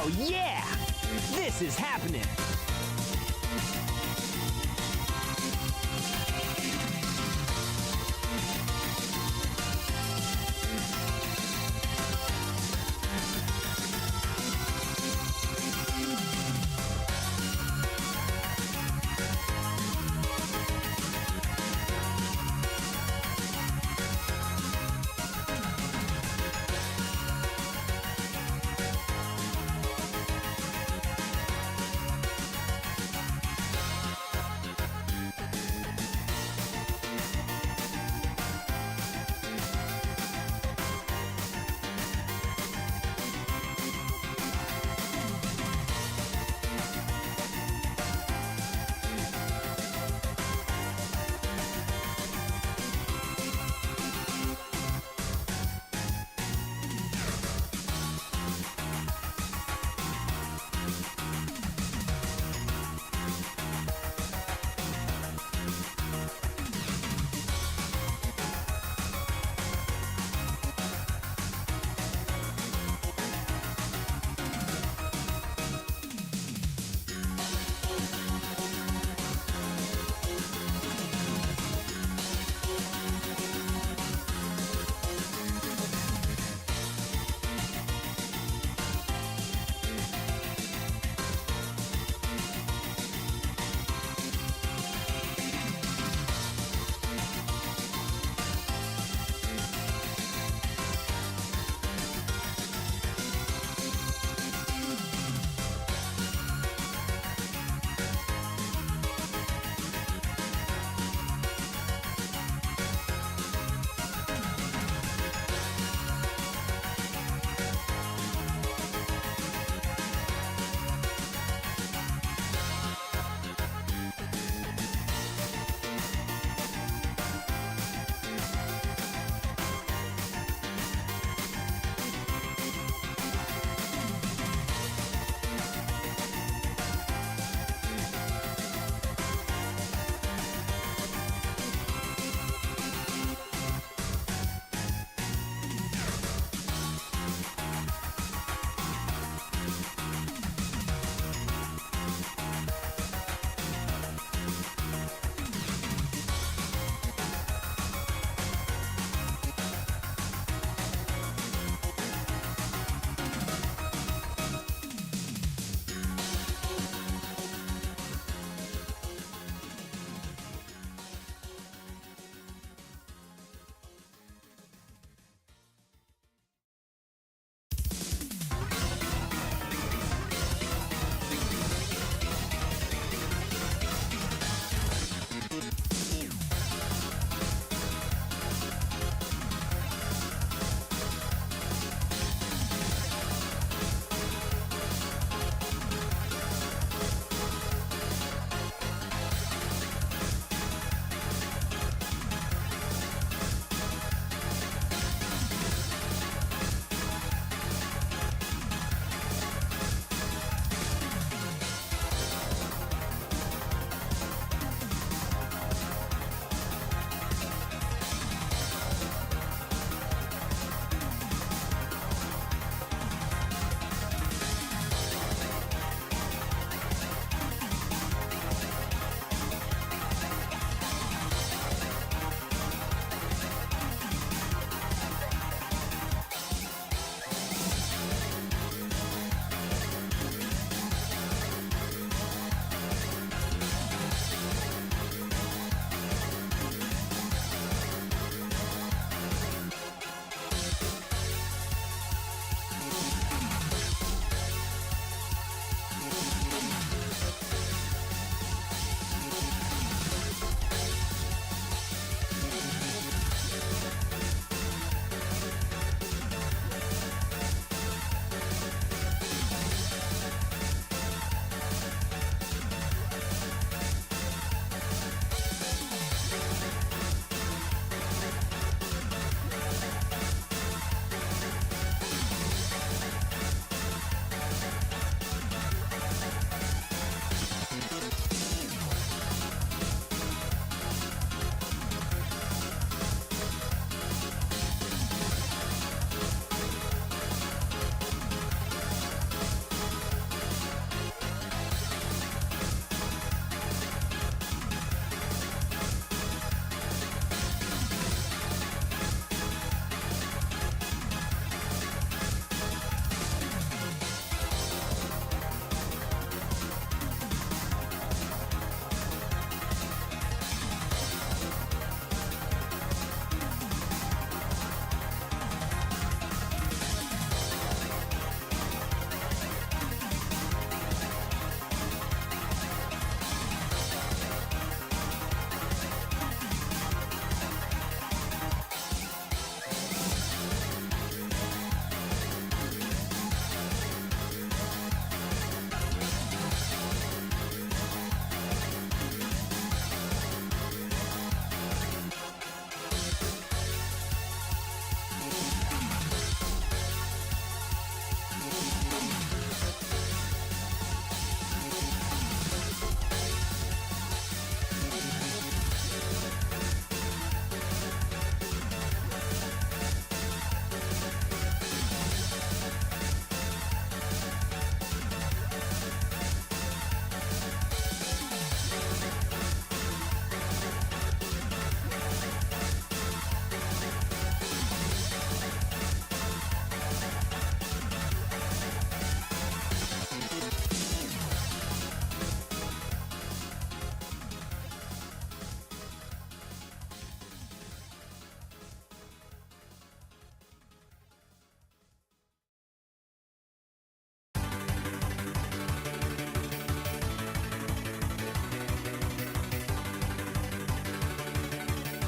Oh yeah! This is happening!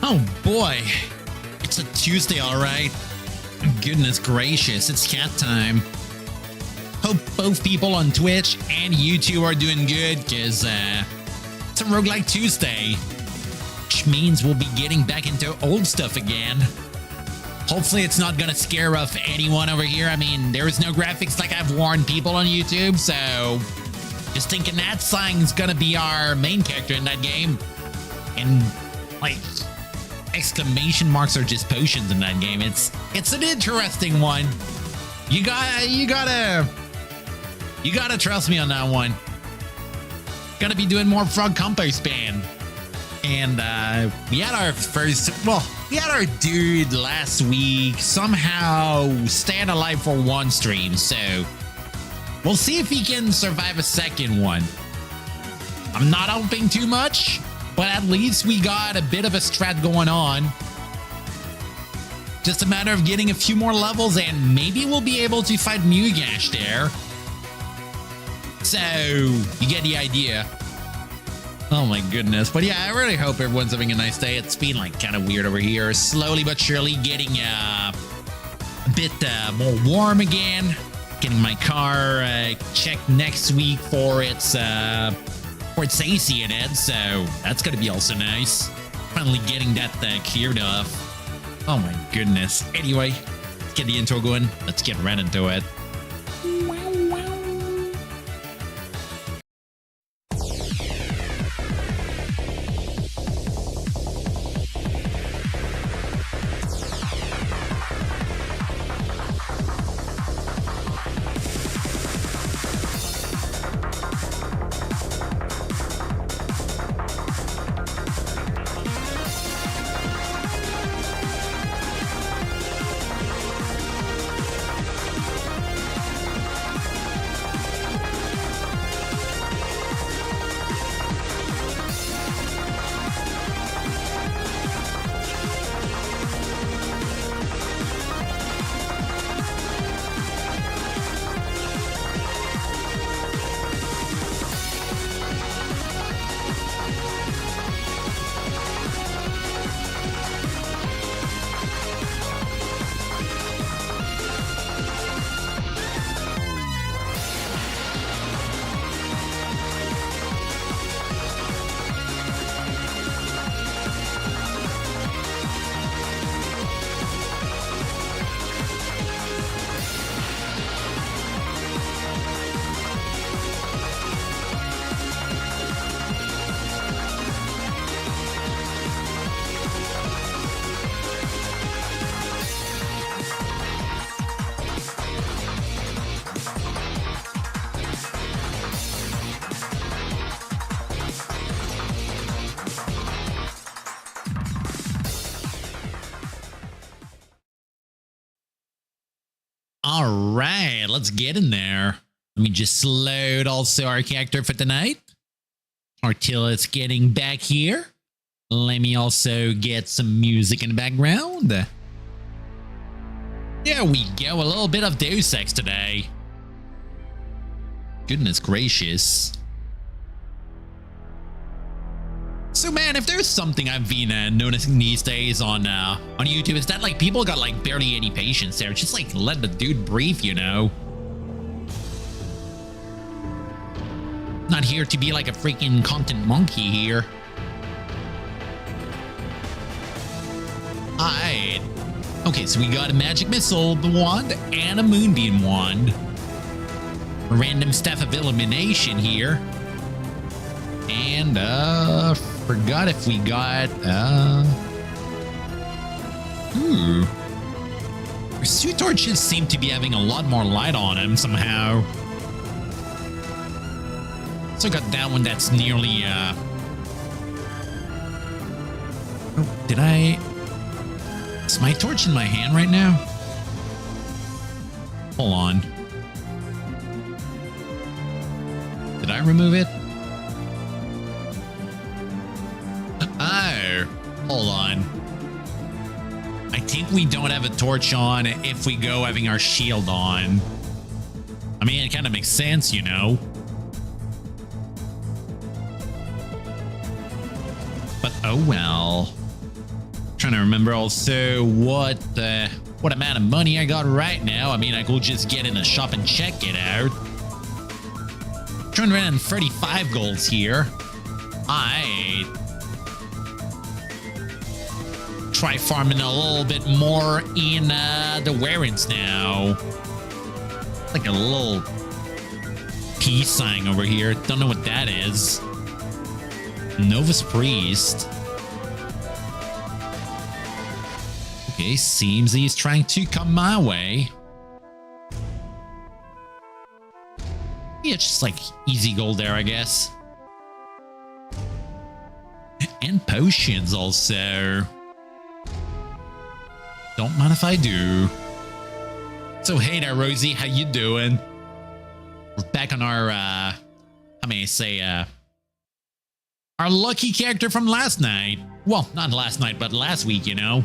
Oh boy, it's a Tuesday, all right. Goodness gracious, it's cat time. Hope both people on Twitch and YouTube are doing good, because it's a roguelike Tuesday, which means we'll be getting back into old stuff again. Hopefully it's not gonna scare off anyone over here. I mean, there's no graphics like I've warned people on YouTube, so just thinking that Sang's gonna be our main character in that game. And like, exclamation marks are just potions in that game. It's an interesting one. You gotta trust me on that one. Gonna be doing more Frogcomposband. And we had our dude last week somehow staying alive for one stream, so we'll see if he can survive a second one. I'm not hoping too much, but at least we got a bit of a strat going on. Just a matter of getting a few more levels, and maybe we'll be able to fight Mugash there. So you get the idea. Oh my goodness. But yeah, I really hope everyone's having a nice day. It's been like kind of weird over here. Slowly but surely getting a bit more warm again. Getting my car checked next week for its AC in it. So that's going to be also nice. Finally getting that cleared off. Oh my goodness. Anyway, let's get the intro going. Let's get right into it. All right, let's get in there. Let me just load also our character for tonight. Tortilla's getting back here. Let me also get some music in the background. There we go, a little bit of Deus Ex today. Goodness gracious. So man, if there's something I've been noticing these days on YouTube, is that like people got like barely any patience there. Just like let the dude breathe, you know. Not here to be like a freaking content monkey here. Alright. Okay, so we got a magic missile wand and a moonbeam wand. Random staff of elimination here. And forgot if we got pursuit torches seem to be having a lot more light on them somehow. So I got that one that's nearly oh, did I? Is my torch in my hand right now? Hold on. Did I remove it? Oh, hold on. I think we don't have a torch on if we go having our shield on. I mean, it kind of makes sense, you know. But oh well. Trying to remember also what amount of money I got right now. I mean, I could just get in a shop and check it out. 235 golds here. I try farming a little bit more in the wearings now. Like a little peace sign over here. Don't know what that is. Novice Priest. Okay, seems he's trying to come my way. Yeah, just like easy gold there, I guess. And potions also. Don't mind if I do. So hey there, Rosie, how you doing? We're back on our, how may I say, our lucky character from last night. Well, not last night, but last week, you know.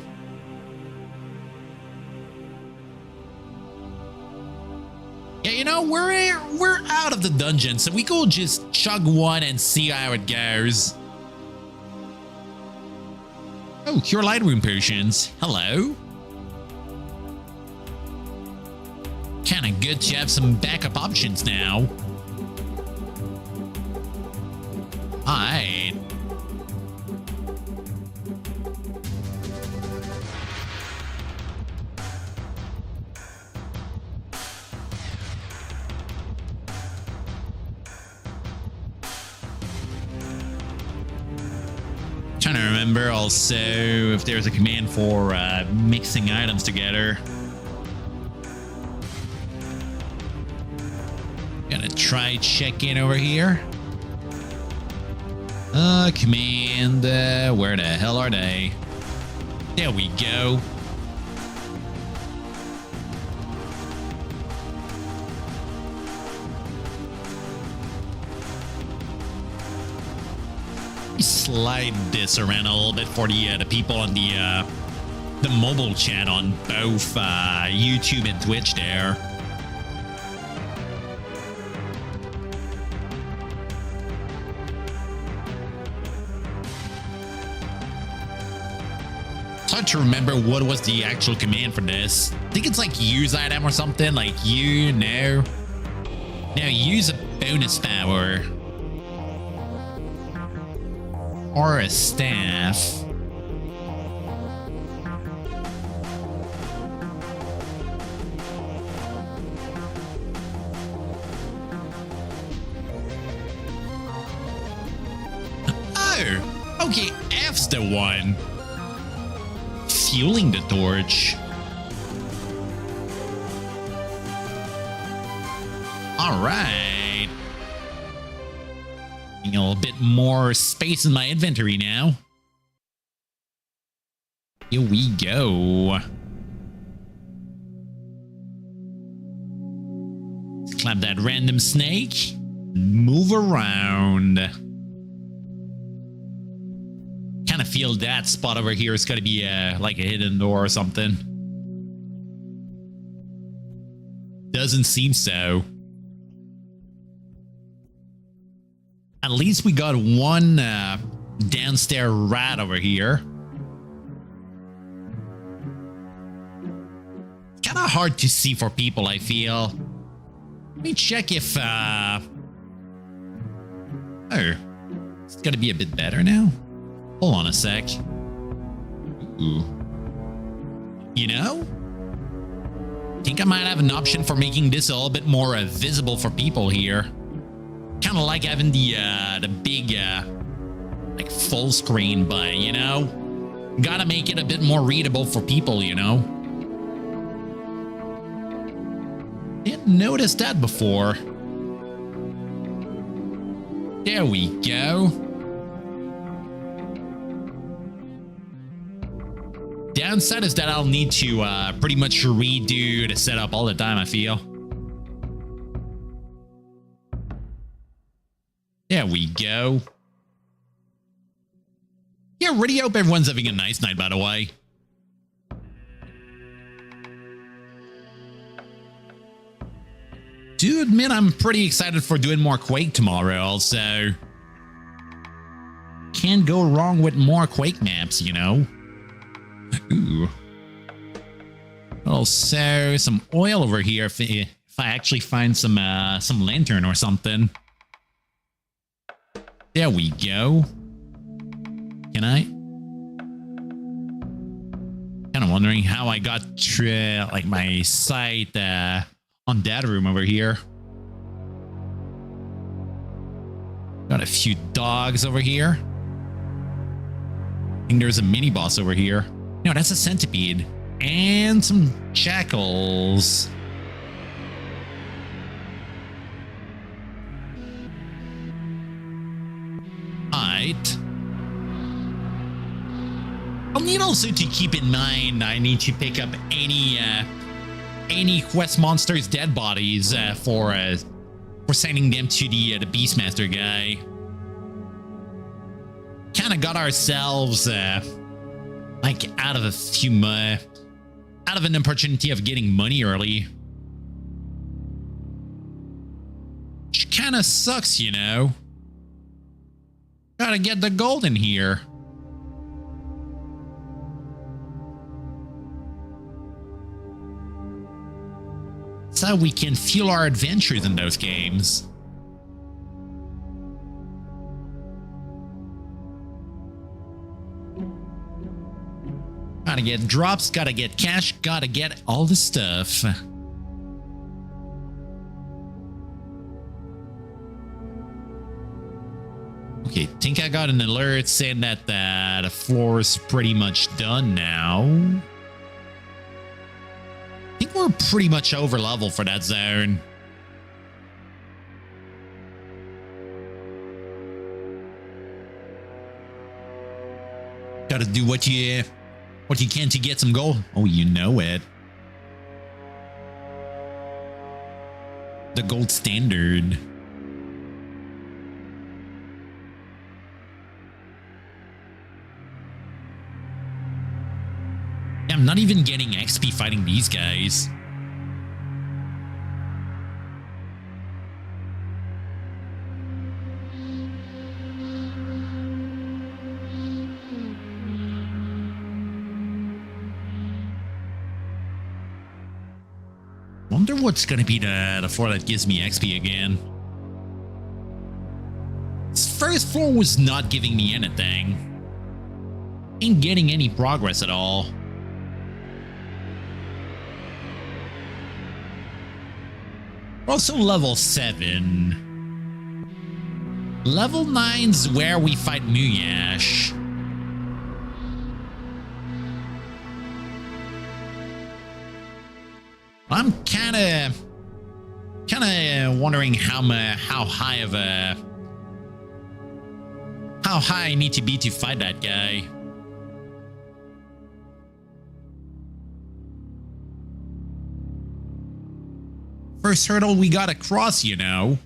Yeah, you know, we're out of the dungeon, so we could just chug one and see how it goes. Oh, cure light room potions. Hello. Kind of good to have some backup options now. Alright. Trying to remember also if there's a command for mixing items together. Gonna try check in over here. Command, where the hell are they? There we go. Slide this around a little bit for the people on the mobile chat on both YouTube and Twitch there. It's hard to remember what was the actual command for this. I think it's like use item or something, like you know. Now use a bonus power. Or a staff. Oh, okay, F's the one. Fueling the torch. All right. A little bit more space in my inventory now. Here we go. Let's clap that random snake. Move around. Kind of feel that spot over here is going to be like a hidden door or something. Doesn't seem so. At least we got one downstairs rat over here. Kind of hard to see for people, I feel. Let me check if... Oh. It's gonna be a bit better now. Hold on a sec. Ooh. You know? I think I might have an option for making this a little bit more visible for people here. Kind of like having the big like full screen, but you know, gotta make it a bit more readable for people, you know. Didn't notice that before. There we go. Downside is that I'll need to pretty much redo the setup all the time, I feel. There we go. Yeah, really hope everyone's having a nice night, by the way. Do admit I'm pretty excited for doing more Quake tomorrow, also. Can't go wrong with more Quake maps, you know. Ooh. Also, some oil over here if I actually find some lantern or something. There we go. Can I? Kind of wondering how I got like my sight on that room over here. Got a few dogs over here. I think there's a mini boss over here. No, that's a centipede. And some jackals. Right. I'll need also to keep in mind I need to pick up any quest monsters dead bodies for sending them to the Beastmaster guy. Kind of got ourselves like out of an opportunity of getting money early. Which kind of sucks, you know. Gotta get the gold in here. So we can fuel our adventures in those games. Gotta get drops, gotta get cash, gotta get all the stuff. Okay, think I got an alert saying that the floor is pretty much done now. I think we're pretty much over level for that zone. Gotta do what you can to get some gold. Oh, you know it. The gold standard. I'm not even getting XP fighting these guys. Wonder what's gonna be the floor that gives me XP again. This first floor was not giving me anything. Ain't getting any progress at all. Also level 7. Level 9's where we fight Muyash. I'm kind of wondering how high I need to be to fight that guy. First hurdle we gotta cross, you know.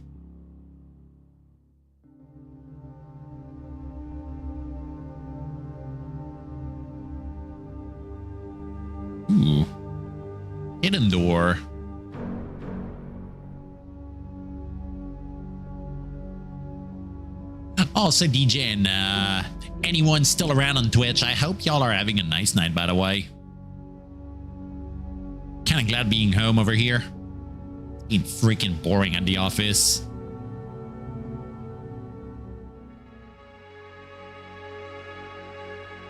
Ooh. Hidden door. Also, DJ and anyone still around on Twitch, I hope y'all are having a nice night, by the way. Kind of glad being home over here. It's been freaking boring at the office.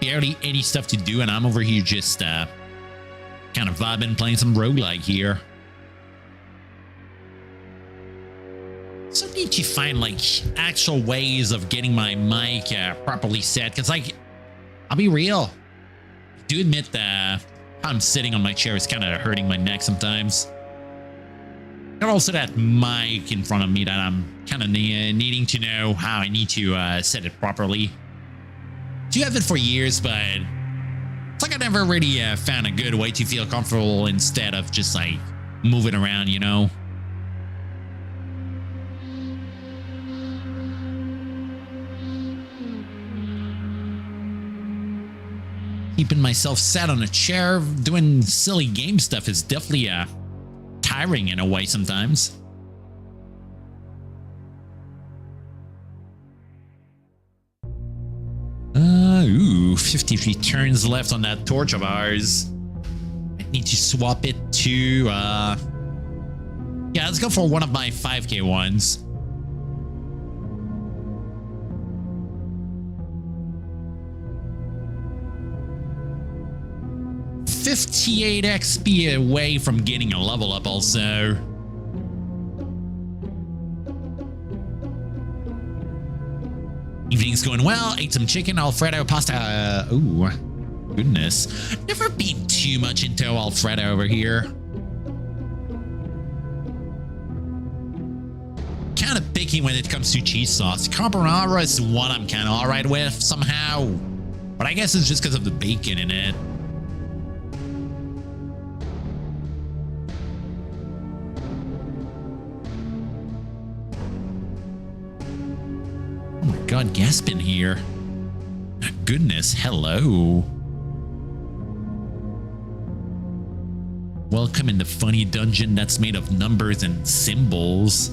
Barely any stuff to do, and I'm over here just kind of vibing, playing some roguelike here. So I need to find like actual ways of getting my mic properly set, because like, I'll be real, I do admit that how I'm sitting on my chair is kind of hurting my neck sometimes. And also that mic in front of me that I'm kind of needing to know how I need to set it properly. Do have it for years, but it's like I never really found a good way to feel comfortable instead of just like moving around, you know? Keeping myself sat on a chair doing silly game stuff is definitely tiring in a way sometimes. Ooh, 53 turns left on that torch of ours. I need to swap it to, yeah, let's go for one of my 5K ones. $58 XP away from getting a level up also. Evening's going well. Ate some chicken, Alfredo, pasta. Ooh, goodness. Never been too much into Alfredo over here. Kind of picky when it comes to cheese sauce. Carbonara is one I'm kind of alright with somehow. But I guess it's just because of the bacon in it. Oh my god, Gaspin here. Goodness, hello. Welcome in the funny dungeon that's made of numbers and symbols.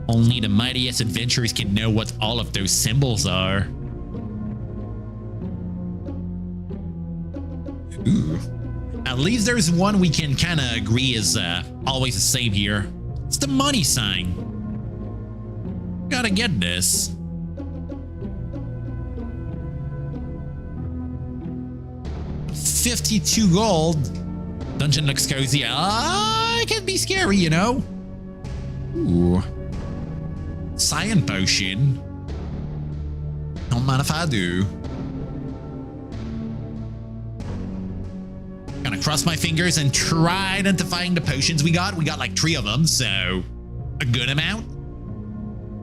Only the mightiest adventurers can know what all of those symbols are. Ooh. At least there's one we can kind of agree is always the same here. It's the money sign. Gotta get this. $52 gold. Dungeon looks cozy. It can be scary, you know. Ooh. Cyan potion. Don't mind if I do. Gonna cross my fingers and try identifying the potions we got. We got like 3 of them, so a good amount.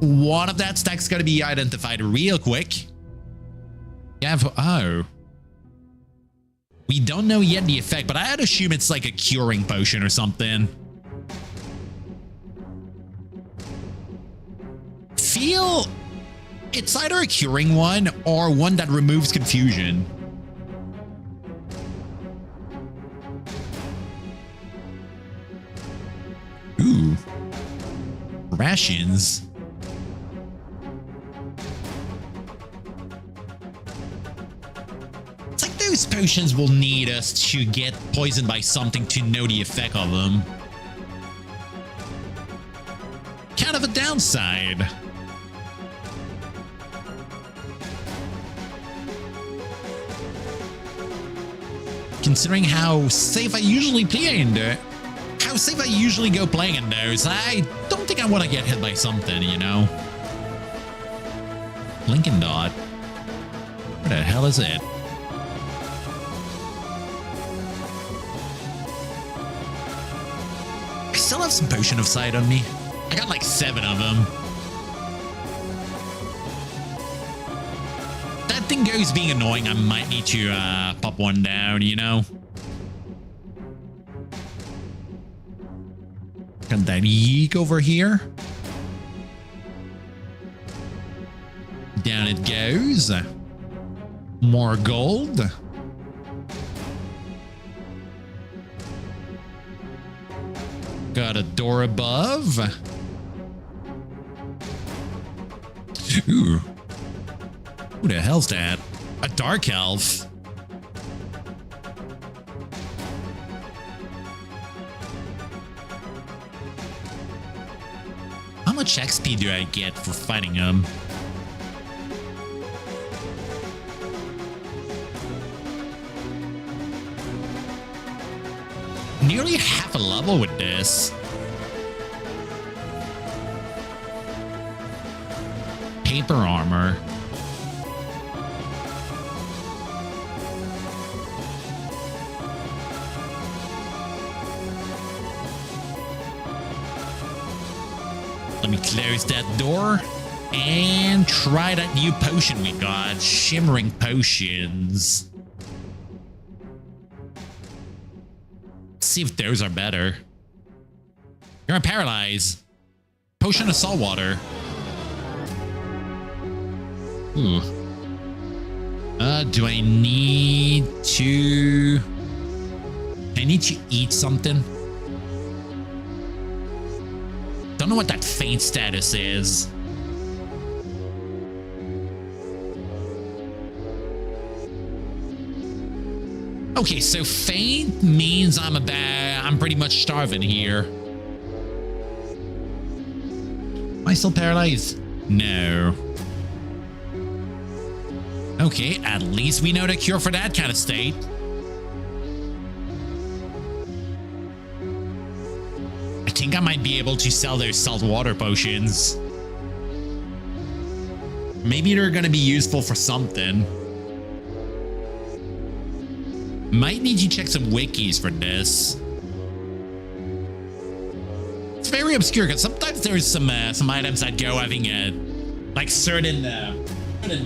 One of that stack's gonna be identified real quick. Yeah, oh. We don't know yet the effect, but I'd assume it's like a curing potion or something. Feel it's either a curing one or one that removes confusion. Ooh. Rations. It's like those potions will need us to get poisoned by something to know the effect of them. Kind of a downside. Considering how safe I usually play in there. How safe I usually go playing in those, I don't think I want to get hit by something, you know? Lincoln Dot. Where the hell is it? I still have some Potion of Sight on me. I got like 7 of them. That thing goes being annoying. I might need to pop one down, you know? Got that yeek over here. Down it goes. More gold. Got a door above. Ooh. Who the hell's that? A dark elf. How much XP do I get for fighting him? Nearly half a level with this. Paper armor. Let me close that door and try that new potion we got. Shimmering potions. See if those are better. You're on paralyze. Potion of salt water. Ooh. Do I need to eat something? don't know what that faint status is. Okay, so faint means I'm pretty much starving here. Am I still paralyzed? No. Okay, at least we know the cure for that kind of state. I think I might be able to sell those saltwater potions. Maybe they're gonna be useful for something. Might need to check some wikis for this. It's very obscure because sometimes there's some items that go having like certain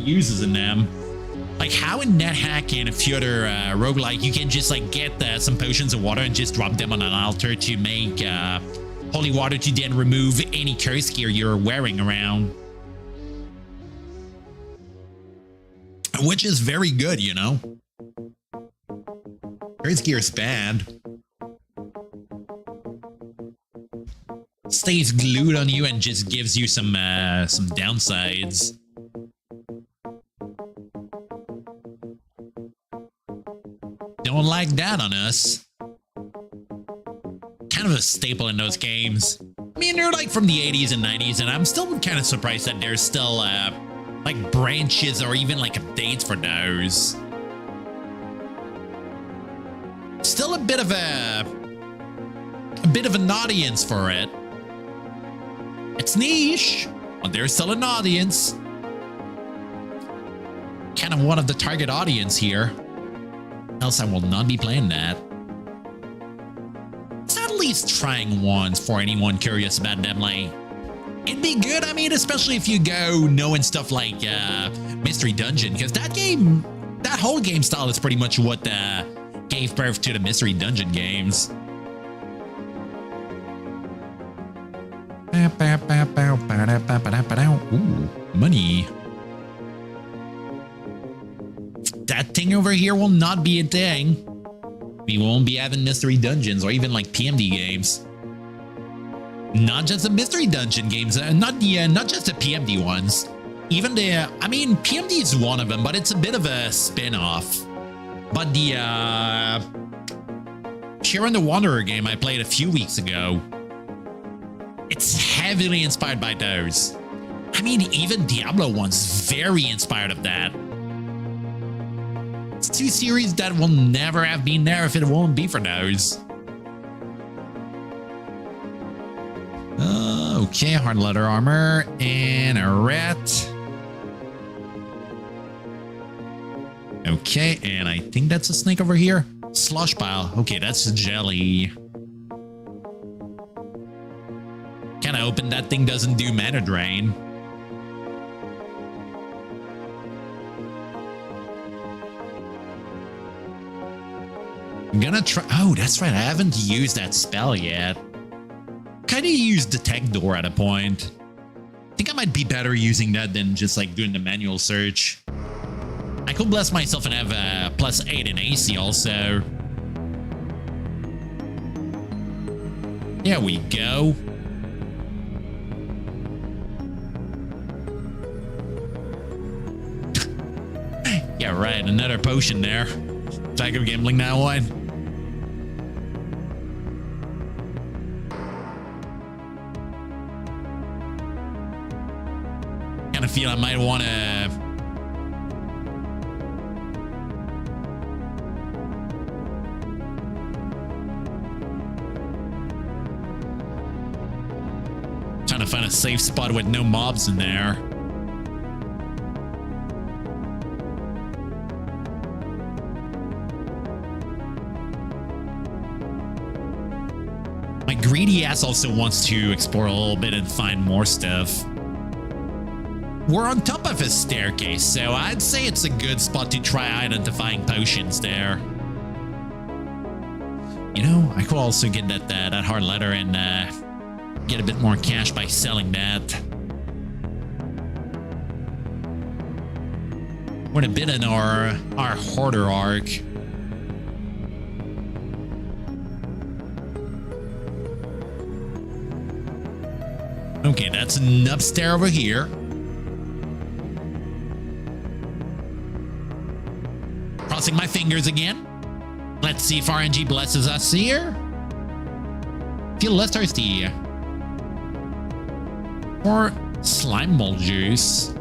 uses in them. Like how in NetHack and a few other roguelike, you can just like get some potions of water and just drop them on an altar to make holy water to then remove any curse gear you're wearing around. Which is very good, you know. Curse gear is bad. Stays glued on you and just gives you some downsides. Don't like that on us. Kind of a staple in those games. I mean, they're like from the 80s and 90s, and I'm still kind of surprised that there's still like branches or even like updates for those. Still a bit of an audience for it. It's niche, but there's still an audience. Kind of one of the target audience here. Else I will not be playing that. It's at least trying once for anyone curious about them. Like, it'd be good. I mean, especially if you go knowing stuff like Mystery Dungeon, because that whole game style is pretty much what gave birth to the Mystery Dungeon games. Ooh, money. That thing over here will not be a thing. We won't be having Mystery Dungeons or even like PMD games. Not just the Mystery Dungeon games, not just the PMD ones. Even I mean, PMD is one of them, but it's a bit of a spin-off. But the Sharon the Wanderer game I played a few weeks ago, it's heavily inspired by those. I mean, even Diablo 1's very inspired of that. It's two series that will never have been there if it won't be for those. Okay, hard leather armor and a rat. Okay, and I think that's a snake over here. Slush pile. Okay, that's jelly. Kinda hoping that thing doesn't do mana drain. I'm gonna try. Oh, that's right. I haven't used that spell yet. Kinda used Detect Door at a point. I think I might be better using that than just like doing the manual search. I could bless myself and have +8 in AC also. There we go. Yeah, right. Another potion there. Psycho gambling that one. Kind of feel I might want to trying to find a safe spot with no mobs in there. My greedy ass also wants to explore a little bit and find more stuff. We're on top of a staircase, so I'd say it's a good spot to try identifying potions there. You know, I could also get that hard leather and get a bit more cash by selling that. We're a bit in our hoarder arc. Okay, that's an upstairs over here. Crossing my fingers again. Let's see if RNG blesses us here. Feel less thirsty. Or slime mold juice.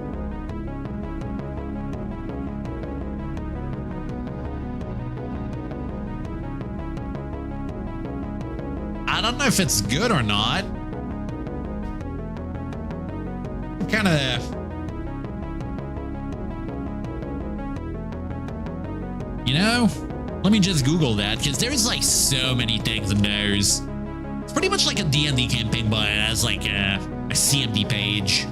I don't know if it's good or not. Kind of, you know, let me just Google that, because there's like so many things in those. It's pretty much like a D&D campaign, but it has like a CMD page.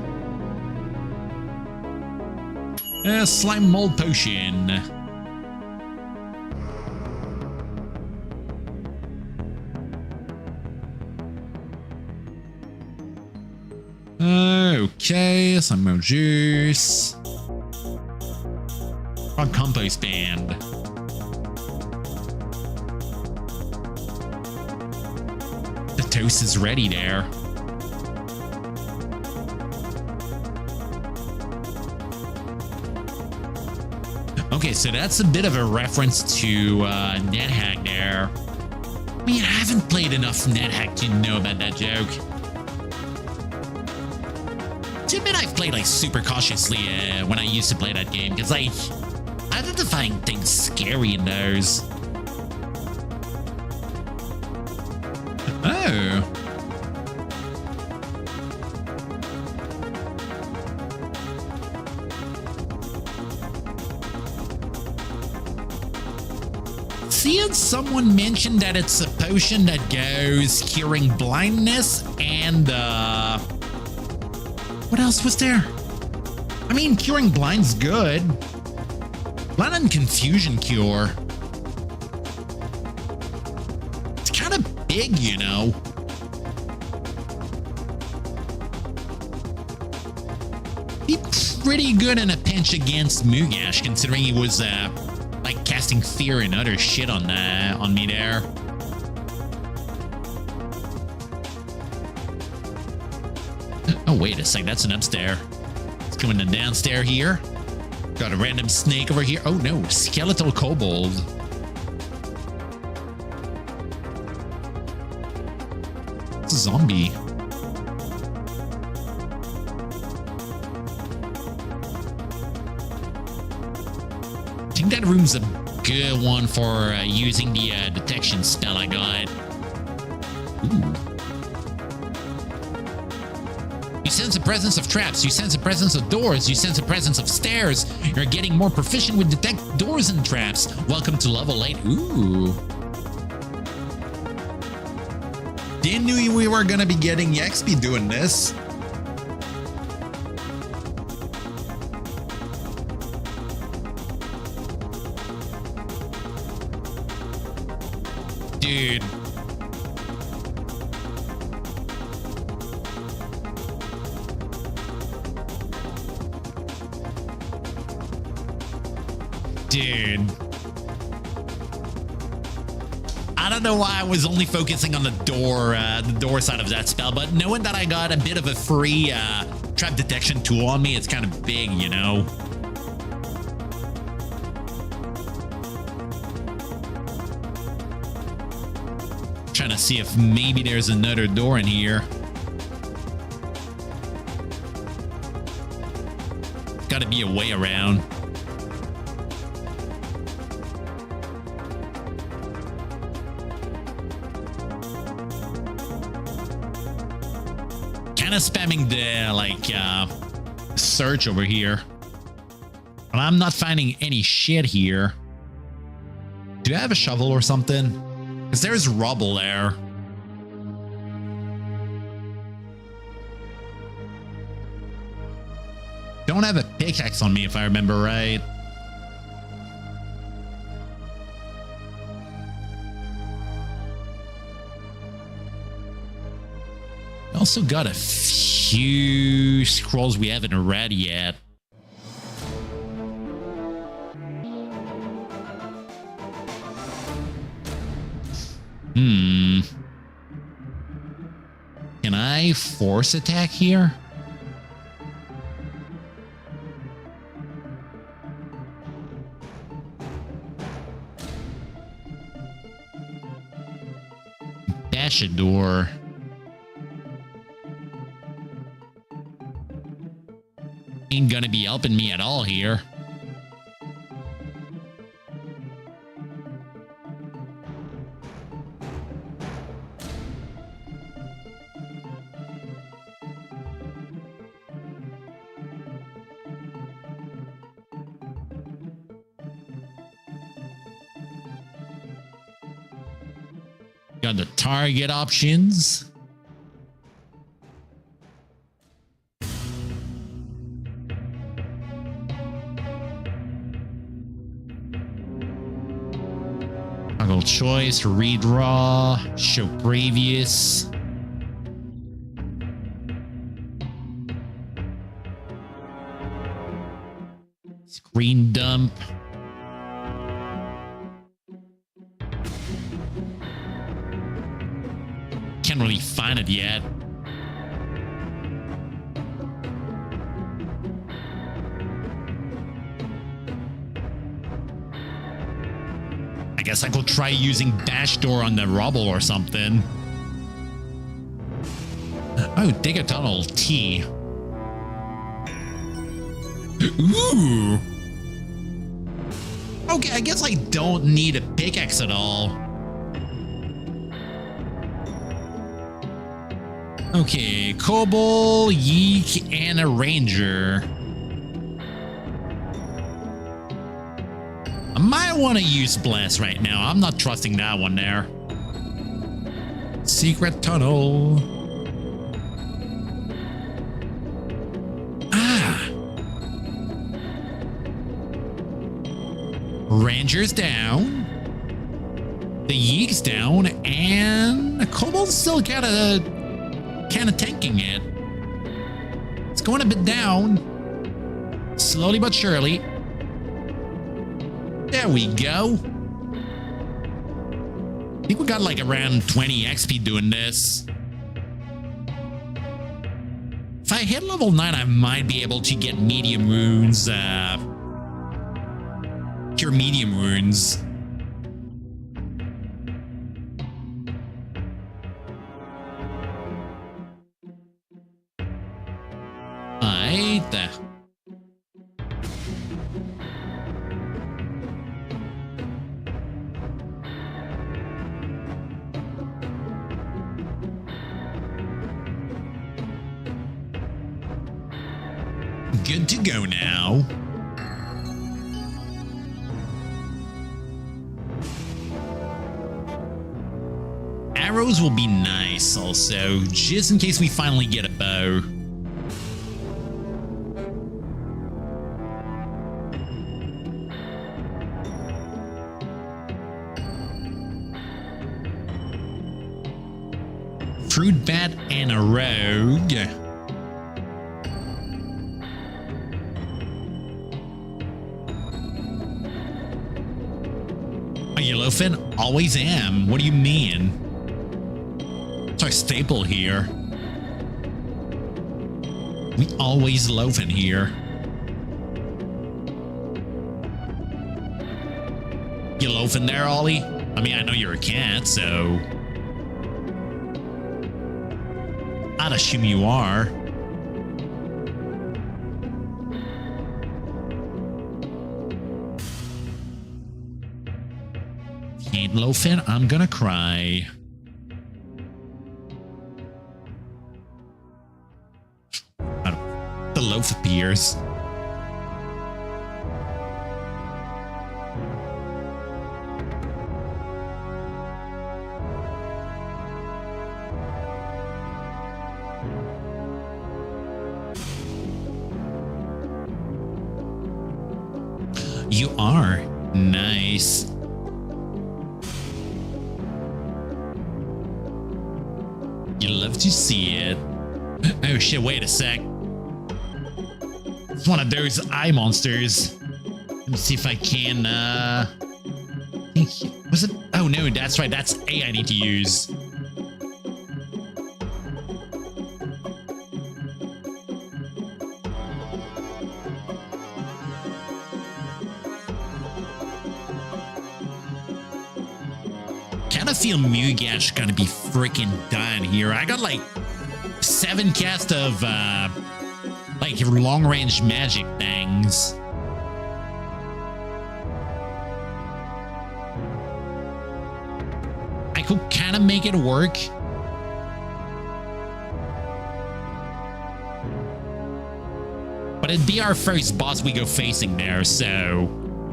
Slime mold potion. Okay, some more juice. Frogcomposband. The toast is ready there. Okay, so that's a bit of a reference to NetHack there. I mean, I haven't played enough NetHack to know about that joke. To admit, I've played like super cautiously when I used to play that game, because like I didn't find things scary in those. Oh. Seeing someone mention that it's a potion that goes curing blindness and what else was there? I mean, curing blind's good. Blind and confusion cure. It's kind of big, you know. He's pretty good in a pinch against Mugash, considering he was like casting fear and other shit on me there. Oh, wait a sec. That's an upstairs. Let's go into downstairs here. Got a random snake over here. Oh, no. Skeletal kobold. It's a zombie. I think that room's a good one for using the detection spell I got. Ooh. You sense the presence of traps. You sense the presence of doors. You sense the presence of stairs. You're getting more proficient with detect doors and traps. Welcome to level 8. Ooh. Didn't knew we were gonna be getting XP doing this. Dude. Dude. I don't know why I was only focusing on the door side of that spell, but knowing that I got a bit of a free trap detection tool on me, it's kind of big, you know. Trying to see if maybe there's another door in here. Got to be a way around. Kind of spamming the like search over here, but I'm not finding any shit here. Do I have a shovel or something? Because there's rubble there. Don't have a pickaxe on me if I remember right. Also got a few scrolls we haven't read yet. Can I force attack here? Bash a door. Ain't gonna be helping me at all here. Got the target options. Toggle choice, redraw, show previous. Screen dump. Can't really find it yet. I guess I could try using dash door on the rubble or something. Oh, dig a tunnel. T. Ooh. Okay, I guess I don't need a pickaxe at all. Okay, Kobold, Yeek, and a Ranger. I might want to use Blast right now. I'm not trusting that one there. Secret tunnel. Ah. Ranger's down. The Yeek's down, and the Kobold's still kind of tanking it. It's going a bit down. Slowly but surely. There we go. I think we got like around 20 XP doing this. If I hit level 9, I might be able to get medium wounds. Cure medium wounds. There. Good to go now. Arrows will be nice also, just in case we finally get a bow. Fruit bat and a rogue. A yellowfin? Always am. What do you mean? It's our staple here. We always loafing here. You loafing there, Ollie? I mean, I know you're a cat, so I'd assume you are. If you ain't loafing, I'm gonna cry. The loaf appears. You are. Nice. You love to see it. Oh shit, wait a sec. It's one of those eye monsters. Let me see if I can, was it? Oh no, that's right. That's A I need to use. feel Mugash gonna be freaking done here. I got like 7 cast of like long range magic things. I could kind of make it work. But it'd be our first boss we go facing there, so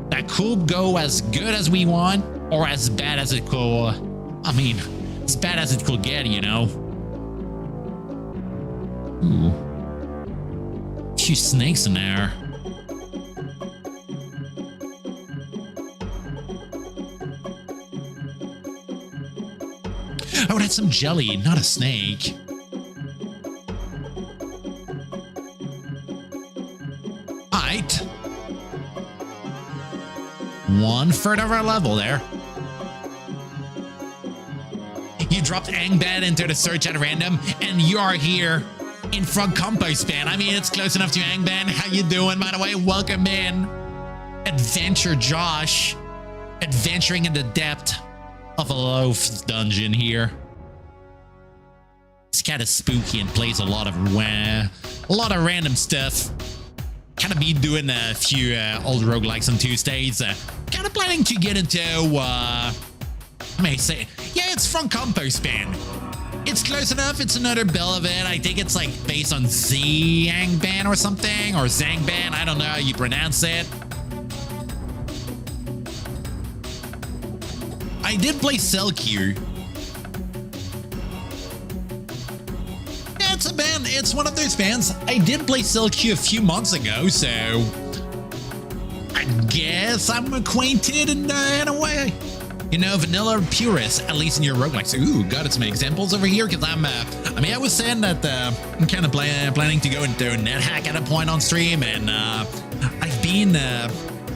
that could go as good as we want or as bad as it could. I mean, as bad as it could get, you know. Ooh. A few snakes in there. Oh, that's some jelly, not a snake. Alright. 1/3 of our level there. You dropped angband into the search at random, and you are here in Frogcomposband. I mean, it's close enough to angband. How you doing, by the way? Welcome in. Adventure Josh. Adventuring in the depth of a loaf dungeon here. It's kind of spooky and plays a lot of random stuff. Kind of be doing a few old roguelikes on Tuesdays. Kind of planning to get into, I may say, yeah, it's Frogcomposband. It's close enough. It's another bill of it. I think it's like based on Zangband or something, or Zangband. I don't know how you pronounce it. I did play Silk here. Yeah, it's a band. It's one of those bands. I did play Silk Q a few months ago, so I guess I'm acquainted in a way. You know, vanilla purist, at least in your roguelikes. Ooh, got some examples over here, because I mean, I was saying that I'm kind of planning to go into NetHack at a point on stream, and I've been, I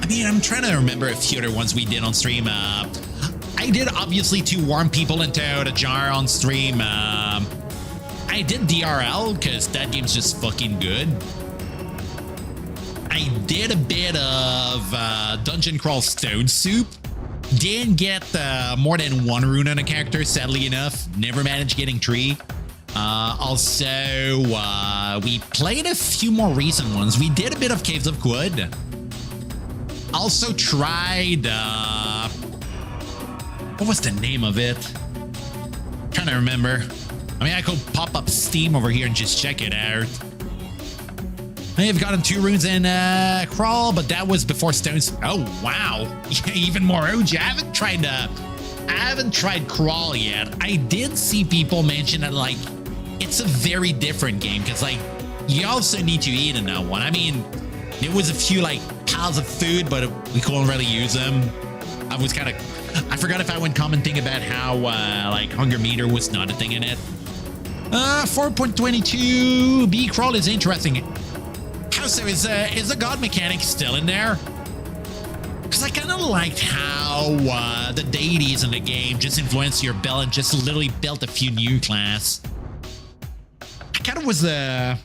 mean, I'm trying to remember a few other ones we did on stream. I did, obviously, to warm people into the jar on stream. I did DRL, because that game's just fucking good. I did a bit of Dungeon Crawl Stone Soup. Didn't get more than 1 rune on a character, sadly enough. Never managed getting 3. Also, we played a few more recent ones. We did a bit of Caves of Quud. Also tried... what was the name of it? Trying to remember. I mean, I could pop up Steam over here and just check it out. I've gotten 2 runes in Crawl, but that was before Stones. Oh wow, even more OG. I haven't tried Crawl yet. I did see people mention that like it's a very different game, because like you also need to eat in that one. I mean, there was a few like piles of food, but we couldn't really use them. I forgot if I went commenting about how like hunger meter was not a thing in it. 4.22 B Crawl is interesting. So is the god mechanic still in there? Because I kind of liked how the deities in the game just influenced your build and just literally built a few new class. I kind of was trying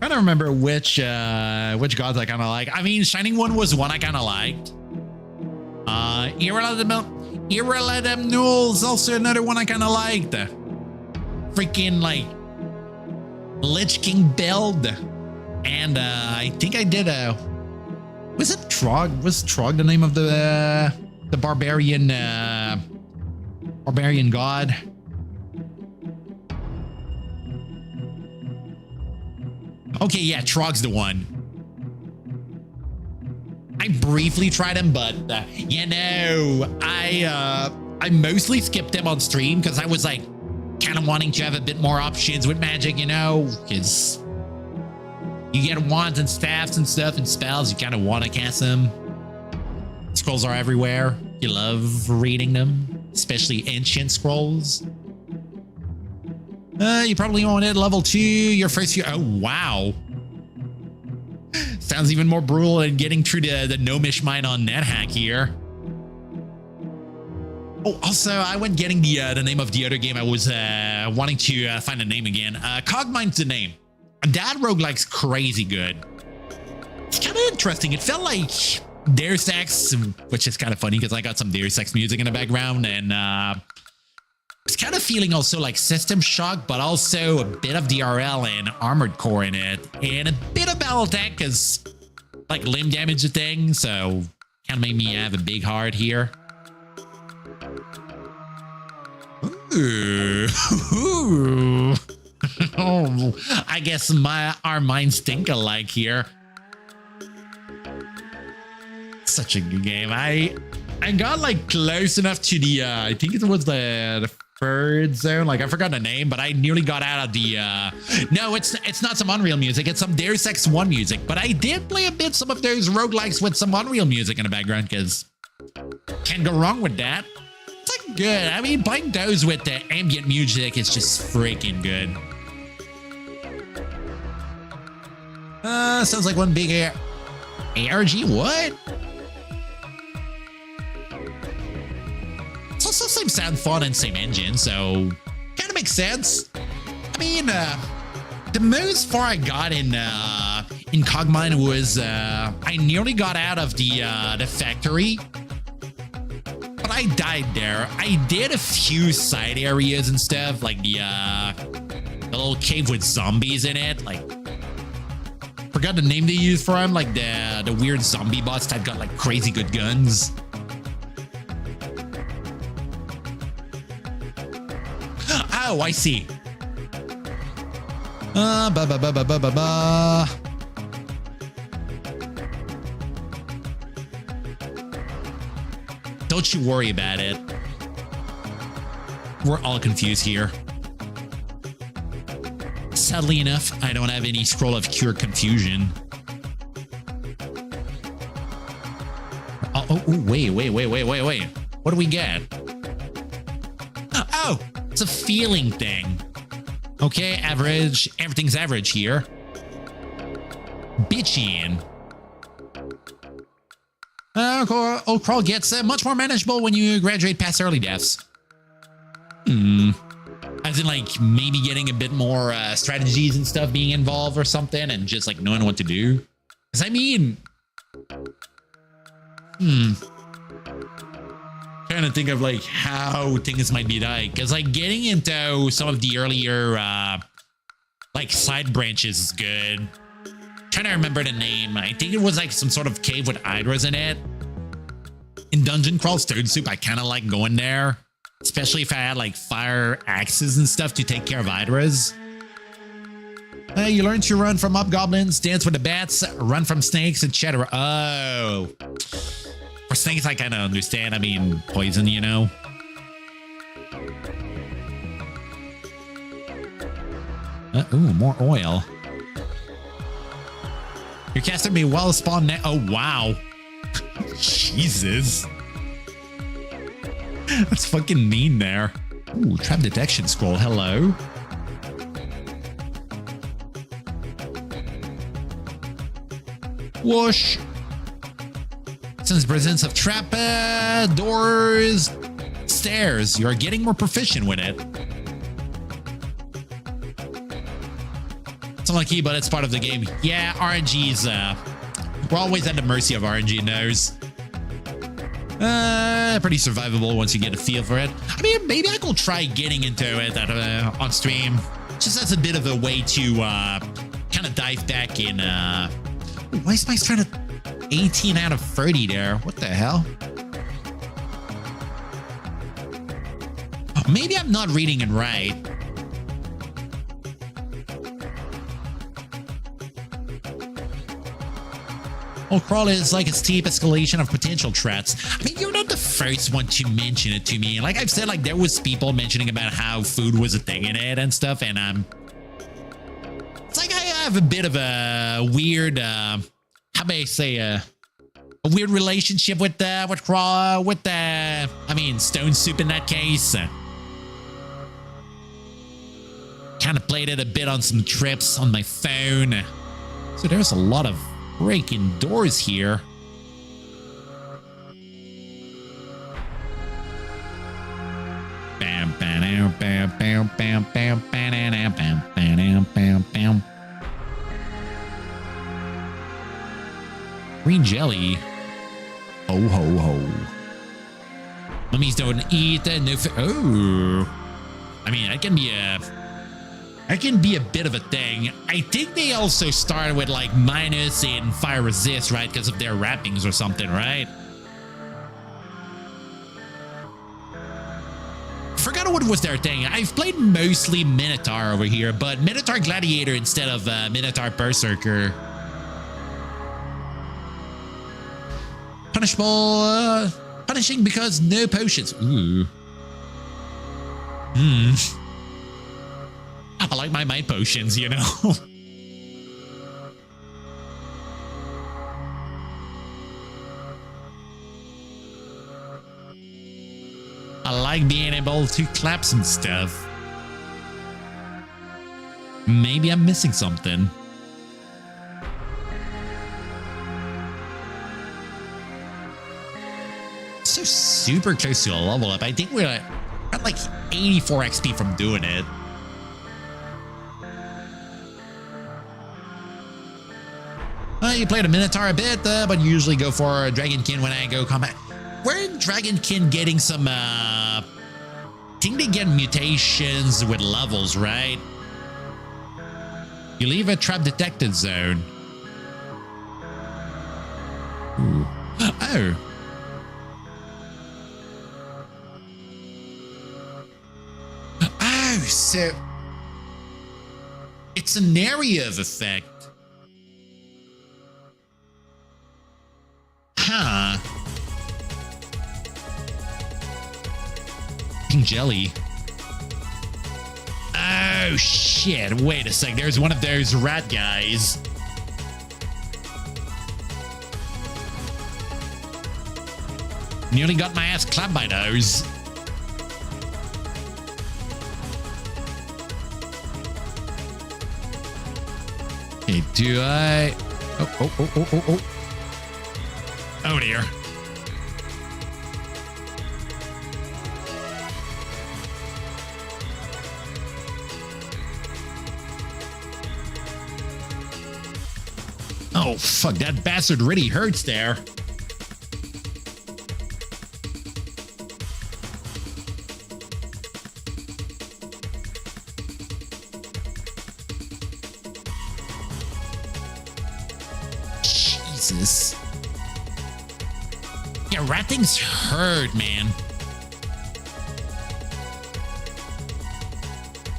to remember which gods I kind of like. I mean, Shining One was one I kind of liked. Irrelatum Null is also another one I kind of liked. Freaking like Lich King build. And I think I did was it Trog? Was Trog the name of the barbarian god? Okay, yeah, Trog's the one. I briefly tried him, but you know, I mostly skipped him on stream because I was like kind of wanting to have a bit more options with magic, you know, because you get wands and staffs and stuff and spells. You kind of want to cast them. Scrolls are everywhere. You love reading them, especially ancient scrolls. You probably won't hit level 2 your first year. Oh, wow. Sounds even more brutal than getting through the gnomish mine on NetHack here. Oh, also, I went getting the name of the other game. I was wanting to find a name again. Cogmine's the name. That roguelike's crazy good. It's kind of interesting. It felt like Deus Ex, which is kind of funny because I got some Deus Ex music in the background, and It's kind of feeling also like System Shock, but also a bit of DRL and Armored Core in it, and a bit of Battle Tech because like limb damage a thing, so kind of made me have a big heart here. Ooh. Oh, I guess our minds think alike here. Such a good game. I got like close enough to the I think it was the third zone. Like I forgot the name, but I nearly got out of the no, it's not some Unreal music, it's some Deus Ex 1 music. But I did play a bit some of those roguelikes with some Unreal music in the background, because can't go wrong with that. It's like good. I mean, playing those with the ambient music is just freaking good. Sounds like one big ARG. What? It's also same sound font and same engine, so kind of makes sense. I mean, the most far I got in Cogmine was I nearly got out of the factory, but I died there. I did a few side areas and stuff, like the little cave with zombies in it. Like, forgot the name they used for them, like the weird zombie bots that got like crazy good guns. Oh, I see. Don't you worry about it. We're all confused here. Sadly enough, I don't have any scroll of cure confusion. Oh, wait. What do we get? Oh, it's a feeling thing. Okay, average. Everything's average here. Bitchin'. Old Crawl gets much more manageable when you graduate past early deaths. As in, like, maybe getting a bit more strategies and stuff being involved or something, and just, like, knowing what to do. Because, I mean... Trying to think of, like, how things might be like. Because, like, getting into some of the earlier, like, side branches is good. Trying to remember the name. I think it was, like, some sort of cave with hydras in it. In Dungeon Crawl's Third Soup, I kind of like going there. Especially if I had like fire axes and stuff to take care of hydras. You learn to run from hobgoblins, dance with the bats, run from snakes, etc. Oh. For snakes, I kind of understand. I mean, poison, you know. Ooh, more oil. Your caster may well spawn now. Oh, wow. Jesus. That's fucking mean there. Ooh, trap detection scroll. Hello. Whoosh. Since presence of trap doors, stairs, you are getting more proficient with it. It's unlucky, but it's part of the game. Yeah, RNG's, we're always at the mercy of RNG in those. Pretty survivable once you get a feel for it. I mean, maybe I could try getting into it on stream. Just as a bit of a way to kind of dive back in. Why is my trying to 18 out of 30 there? What the hell? Maybe I'm not reading it right. Old Crawl is like a steep escalation of potential threats. I mean, you're not the first one to mention it to me. Like I've said, like there was people mentioning about how food was a thing in it and stuff, and it's like I have a bit of a weird, how may I say, a weird relationship with Crawl, I mean, Stone Soup in that case. Kind of played it a bit on some trips on my phone. So there's a lot of breaking doors here. Bam, bam, bam, bam, bam, bam, bam, bam, bam, bam, bam. Green jelly. Ho ho ho. Mummies don't eat no food. Oh. I mean, that can be a bit of a thing. I think they also started with like minus in fire resist, right? Because of their wrappings or something, right? Forgot what was their thing. I've played mostly Minotaur over here, but Minotaur Gladiator instead of Minotaur Berserker. Punishable, punishing because no potions. Ooh. I like my mind potions, you know. I like being able to clap some stuff. Maybe I'm missing something. So super close to a level up. I think we're at like 84 XP from doing it. You played a Minotaur a bit, but usually go for a Dragonkin when I go combat. We're in Dragonkin getting some, I think they get mutations with levels, right? You leave a trap detected zone. Ooh. Oh. Oh, so it's an area of effect. Huh. Pink jelly. Oh, shit. Wait a sec. There's one of those rat guys. Nearly got my ass clapped by those. Okay, do I... Oh. Oh, dear. Oh, fuck. That bastard really hurts there. Jesus. Yeah, rat things hurt, man.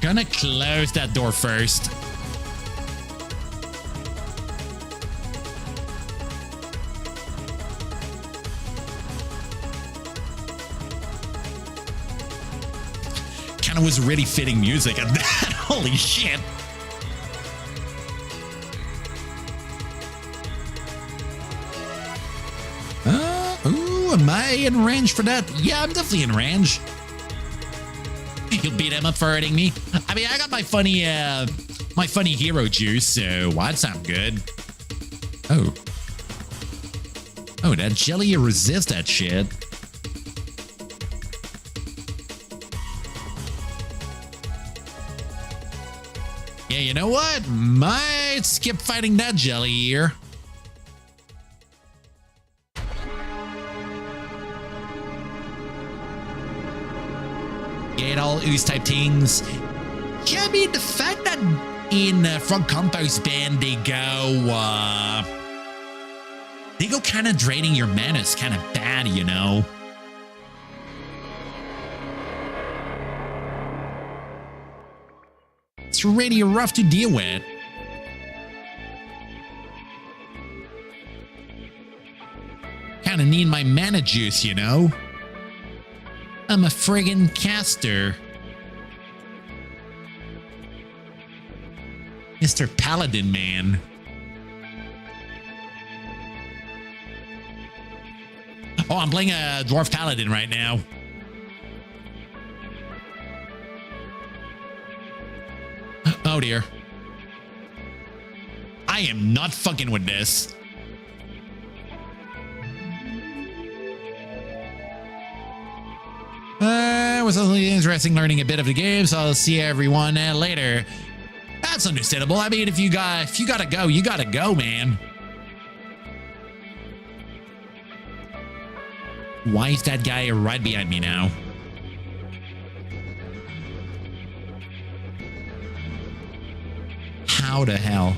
Gonna close that door first. Kinda was really fitting music at that. Holy shit. Am I in range for that? Yeah, I'm definitely in range. You'll beat him up for hurting me. I mean, I got my funny hero juice, so that sounds good. Oh. Oh, that jelly resists that shit. Yeah, you know what? Might skip fighting that jelly here. Get all ooze type things. Yeah, I mean, the fact that in Frogcomposband they go kind of draining your mana is kind of bad, you know. It's really rough to deal with. Kind of need my mana juice, you know. I'm a friggin' caster. Mr. Paladin Man. Oh, I'm playing a Dwarf Paladin right now. Oh dear. I am not fucking with this. It was really interesting learning a bit of the game, so I'll see everyone later. That's understandable. I mean, if you gotta go, you gotta go, man. Why is that guy right behind me now? How the hell?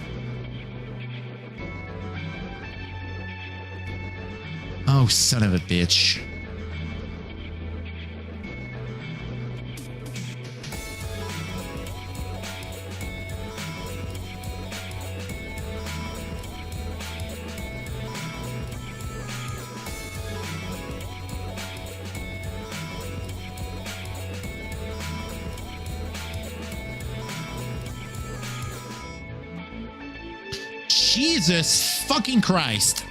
Oh, son of a bitch. Jesus fucking Christ.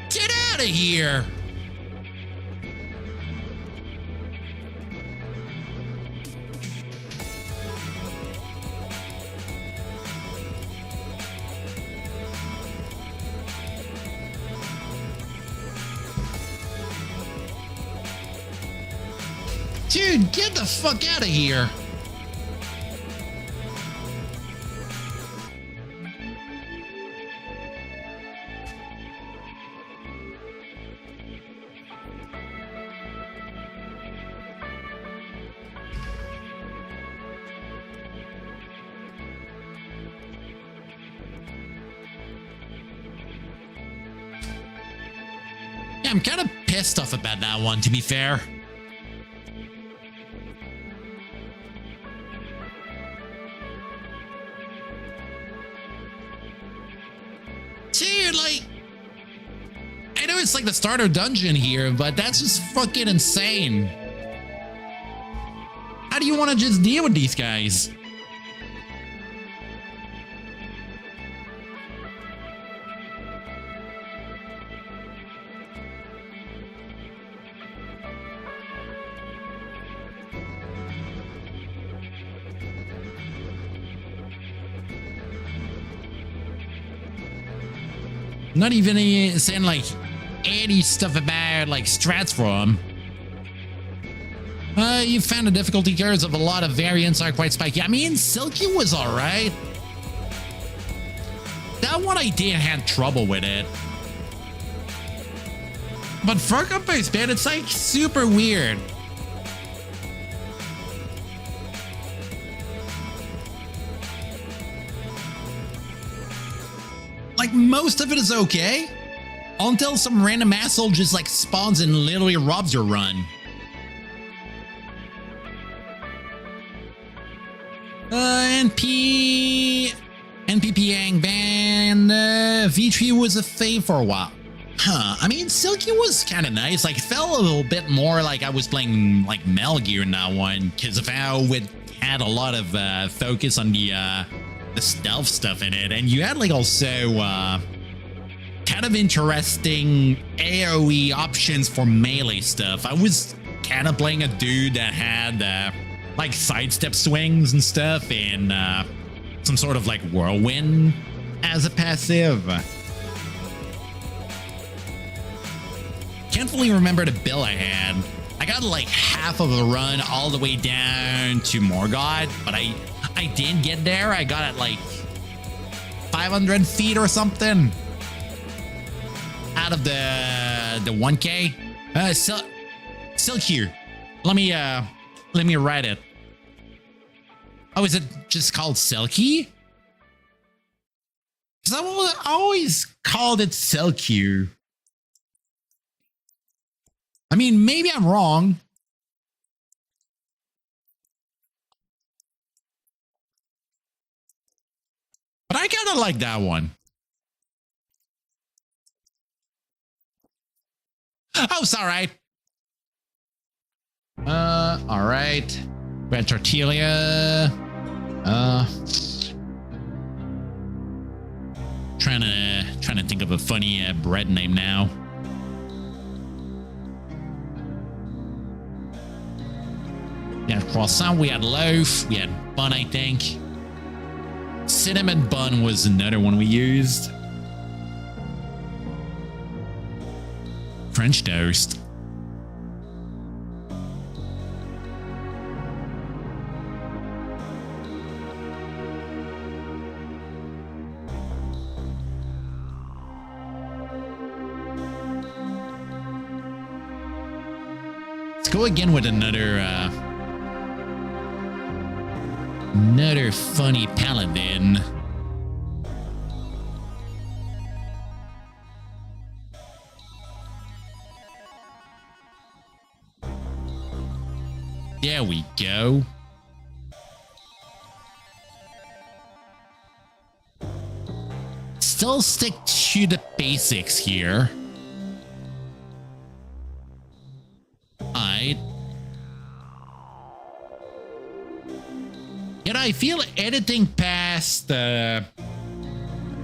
Get out of here! Dude, get the fuck out of here! Yeah, I'm kind of pissed off about that one, to be fair. Dude, like, I know it's like the starter dungeon here, but that's just fucking insane. How do you want to just deal with these guys? Not even saying like any stuff about like strats for him. You found the difficulty curves of a lot of variants are quite spiky. I mean, Silky was alright. That one I didn't have trouble with it. But Frogcomposband, it's like super weird. Like, most of it is okay until some random asshole just like spawns and literally robs your run. NPP angband, V3 was a fave for a while. Huh, I mean, Silky was kind of nice. Like, felt a little bit more like I was playing like Metal Gear in that one, because of how it had a lot of focus on the stealth stuff in it, and you had like also kind of interesting AoE options for melee stuff. I was kind of playing a dude that had like sidestep swings and stuff, and some sort of like whirlwind as a passive. Can't fully remember the build I had. I got like half of the run all the way down to Morgoth, but I didn't get there. I got it like 500 feet or something out of the 1K. Silk here. Let me write it. Oh, is it just called Silky? Because I always called it Silky. I mean, maybe I'm wrong. But I kind of like that one. Oh, it's all right. All right. We had Tortilla. Trying to think of a funny bread name now. We had croissant, we had loaf, we had bun, I think. Cinnamon bun was another one we used. French toast. Let's go again with another funny paladin. There we go. Still stick to the basics here. Yet I feel anything past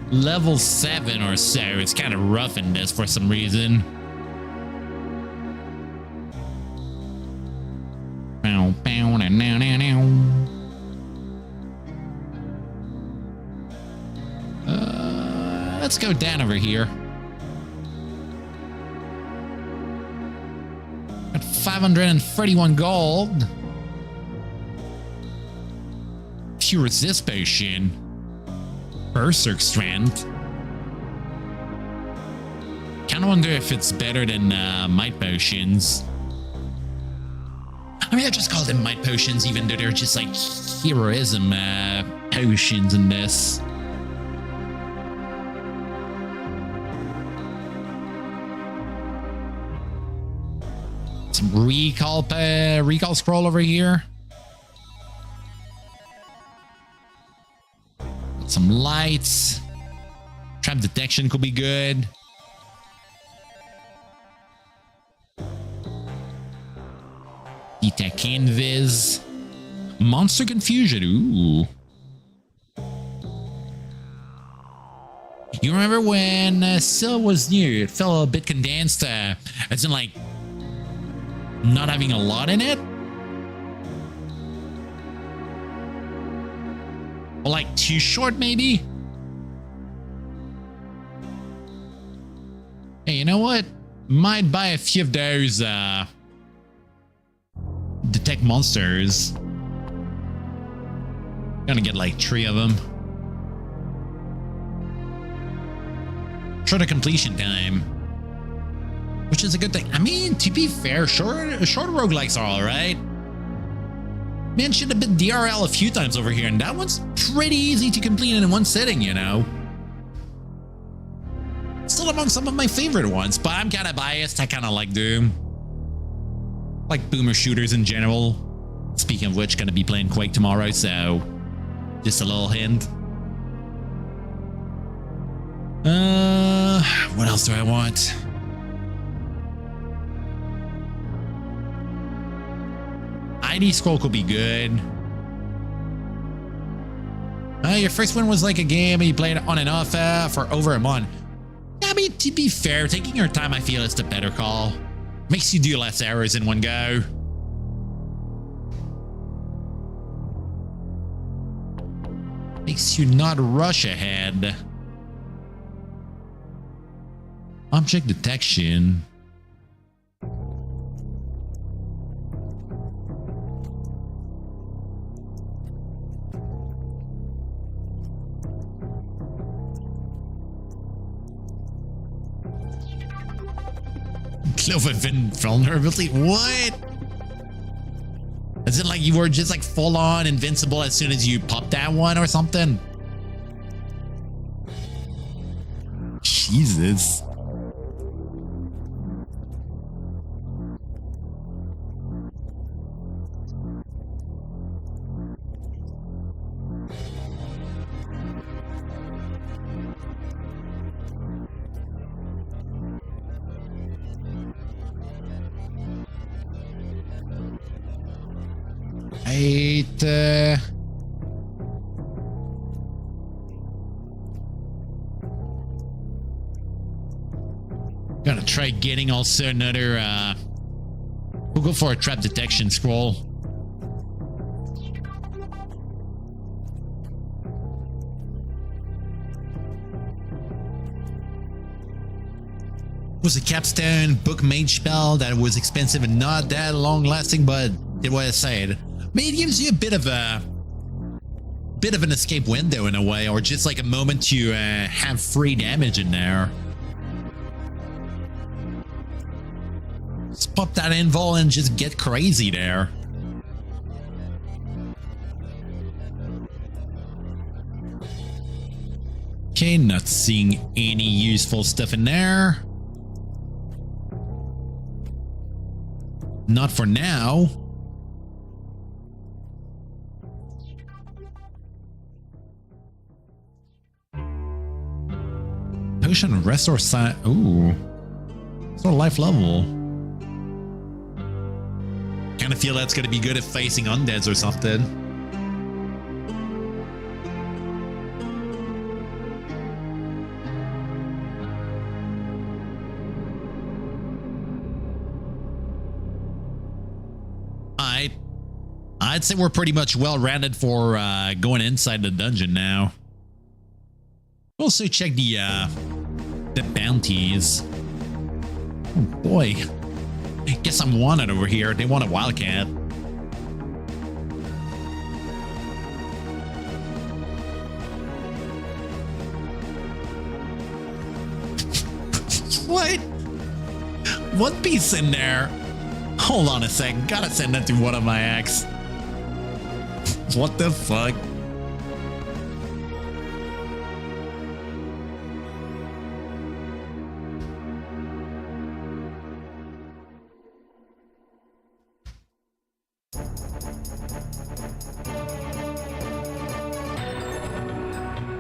level 7 or so, it's kind of rough in this for some reason. Let's go down over here. At 531 gold. Pure resist potion. Berserk strength. Kinda wonder if it's better than might potions. I mean, I just call them might potions, even though they're just like heroism potions in this. Some recall scroll over here. Some lights. Trap detection could be good. Detect invis. Monster confusion. Ooh. You remember when Sil was new? It felt a bit condensed. As in, like, not having a lot in it. Or like too short, maybe? Hey, you know what? Might buy a few of those detect monsters. Gonna get like 3 of them. Shorter completion time, which is a good thing. I mean, to be fair, short roguelikes are alright. Mentioned a bit DRL a few times over here, and that one's pretty easy to complete in one sitting, you know. Still among some of my favorite ones, but I'm kind of biased. I kind of like Doom. Like boomer shooters in general. Speaking of which, gonna be playing Quake tomorrow, so just a little hint. What else do I want? ID scroll could be good. Your first one was like a game you played on and off for over a month. Yeah, I mean, to be fair, taking your time, I feel, is the better call. Makes you do less errors in one go. Makes you not rush ahead. Object detection. Clover vulnerability? What? Is it like you were just like full on invincible as soon as you popped that one or something? Jesus. Gotta try getting also another we'll go for a trap detection scroll. was a capstone book mage spell that was expensive and not that long lasting, but did what I said. I mean, it gives you a bit of an escape window in a way, or just like a moment to have free damage in there. Just pop that invul and just get crazy there. Okay, not seeing any useful stuff in there. Not for now. Potion restore side. Ooh. Restore life level. Kind of feel that's going to be good if facing undeads or something. I'd say we're pretty much well-rounded for going inside the dungeon now. Also check the bounties. Oh boy. Guess I'm wanted over here. They want a wildcat. What? One piece in there. Hold on a sec. Gotta send that to one of my acts. What the fuck?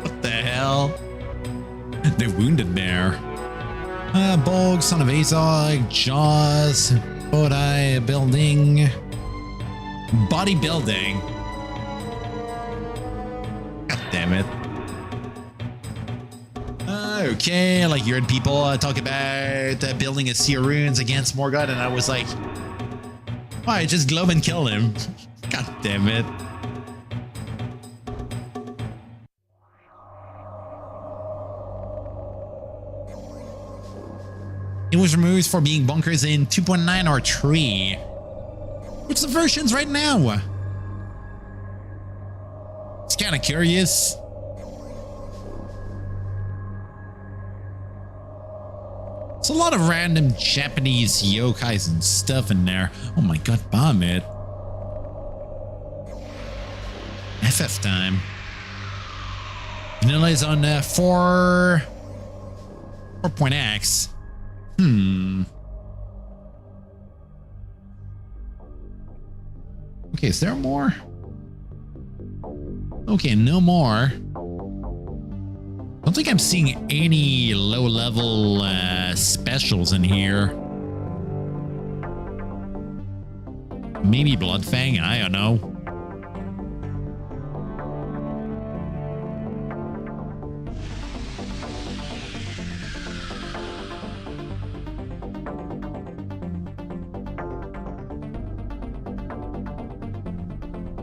What the hell? The wounded bear. Bog, son of Azog, Jaws, Bodai, building. Bodybuilding. God damn it. Okay, like you heard people talk about building a Sea of Runes against Morgoth, and I was like, why, just globe and kill him. God damn it. It was removed for being bunkers in 2.9 or 3. What's the versions right now? It's kind of curious. It's a lot of random Japanese yokais and stuff in there. Oh my god, bomb it. FF time. Vanilla is on 4.x. Okay, is there more? Okay, no more. Don't think I'm seeing any low-level specials in here. Maybe Bloodfang, I don't know.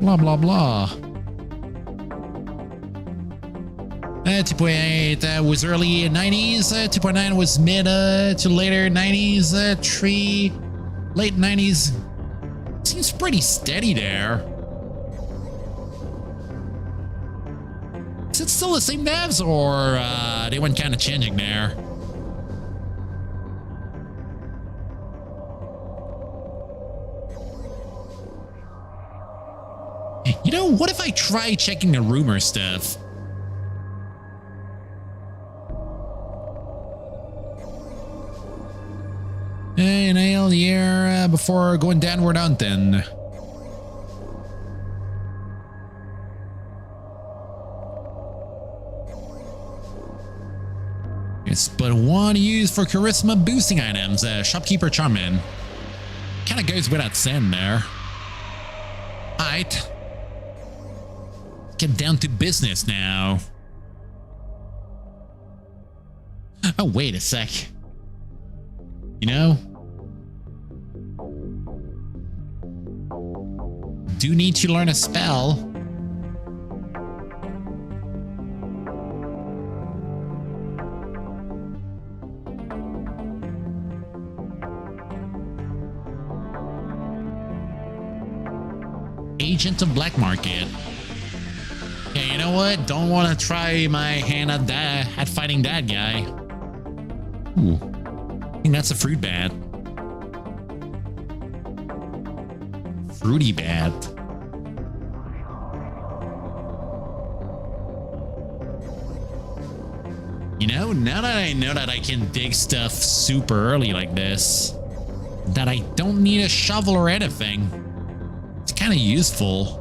Blah, blah, blah. 2.8 was early 90s. 2.9 was mid to later 90s. 3 late 90s. Seems pretty steady there. Is it still the same devs, or they went kind of changing there? You know, what if I try checking the rumor stuff? Hey, nail the air before going downward hunting. It's but one used for charisma boosting items. Shopkeeper Charmin. Kind of goes without saying there. Alright. Get down to business now. Oh, wait a sec. You know? Do need to learn a spell. Agent of Black Market. Yeah, you know what? Don't want to try my hand at that, at fighting that guy. Ooh, I think that's a fruit bat. Fruity bat. You know, now that I know that I can dig stuff super early like this, that I don't need a shovel or anything, it's kind of useful.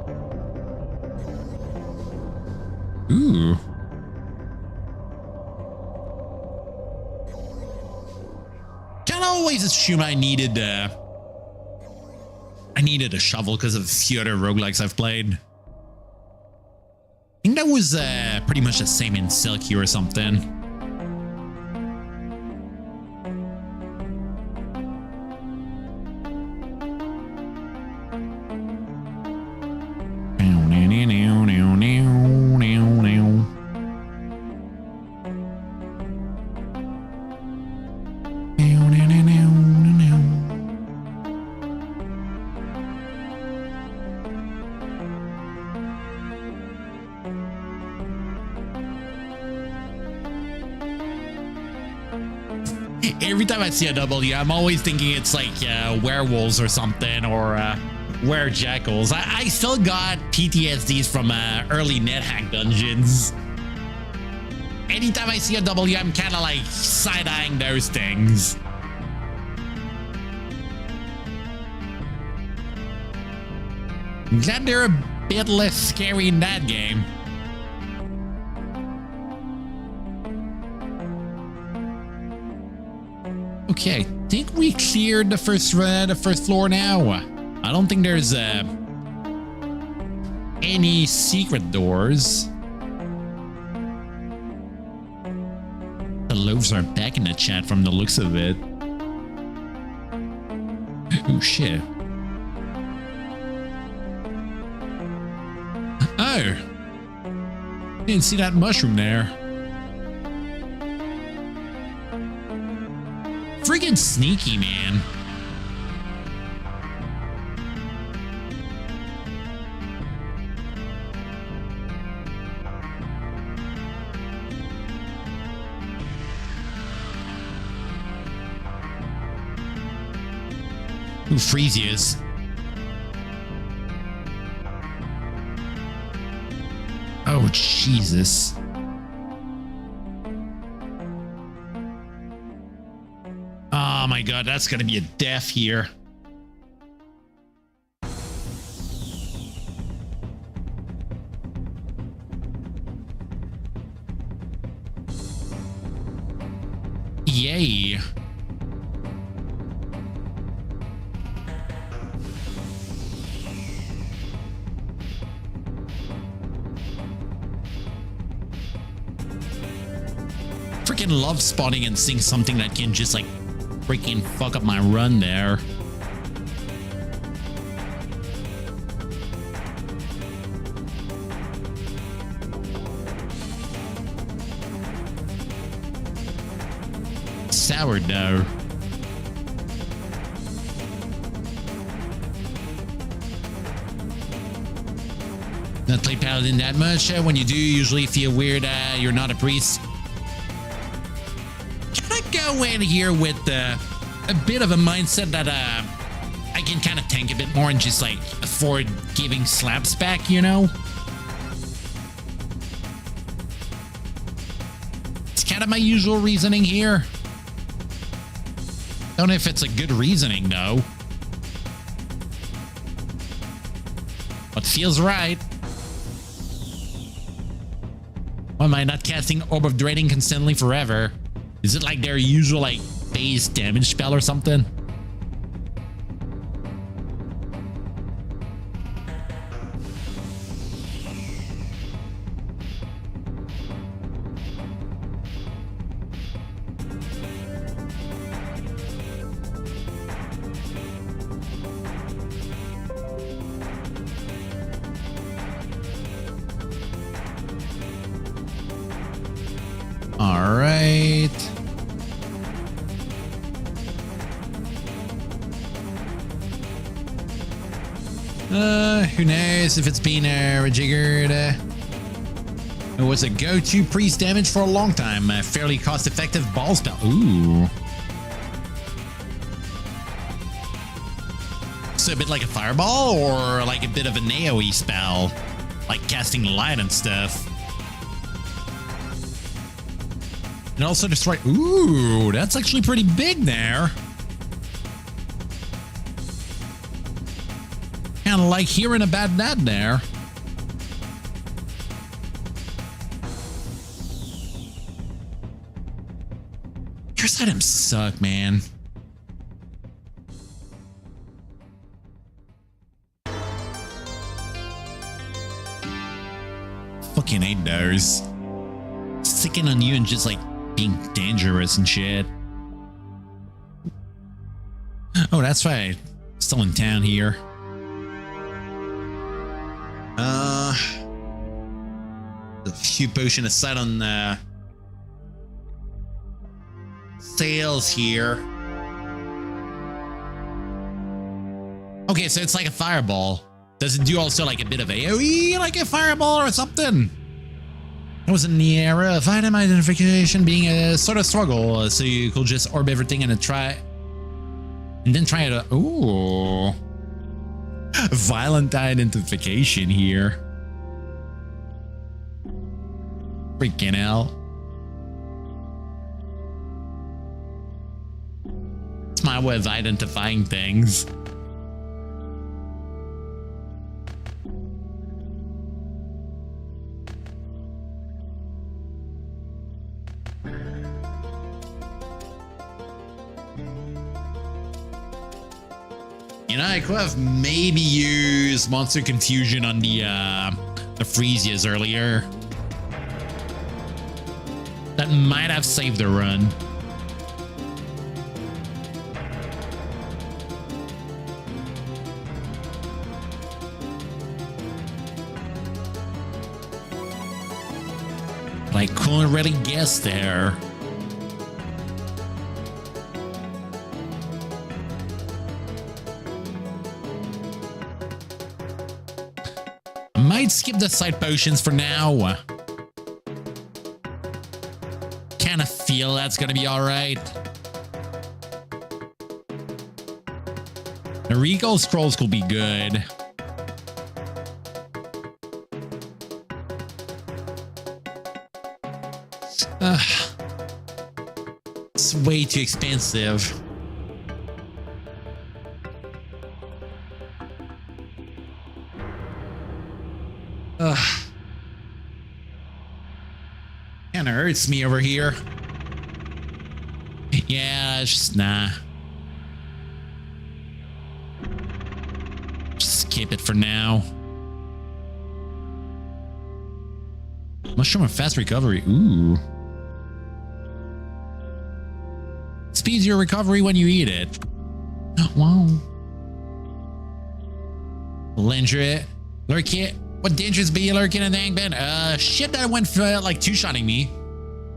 Ooh. Kind of always assume I needed a shovel because of a few other roguelikes I've played. I think that was pretty much the same in Silky or something. Every time I see a W, I'm always thinking it's like werewolves or something, or werejackals. I still got PTSDs from early NetHack dungeons. Anytime I see a W, I'm kind of like side-eyeing those things. I'm glad they're a bit less scary in that game. Okay, I think we cleared the first floor now. I don't think there's any secret doors. The loaves are back in the chat from the looks of it. Oh shit. Oh, didn't see that mushroom there. Friggin' sneaky, man. Who Freezy is? Oh, Jesus. Oh my god, that's gonna be a death here. Yay. Freaking love spotting and seeing something that can just like freaking fuck up my run there. Sourdough. Not play Paladin that much. When you do, you usually feel weird. You're not a priest. Go in here with a bit of a mindset that I can kind of tank a bit more and just like afford giving slaps back, you know? It's kind of my usual reasoning here. Don't know if it's a good reasoning though. But feels right. Why am I not casting Orb of Dreading constantly forever? Is it like their usual like base damage spell or something? All right. Who knows if it's been rejiggered. It was a go-to priest damage for a long time. A fairly cost-effective ball spell. Ooh. So a bit like a fireball or like a bit of an AoE spell? Like casting light and stuff. And also destroy. Ooh, that's actually pretty big there. Kind of like hearing about that there. Curse items suck, man. Fucking hate those. Sticking on you and just like being dangerous and shit. Oh, that's right. Still in town here. A few potion aside on sales here. Okay, so it's like a fireball. Does it do also like a bit of AoE, like a fireball or something? It was in the era of item identification being a sort of struggle, so you could just orb everything and then try it. Ooh, violent identification here. Freaking hell. It's my way of identifying things. You know, I could have maybe used Monster Confusion on the Freesias earlier. That might have saved the run. But I couldn't really guess there. I might skip the side potions for now. Kind of feel that's gonna be all right. The recall scrolls could be good. It's way too expensive. Kinda hurts me over here. Yeah, it's just nah. Just skip it for now. Mushroom of fast recovery. Ooh. Speeds your recovery when you eat it. Wow. Lendra. Lurk it. What dangers be lurking in the angband? Shit that went for like two-shotting me.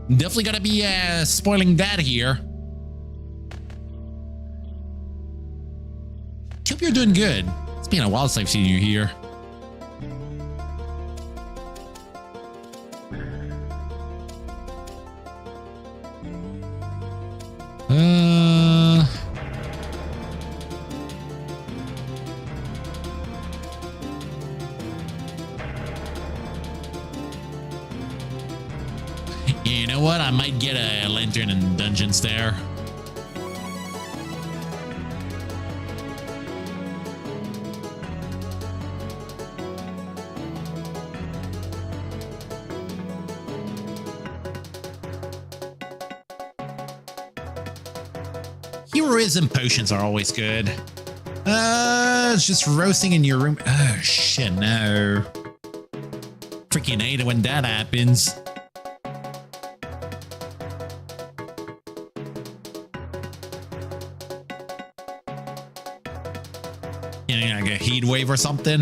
Definitely gotta be spoiling that here. Hope you're doing good. It's been a while since I've seen you here. You know what? I might get a lantern in dungeons there. Heroism potions are always good. It's just roasting in your room. Oh shit, no. Freaking hate it when that happens. You know, like a heat wave or something.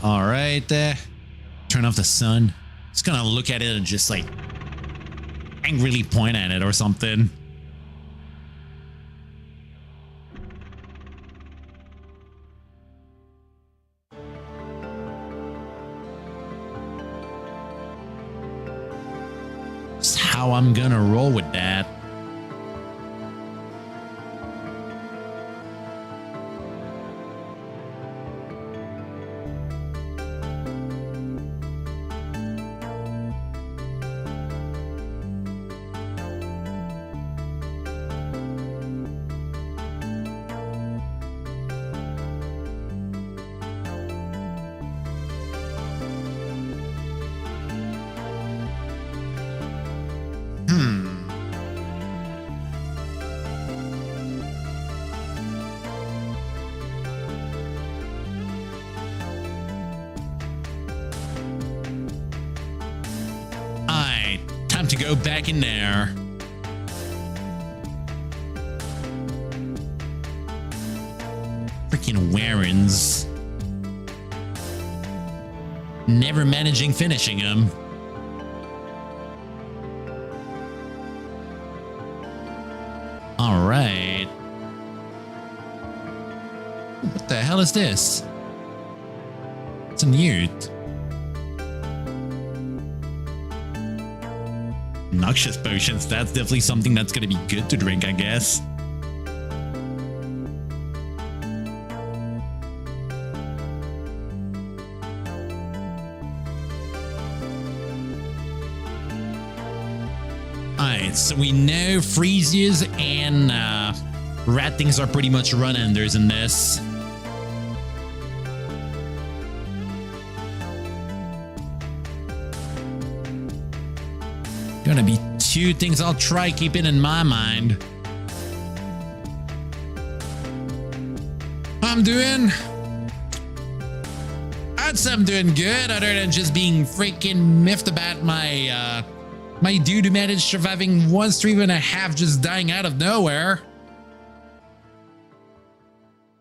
All right. Turn off the sun. Just gonna look at it and just like angrily point at it or something. That's how I'm gonna roll with that. Time to go back in there. Freaking Warrens. Never managing finishing him. All right. What the hell is this? It's a newt. Noxious potions, that's definitely something that's gonna be good to drink, I guess. Alright, so we know freezes and rat things are pretty much run-enders in this. Gonna be two things I'll try keeping in my mind. I'd say I'm doing good, other than just being freaking miffed about my my dude who managed surviving 1 stream and a half just dying out of nowhere.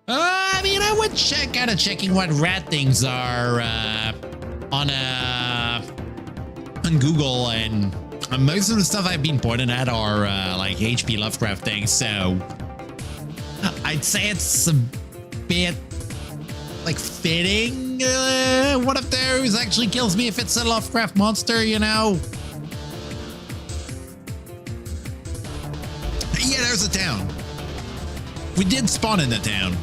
I mean, I would check out checking what rat things are on Google, and most of the stuff I've been pointing at are like H.P. Lovecraft things, so I'd say it's a bit like fitting. One of those actually kills me if it's a Lovecraft monster, you know? Yeah, there's a town. We did spawn in the town.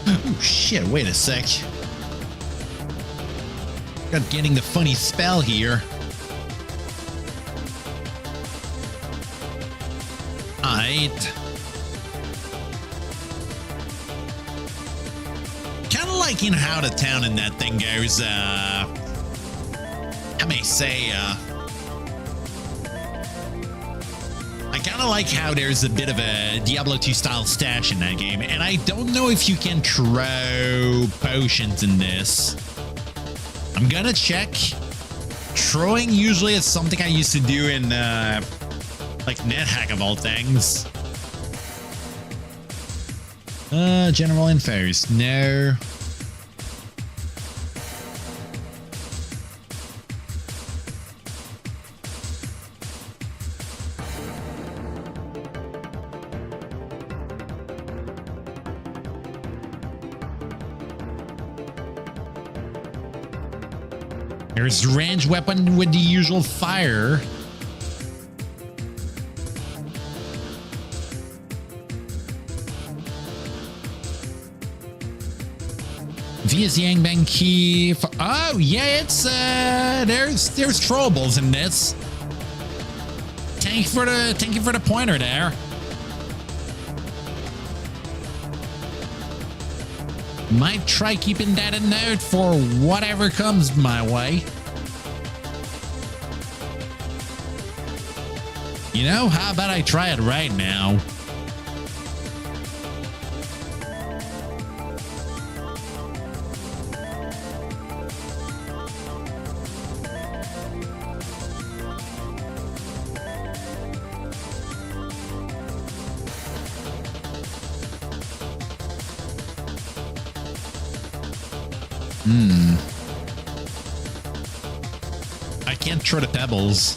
Oh shit, wait a sec. Got getting the funny spell here. Alright. Kind of liking how the town in that thing goes, I may say, I kind of like how there's a bit of a Diablo 2 style stash in that game, and I don't know if you can throw potions in this. I'm gonna check. Throwing usually is something I used to do in like NetHack of all things. General infos. No. There's ranged weapon with the usual fire. Via the angband key. Oh yeah, it's there's throwables in this. Thank you for the pointer there. Might try keeping that in note for whatever comes my way. You know, how about I try it right now? throw the pebbles.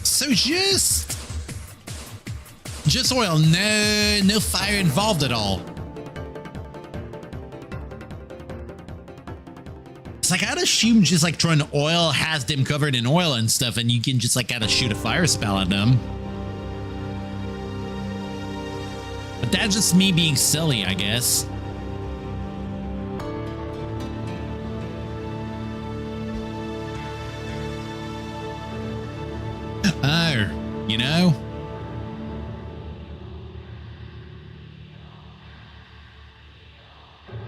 So just oil, no fire involved at all. It's like I'd assume just like throwing oil has them covered in oil and stuff, and you can just like kind of shoot a fire spell at them. But that's just me being silly, I guess. Oh, you know?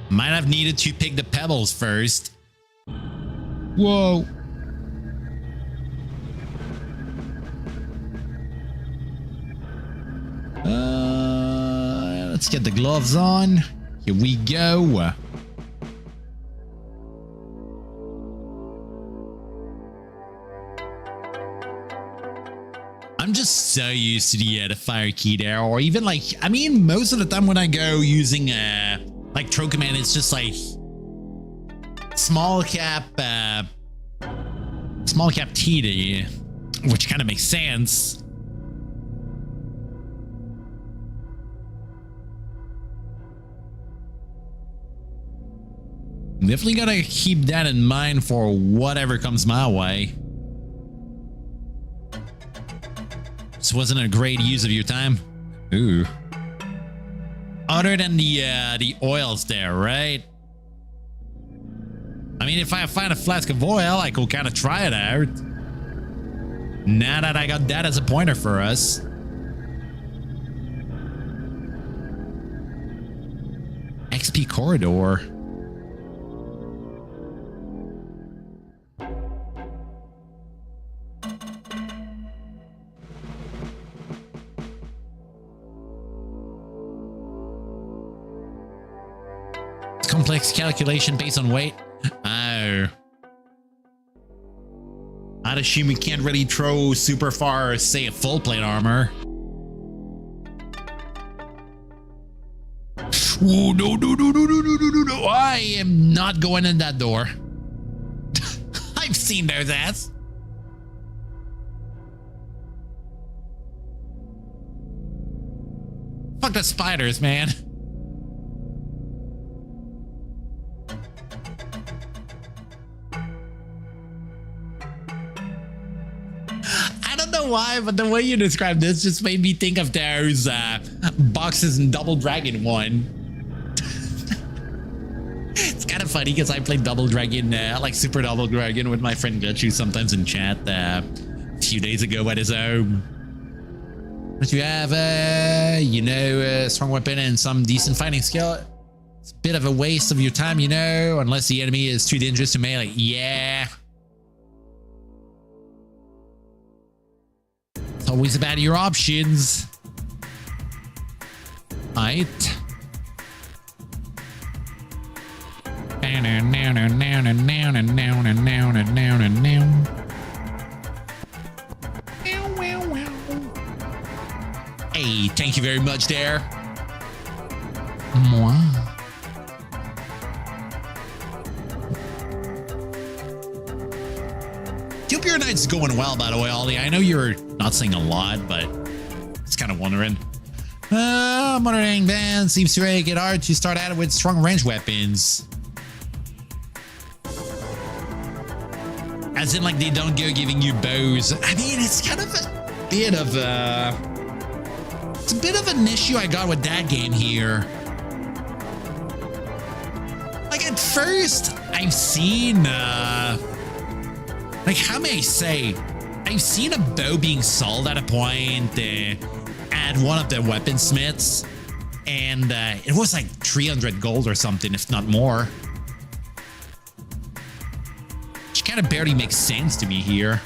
Might have needed to pick the pebbles first. Whoa. Let's get the gloves on. Here we go. I'm just so used to the fire key there, or even like, I mean, most of the time when I go using like throw command, it's just like small cap T, which kind of makes sense. Definitely gotta keep that in mind for whatever comes my way. This wasn't a great use of your time. Ooh. Other than the oils there, right? I mean, if I find a flask of oil, I could kind of try it out. Now that I got that as a pointer for us. XP corridor. Complex calculation based on weight. Oh. I'd assume you can't really throw super far, say a full plate armor. Oh, no. I am not going in that door. I've seen those ass. Fuck the spiders, man. Why, but the way you described this just made me think of those boxes in Double Dragon 1. It's kind of funny because I played Double Dragon, like Super Double Dragon, with my friend Gutchu sometimes in chat a few days ago at his home. But you have, you know, a strong weapon and some decent fighting skill. It's a bit of a waste of your time, you know, unless the enemy is too dangerous to melee. Yeah. Always about your options. Right. Hey, thank you very much there. Moi. Hope your night's going well, by the way, Ollie. I know you're not saying a lot, but just kind of wondering. Modern angband seems to make it hard to start out with strong range weapons. As in, like, they don't go giving you bows. I mean, it's kind of a bit of it's a bit of an issue I got with that game here. Like, at first, I've seen like, how may I say? I've seen a bow being sold at a point at one of the weaponsmiths, and it was like 300 gold or something, if not more. Which kind of barely makes sense to me here.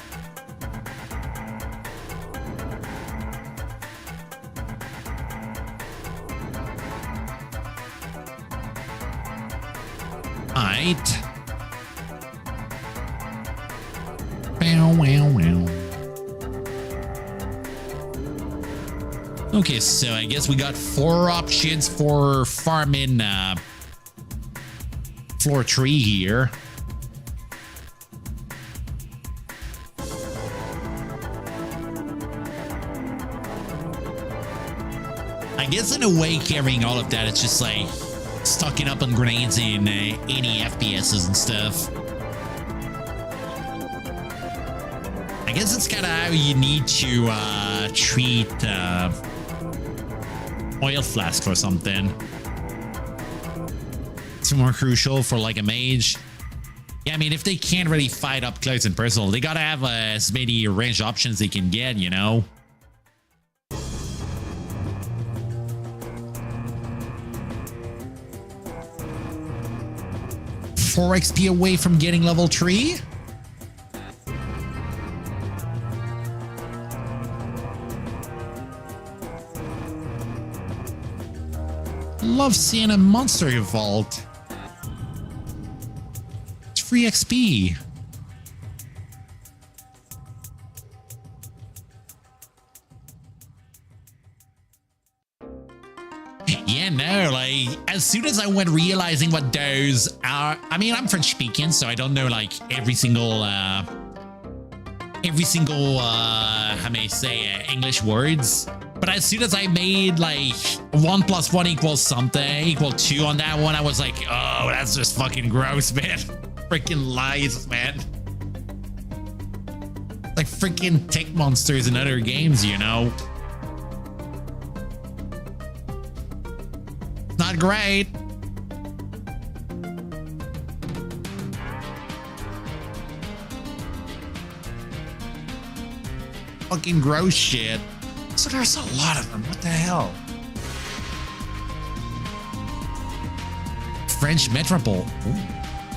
Alright. Okay, so I guess we got 4 options for farming floor 3 here. I guess in a way, carrying all of that, it's just like stocking up on grenades in 80 FPSs and stuff. I guess it's kind of how you need to treat oil flask or something. It's more crucial for like a mage. Yeah, I mean, if they can't really fight up close and personal, they gotta have as many range options they can get, you know? 4 XP away from getting level 3. Love seeing a monster evolved. It's free XP. Yeah, no, like, as soon as I went realizing what those are, I mean, I'm French speaking, so I don't know, like, every single, how may I say, English words. But as soon as I made, like, 1 + 1 equals something, equal 2 on that one, I was like, oh, that's just fucking gross, man. Freaking lies, man. Like freaking tick monsters in other games, you know? Not great. Fucking gross shit. So there's a lot of them. What the hell? French metropole. Ooh.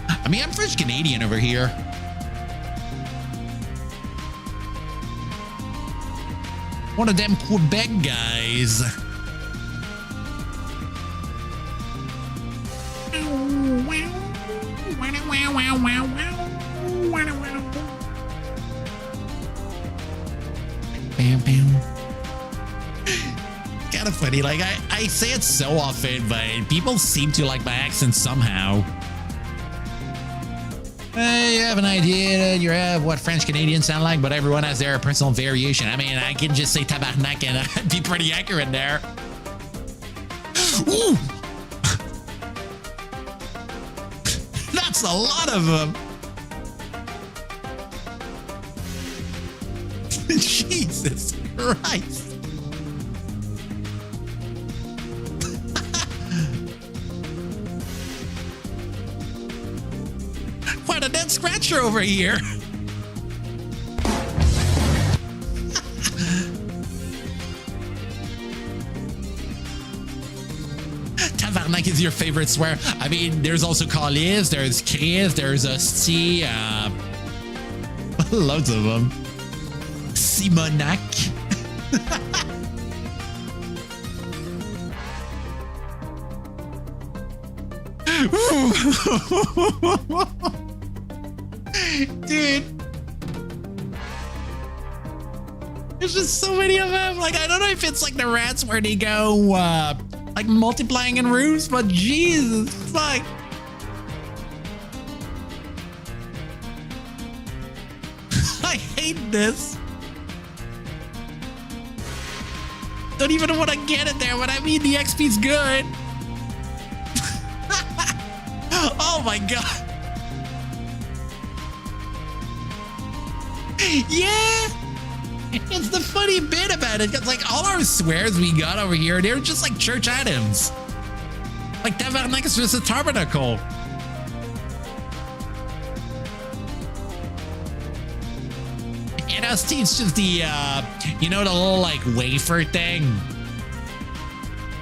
I mean, I'm French Canadian over here. One of them Quebec guys. Bam, bam. Kind of funny. Like, I say it so often, but people seem to like my accent somehow. You have an idea, you have what French Canadians sound like, but everyone has their personal variation. I mean, I can just say tabarnak and be pretty accurate there. Ooh! That's a lot of them. Jesus Christ. What a dead scratcher over here. Tabarnak is your favorite swear. I mean, there's also Calice, there's Chris, there's Sti, loads of them. Simonac. Dude, there's just so many of them. Like, I don't know if it's like the rats where they go like multiplying in rooms, but Jesus fuck. I hate this. Don't even want to get it there, but I mean the XP's good. Oh my god. Yeah, it's the funny bit about it, because like all our swears we got over here, they're just like church items. Like tabarnak is just a tabernacle. And Steve's just the you know, the little like wafer thing.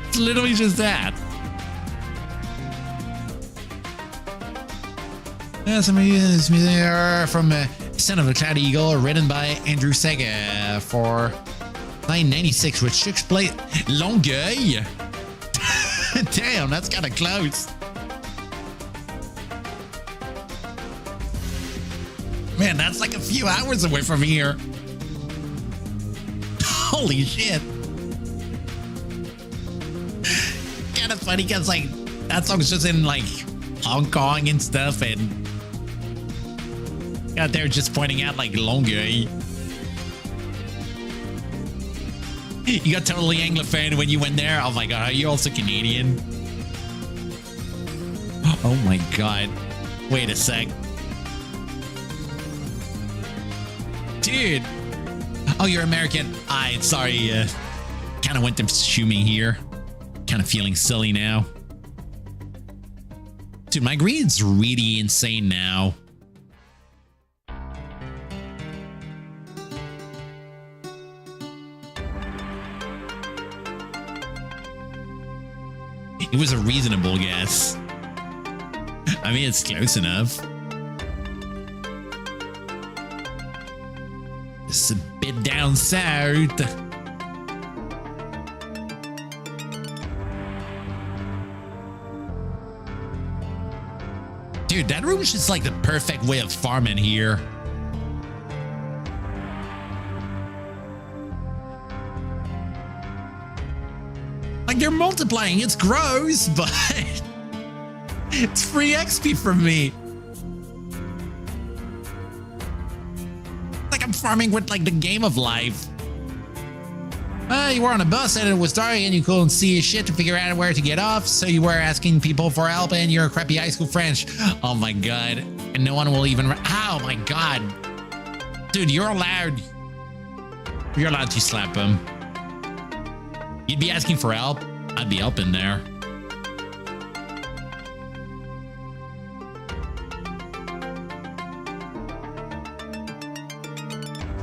It's literally just that. Yeah, some of you are from Son of a Cloud Eagle, written by Andrew Sega for 996, which took place Longueuil. Damn, that's kind of close. Man, that's like a few hours away from here. Holy shit. kind of funny because like that song's just in like Hong Kong and stuff, and they're just pointing out like Longueuil. You got totally Anglophone when you went there. Oh my god, are you also Canadian? Oh my god. Wait a sec. Dude. Oh, you're American. Sorry. Kind of went to shoot me here. Kind of feeling silly now. Dude, my greed's really insane now. It was a reasonable guess. I mean, it's close enough. It's a bit down south. Dude, that room is just like the perfect way of farming here. Like they're multiplying, it's gross, but it's free XP for me. Like I'm farming with like the game of life. You were on a bus and it was dark and you couldn't see shit to figure out where to get off, so you were asking people for help and you're a crappy high school French. Oh my god. And no one will even... Oh my god. Dude, you're allowed to slap him. You'd be asking for help. I'd be helping there.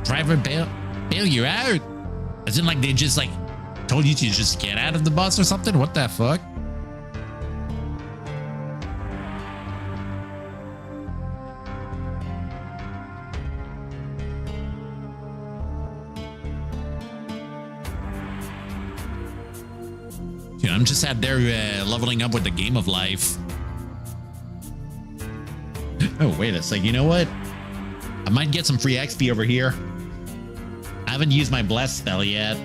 Driver bail you out? As in like they just like told you to just get out of the bus or something? What the fuck? Dude, I'm just out there leveling up with the game of life. Oh, wait a sec. You know what? I might get some free XP over here. I haven't used my bless spell yet.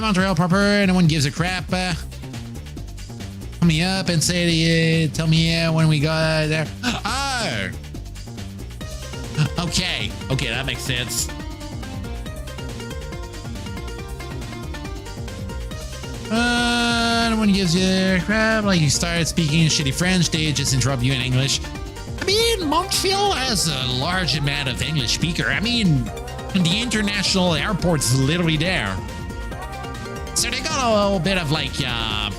Montreal proper, no one gives a crap. Call me up and say, tell me when we got there. Oh! Okay, that makes sense. No one gives you a crap. Like you started speaking shitty French, they just interrupt you in English. I mean, Montreal has a large amount of English speaker. I mean, the international airport's literally there. So they got a little bit of like, I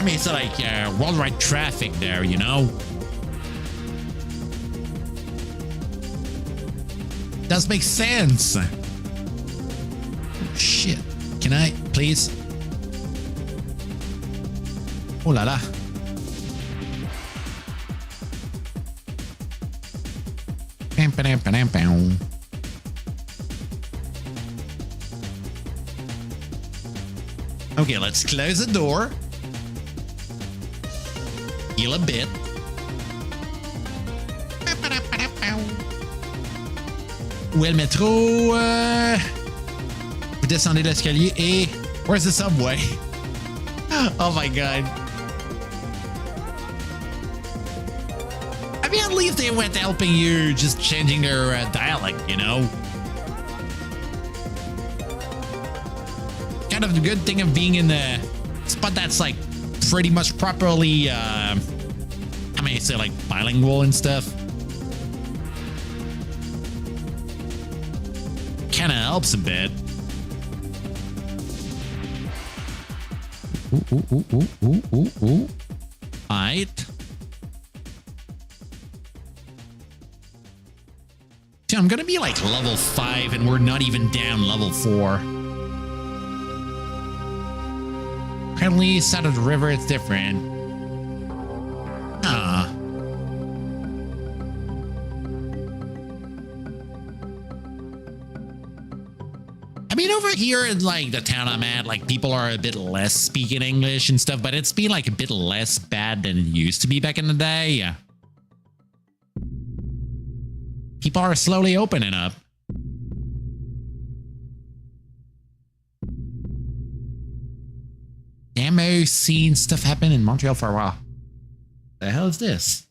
mean, it's like worldwide traffic there, you know? Does make sense. Oh, shit. Can I, please? Oh la la. Bam, bam, bam, bam. Okay, let's close the door. Heal a bit. Où est le métro? Vous descendez l'escalier et... Where's the subway? Oh my god. I mean, at least they went helping you, just changing their dialect, you know? Kind of the good thing of being in the spot that's like pretty much properly, I mean, say like bilingual and stuff. Kind of helps a bit. Ooh. Alright. See, I'm gonna be like level 5 and we're not even down level 4. Apparently, side of the river, it's different. Huh. I mean, over here in like the town I'm at, like people are a bit less speaking English and stuff, but it's been like a bit less bad than it used to be back in the day. People are slowly opening up. Demo seen stuff happen in Montreal for a while. The hell is this?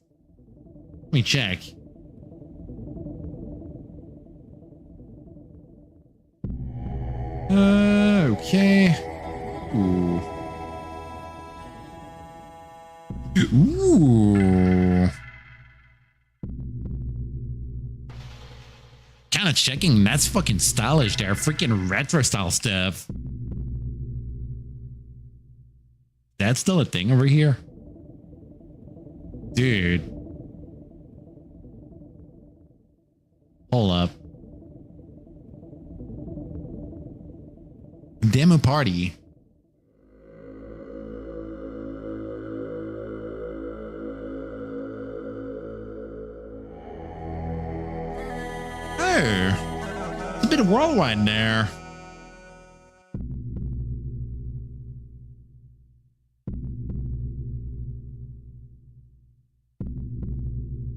Let me check. Okay. Ooh. Ooh. Kind of checking. That's fucking stylish there. Freaking retro style stuff. That's still a thing over here? Dude. Hold up. Demo party. Oh. It's a bit of whirlwind there.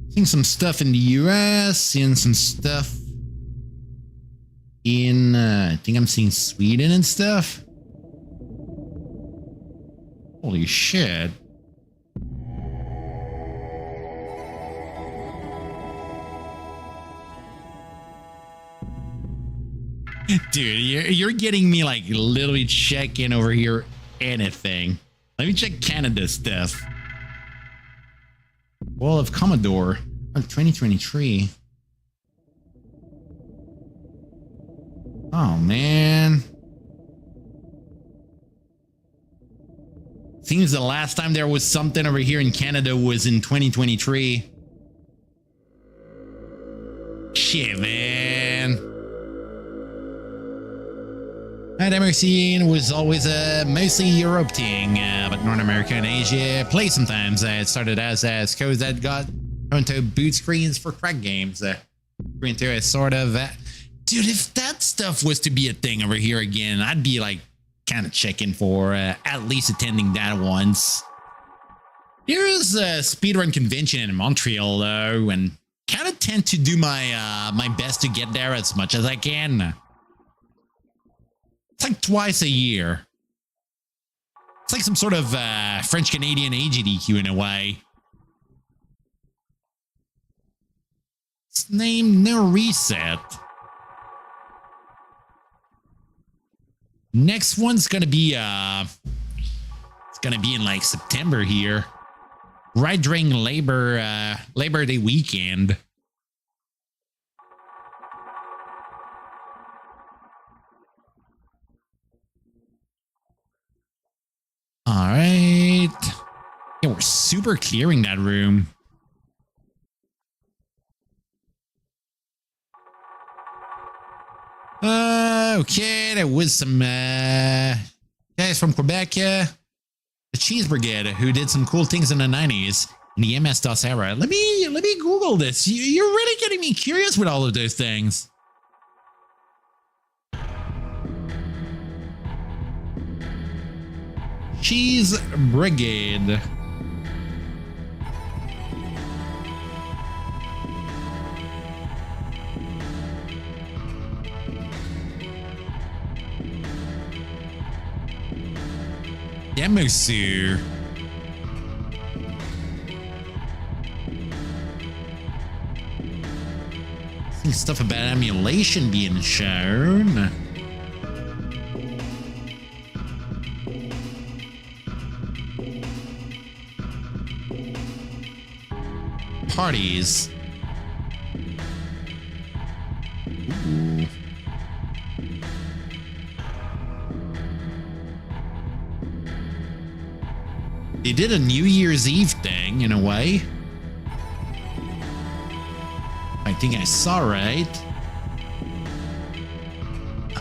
Seeing some stuff in the US, seeing some stuff in, I think I'm seeing Sweden and stuff. Holy shit. Dude, you're getting me like literally checking over here anything. Let me check Canada stuff. Wall of Commodore of 2023. Oh, man. Seems the last time there was something over here in Canada was in 2023. Shit, man. My demo scene was always a mostly Europe thing, but North America and Asia play sometimes. It started as codes that got onto boot screens for crack games. Into a sort of... dude, if that stuff was to be a thing over here again, I'd be like kind of checking for at least attending that once. Here's a speedrun convention in Montreal, though, and kind of tend to do my my best to get there as much as I can. It's like twice a year. It's like some sort of French-Canadian AGDQ in a way. It's named No Reset. Next one's gonna be it's gonna be in like September here. Right during Labor Day weekend. All right. Yeah, we're super clearing that room. Okay, there was some guys from Quebec, the Cheese Brigade, who did some cool things in the 90s in the MS-DOS era. Let me Google this. You're really getting me curious with all of those things. Cheese Brigade. Demosu. Some stuff about emulation being shown. Parties. Ooh. They did a New Year's Eve thing in a way. I think I saw right.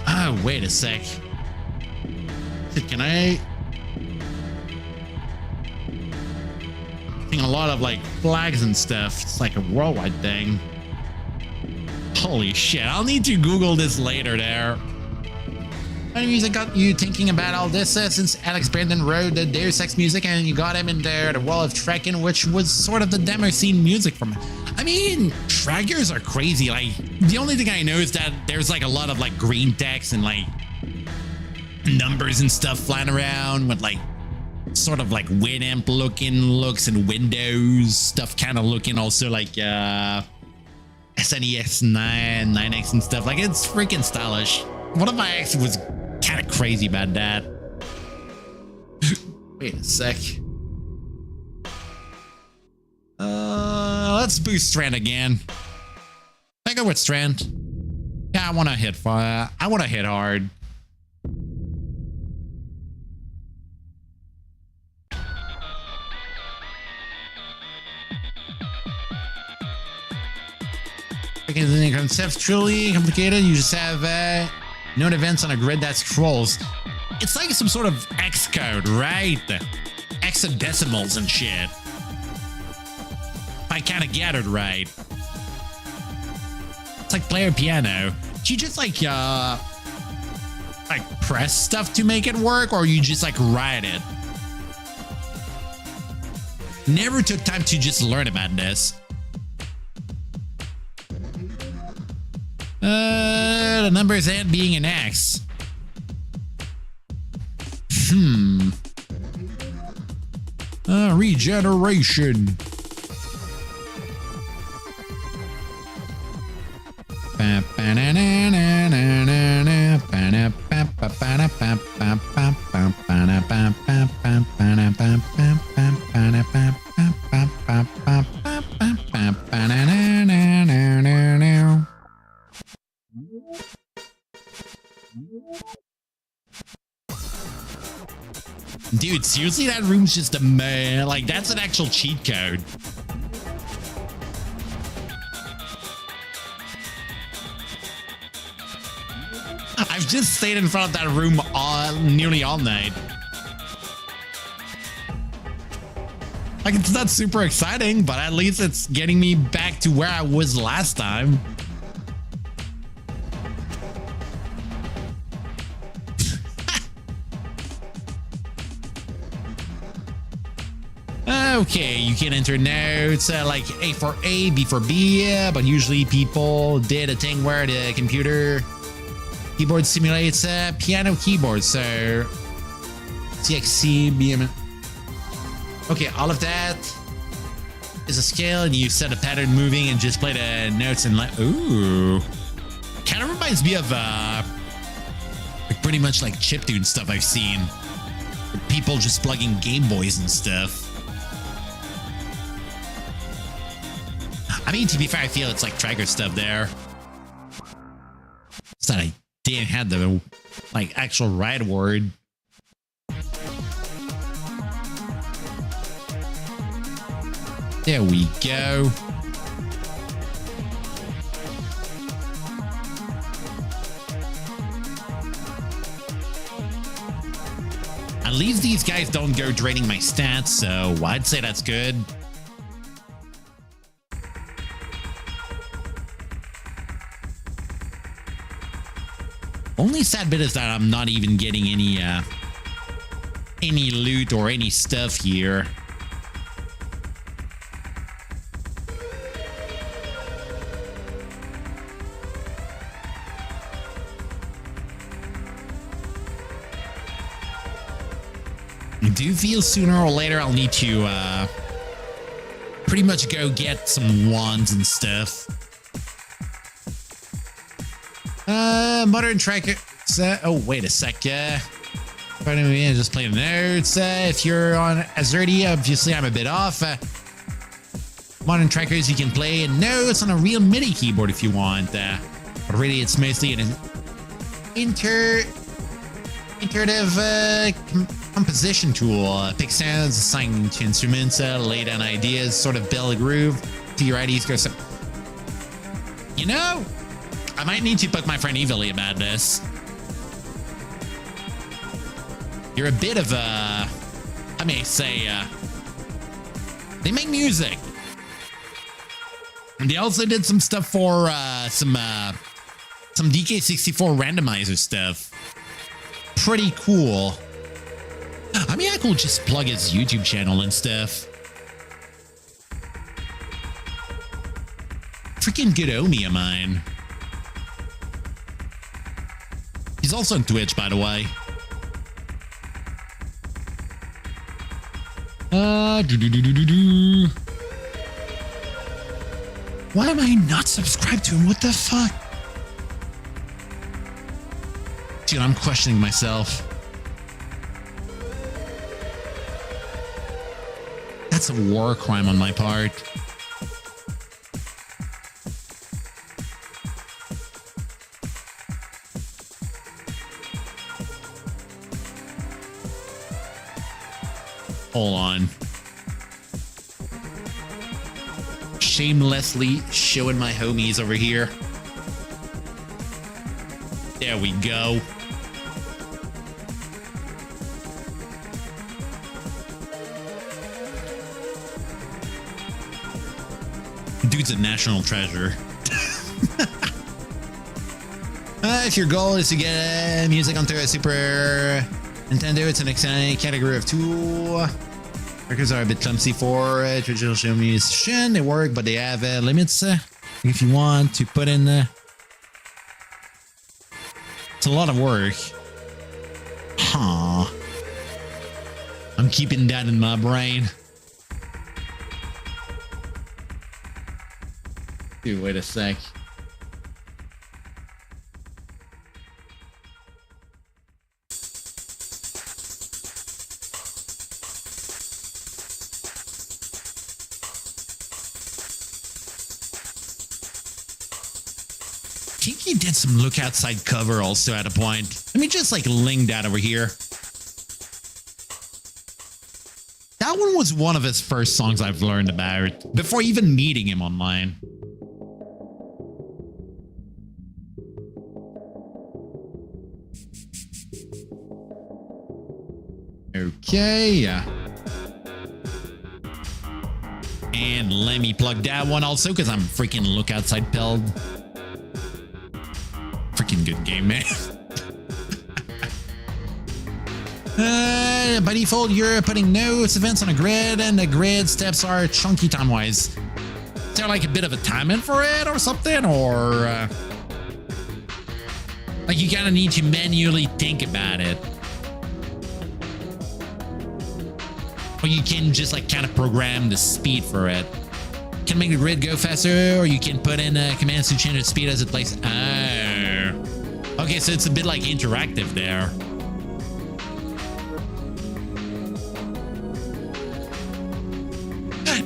Oh, wait a sec. Can I? A lot of like flags and stuff. It's like a worldwide thing. Holy shit, I'll need to Google this later there. What music got you thinking about all this since Alex Brandon wrote the Deus Ex music and you got him in there, the Wall of Trekking, which was sort of the demo scene music from it. I mean, trackers are crazy. Like, the only thing I know is that there's like a lot of like green text and like numbers and stuff flying around with like sort of like Winamp looking looks and Windows stuff kind of looking also like SNES 9, 9X and stuff. Like, it's freaking stylish. One of my ex was kind of crazy about that. Wait a sec. Let's boost Strand again. I go with Strand. Yeah, I want to hit fire. I want to hit hard. Because the concept's truly complicated. You just have known events on a grid that scrolls. It's like some sort of X code, right? Hexadecimals and shit. I kind of gathered right. It's like player piano. Do you just like press stuff to make it work, or you just like write it? Never took time to just learn about this. The numbers and being an X. Regeneration. Dude, seriously, that room's just a man. Like, that's an actual cheat code. I've just stayed in front of that room nearly all night. Like, it's not super exciting, but at least it's getting me back to where I was last time. Okay, you can enter notes like A for A, B for B, but usually people did a thing where the computer keyboard simulates a piano keyboard, so CXC, BM. Okay, all of that is a scale, and you set a pattern moving and just play the notes and like, ooh. Kind of reminds me of like pretty much like chiptune stuff I've seen. People just plugging Game Boys and stuff. I mean, to be fair, I feel it's like tracker stuff there. It's that I didn't have the like actual right word. There we go. At least these guys don't go draining my stats, so I'd say that's good. Only sad bit is that I'm not even getting any loot or any stuff here. I do feel sooner or later I'll need to pretty much go get some wands and stuff. Modern tracker. Oh, wait a sec. Just play the notes. If you're on Azerty, obviously I'm a bit off. Modern trackers, you can play notes on a real MIDI keyboard if you want. But really, it's mostly an iterative composition tool. Pick sounds, assign to instruments, lay down ideas, sort of build a groove. To your ideas go so. You know, I might need to poke my friend Evily about this. You're a bit of a, I may say, they make music. And they also did some stuff for some DK64 randomizer stuff. pretty cool. I mean, I could just plug his YouTube channel and stuff. Freaking good homie of mine. He's also on Twitch, by the way. Why am I not subscribed to him? What the fuck? Dude, I'm questioning myself. That's a war crime on my part. Hold on. Shamelessly showing my homies over here. There we go. Dude's a national treasure. If your goal is to get music onto a Super Nintendo, it's an exciting category of tool. Records are a bit clumsy for traditional musician. They work, but they have limits. If you want to put in... it's a lot of work. Huh. I'm keeping that in my brain. Dude, wait a sec. I think he did some Look Outside cover also at a point. Let me just like link that over here. That one was one of his first songs I've learned about before even meeting him online. Okay. And let me plug that one also because I'm freaking Look Outside pilled. Freaking good game, man. By default, you're putting notes, events on a grid, and the grid steps are chunky time-wise. Is there like a bit of a timing for it or something? Or like you kind of need to manually think about it? Or you can just like kind of program the speed for it. You can make the grid go faster, or you can put in commands to change its speed as it plays. Oh. Okay, so it's a bit like interactive there.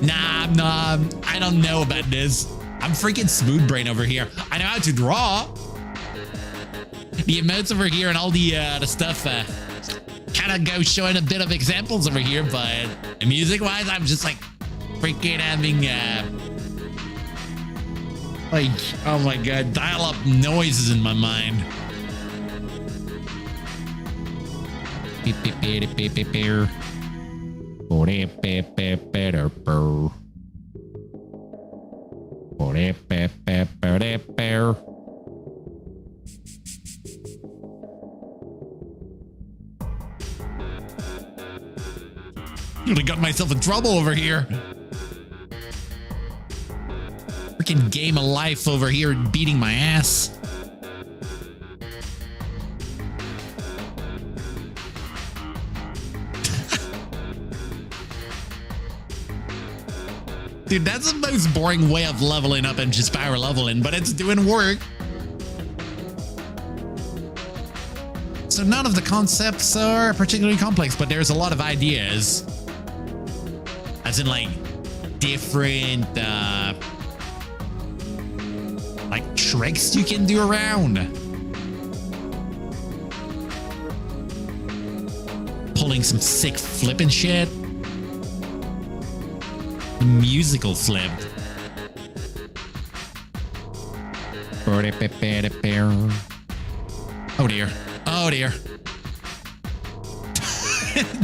Nah, I don't know about this. I'm freaking smooth brain over here. I know how to draw. The emotes over here and all the stuff kind of go showing a bit of examples over here, but music-wise, I'm just like freaking having like, oh my god, dial-up noises in my mind. I got myself in trouble over here. Freaking game of life over here beating my ass. Dude, that's the most boring way of leveling up and just power leveling, but it's doing work. So none of the concepts are particularly complex, but there's a lot of ideas. As in like different like tricks you can do around. Pulling some sick flipping shit. Musical flipped. Oh dear. Oh dear.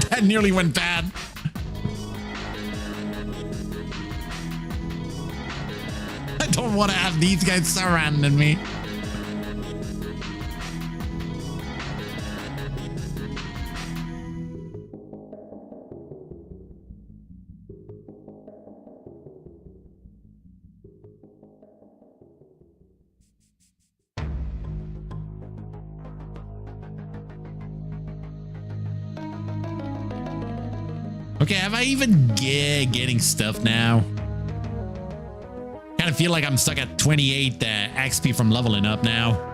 That nearly went bad. I don't want to have these guys surrounding me. Okay, have I even getting stuff now? Kind of feel like I'm stuck at 28 XP from leveling up now.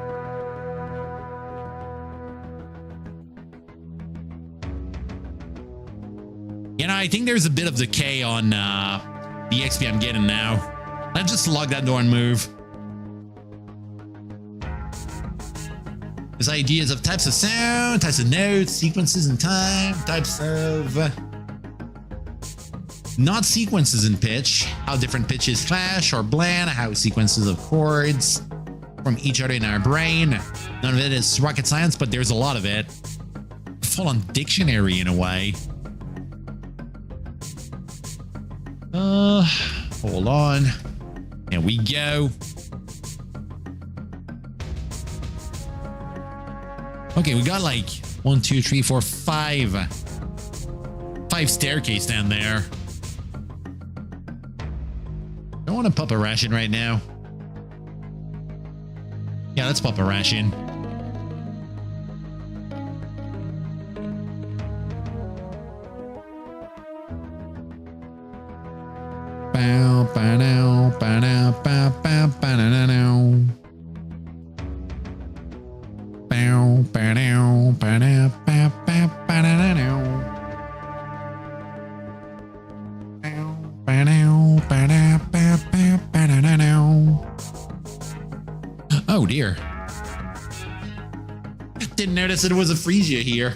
You know, I think there's a bit of decay on the XP I'm getting now. Let's just lock that door and move. There's ideas of types of sound, types of notes, sequences in time, types of not sequences in pitch, how different pitches clash or blend, how sequences of chords from each other in our brain. None of it is rocket science, but there's a lot of it. Full on dictionary in a way. Hold on. There we go. Okay, we got like 1, 2, 3, 4, 5 staircase down there. Don't want to pop a ration right now. Yeah, let's pop a ration. Bow, bow, now, bow, now, bow, bow, bow, now, now. Bow, bow, now, bow, now, bow, bow, bow, now, now. Bow, bow, now, bow, now, bow, bow, bow, now, now. Oh dear. Didn't notice it was a Frisia here.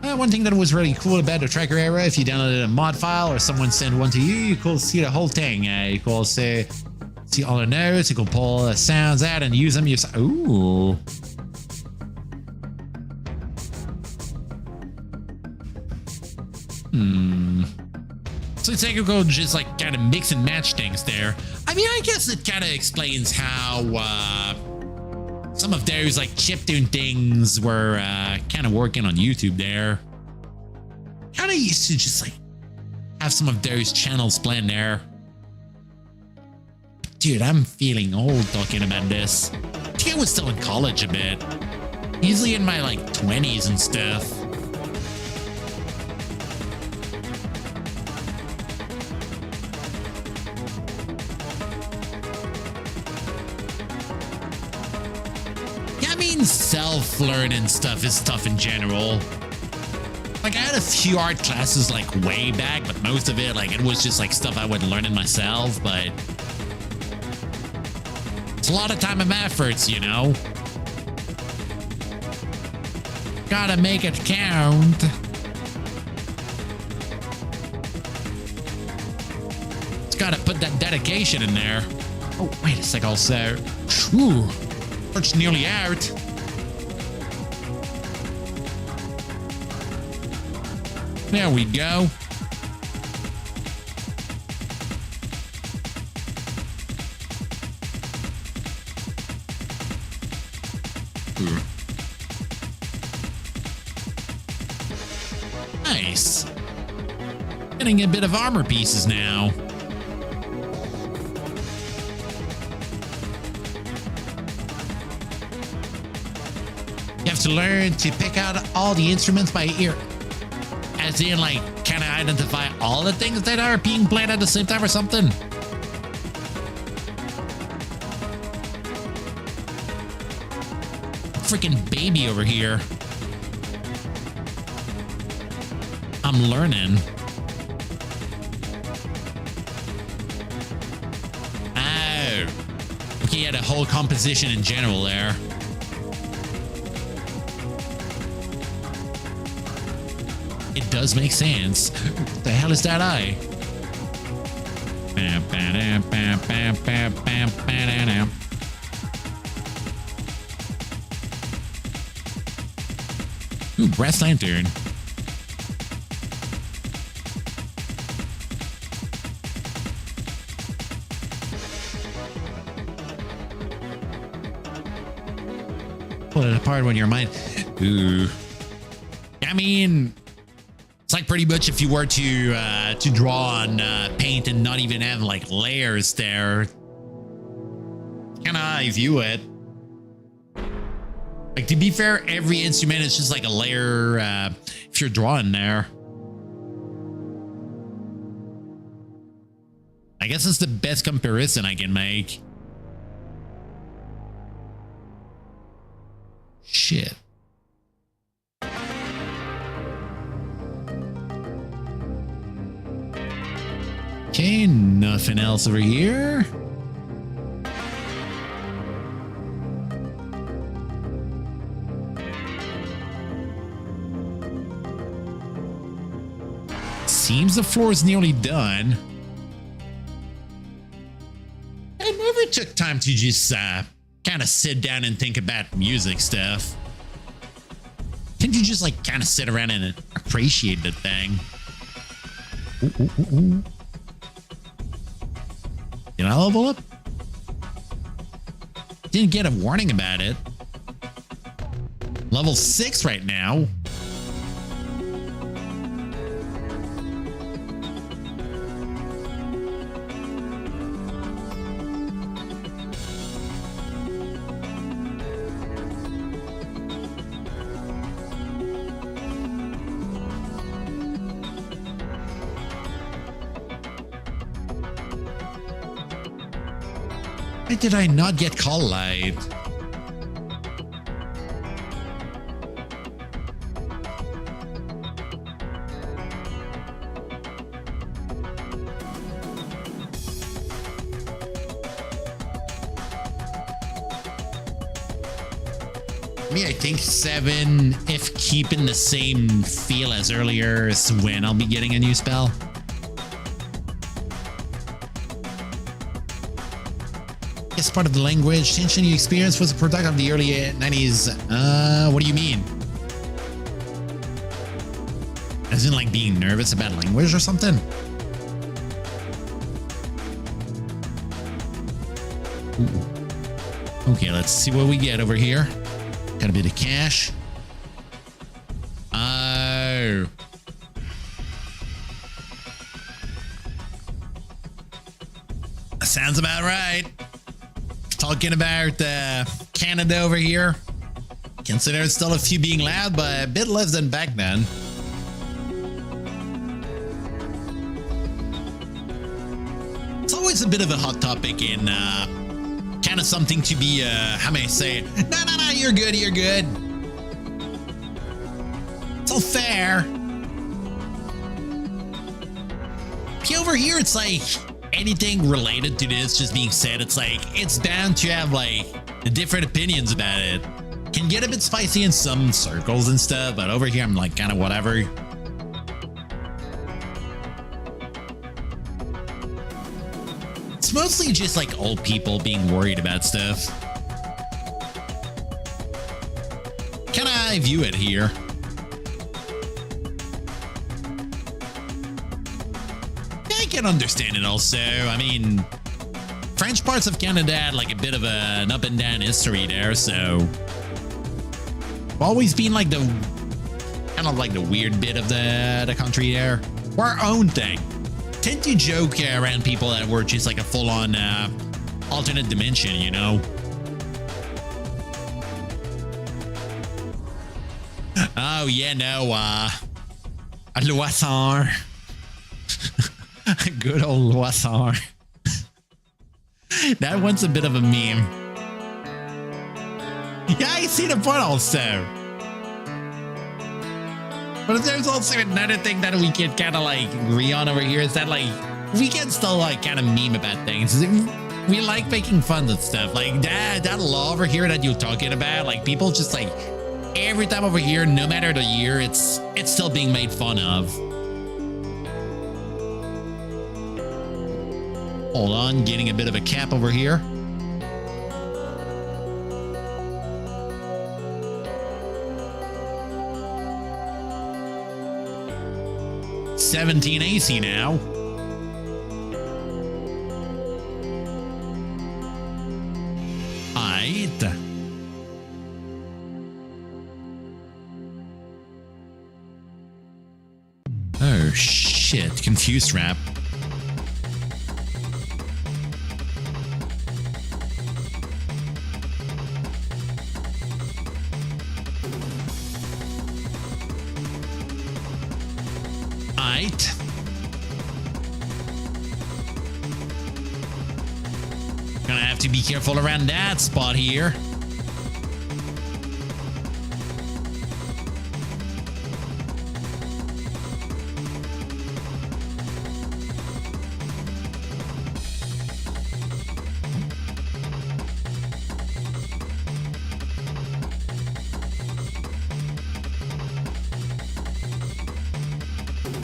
One thing that was really cool about the tracker era, if you downloaded a mod file or someone sent one to you, you could see the whole thing. You could see all the notes, you could pull the sounds out and use them. Ooh. So it's like you go just like kind of mix and match things there. I mean, I guess it kind of explains how some of those like chiptune things were kind of working on YouTube there. Kind of used to just like have some of those channels planned there. Dude, I'm feeling old talking about this. I think I was still in college a bit. Easily in my like 20s and stuff. Self-learning stuff is tough in general. Like I had a few art classes like way back, but most of it like it was just like stuff I would learn in myself, but it's a lot of time and efforts, you know. Gotta make it count. It's gotta put that dedication in there. Oh, wait a sec also. Ooh, it's nearly out. There we go. Ooh. Nice. Getting a bit of armor pieces now. You have to learn to pick out all the instruments by ear. As in, like, can I identify all the things that are being played at the same time or something? Freaking baby over here. I'm learning. Oh. Okay, yeah, the whole composition in general there. It does make sense. What the hell is that eye? Ooh, brass lantern. Pull it apart when your mind. Ooh. I mean, it's like pretty much if you were to draw on paint and not even have like layers there. Kind of how I view it. Like, to be fair, every instrument is just like a layer. if you're drawing there. I guess it's the best comparison I can make. Shit. Okay, nothing else over here. Seems the floor is nearly done. I never took time to just kind of sit down and think about music stuff. Can't you just like kind of sit around and appreciate the thing? Ooh, ooh, ooh, ooh. Did I level up? Didn't get a warning about it. Level 6 right now. Why did I not get call light? Me, I think 7, if keeping the same feel as earlier, is when I'll be getting a new spell. It's part of the language tension you experienced was a product of the early 90s. What do you mean? As in like being nervous about language or something? Ooh. Okay, let's see what we get over here. Got a bit of cash. Oh. Sounds about right. Talking about Canada over here. Consider still a few being loud, but a bit less than back then. It's always a bit of a hot topic in kind of something to be, how may I say it? No, you're good, you're good. It's all fair. See, over here, it's like anything related to this just being said, it's like it's bound to have like different opinions about it. Can get a bit spicy in some circles and stuff, but over here I'm like kind of whatever. It's mostly just like old people being worried about stuff. Can I view it here? I can understand it also. I mean, French parts of Canada had like a bit of an up and down history there, so always been like the kind of like the weird bit of the country there. Our own thing. Tend to joke around people that were just like a full-on alternate dimension, you know. Oh yeah, no, Loissant. Good old Loissant. That one's a bit of a meme. Yeah, I see the point also. But there's also another thing that we can kind of like agree on over here is that like we can still like kind of meme about things. We like making fun of stuff like that law over here that you're talking about. Like people just like every time over here, no matter the year, it's still being made fun of. Hold on, getting a bit of a cap over here. $17 AC now. Aight. Oh shit, confused rap. Aight. Gonna have to be careful around that spot here.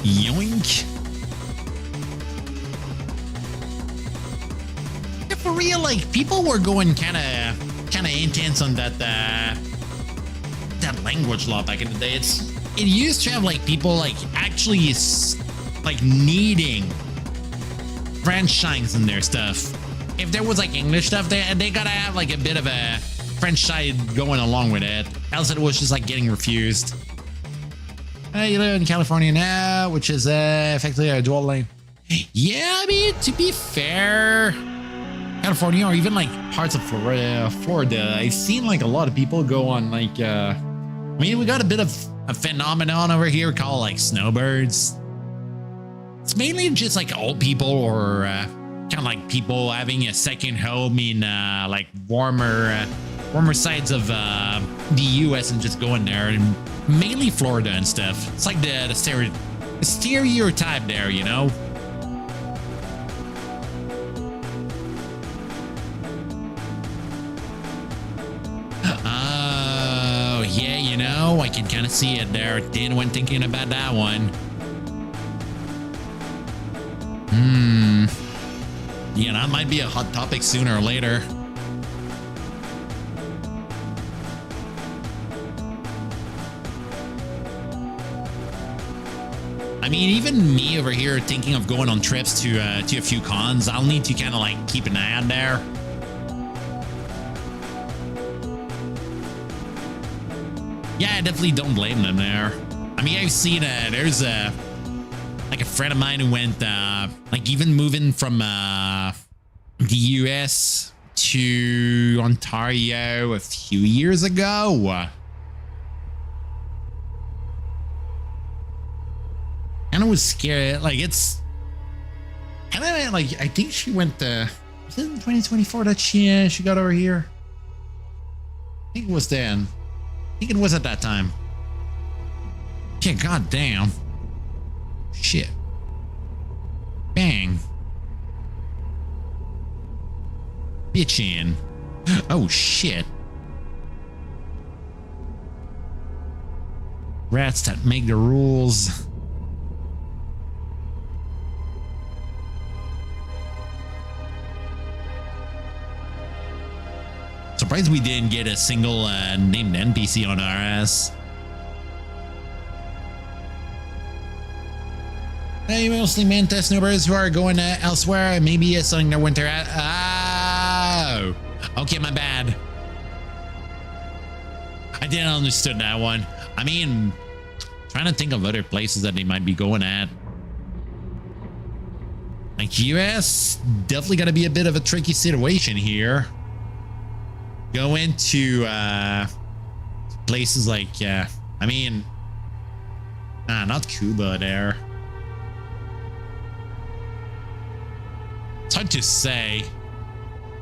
Yoink. Yeah, for real, like people were going kind of intense on that that language law back in the day. It used to have like people like actually like needing French signs in their stuff. If there was like English stuff, they gotta have like a bit of a French side going along with it. Else it was just like getting refused. You live in California now, which is effectively a dual lane. Yeah, I mean, to be fair, California or even like parts of Florida, I've seen like a lot of people go on like, I mean, we got a bit of a phenomenon over here called like snowbirds. It's mainly just like old people or kind of like people having a second home in like warmer sides of the US and just going there, and mainly Florida and stuff. It's like the stereotype there, you know? Oh, yeah, you know, I can kind of see it there. Didn't when thinking about that one. Yeah, that might be a hot topic sooner or later. I mean, even me over here thinking of going on trips to a few cons, I'll need to kind of like keep an eye out there. Yeah, I definitely don't blame them there. I mean, I've seen there's like a friend of mine who went like even moving from the US to Ontario a few years ago. And I was scared. Like it's kind of like I think she went was it in 2024 that she got over here? I think it was then. I think it was at that time. Yeah, goddamn. Shit. Bang. Bitchin'. Oh shit. Rats that make the rules. Surprised we didn't get a single named NPC on our ass. Hey, mostly Manta snoopers who are going elsewhere. Maybe selling their winter at. Oh, okay, my bad. I didn't understood that one. I mean, trying to think of other places that they might be going at. Like US, definitely got to be a bit of a tricky situation here. Go into places like, I mean, not Cuba there. It's hard to say.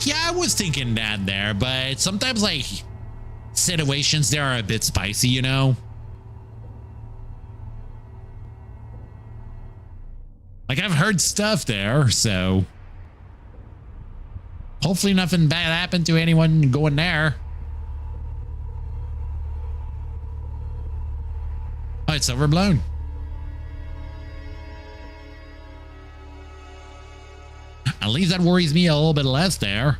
Yeah, I was thinking that there, but sometimes like situations there are a bit spicy, you know? Like I've heard stuff there, so hopefully nothing bad happened to anyone going there. Oh, it's overblown. At least that worries me a little bit less there.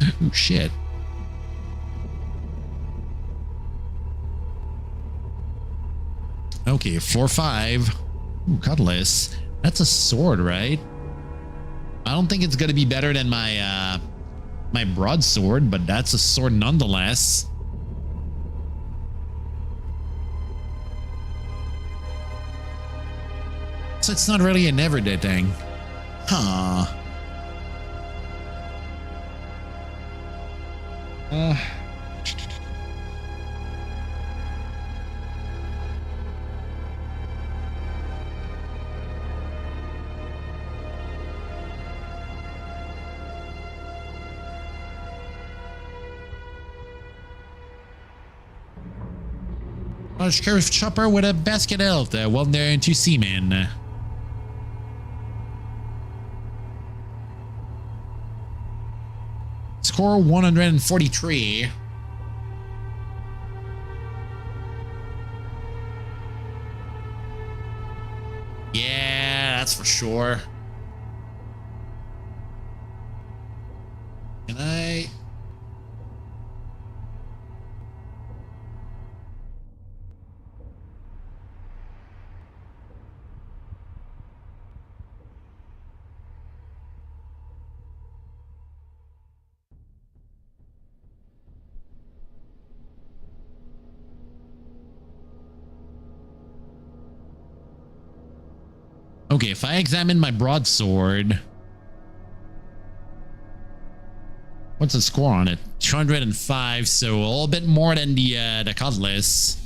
Oh, shit. Okay, 4-5. Ooh, cutlass. That's a sword, right? I don't think it's going to be better than my my broadsword, but that's a sword nonetheless. So it's not really an everyday thing. Huh. A sheriff chopper with a basket health. Well done to seaman. Score 143. Yeah, that's for sure. Can I? Okay, if I examine my broadsword, what's the score on it? 205, so a little bit more than the cutlass.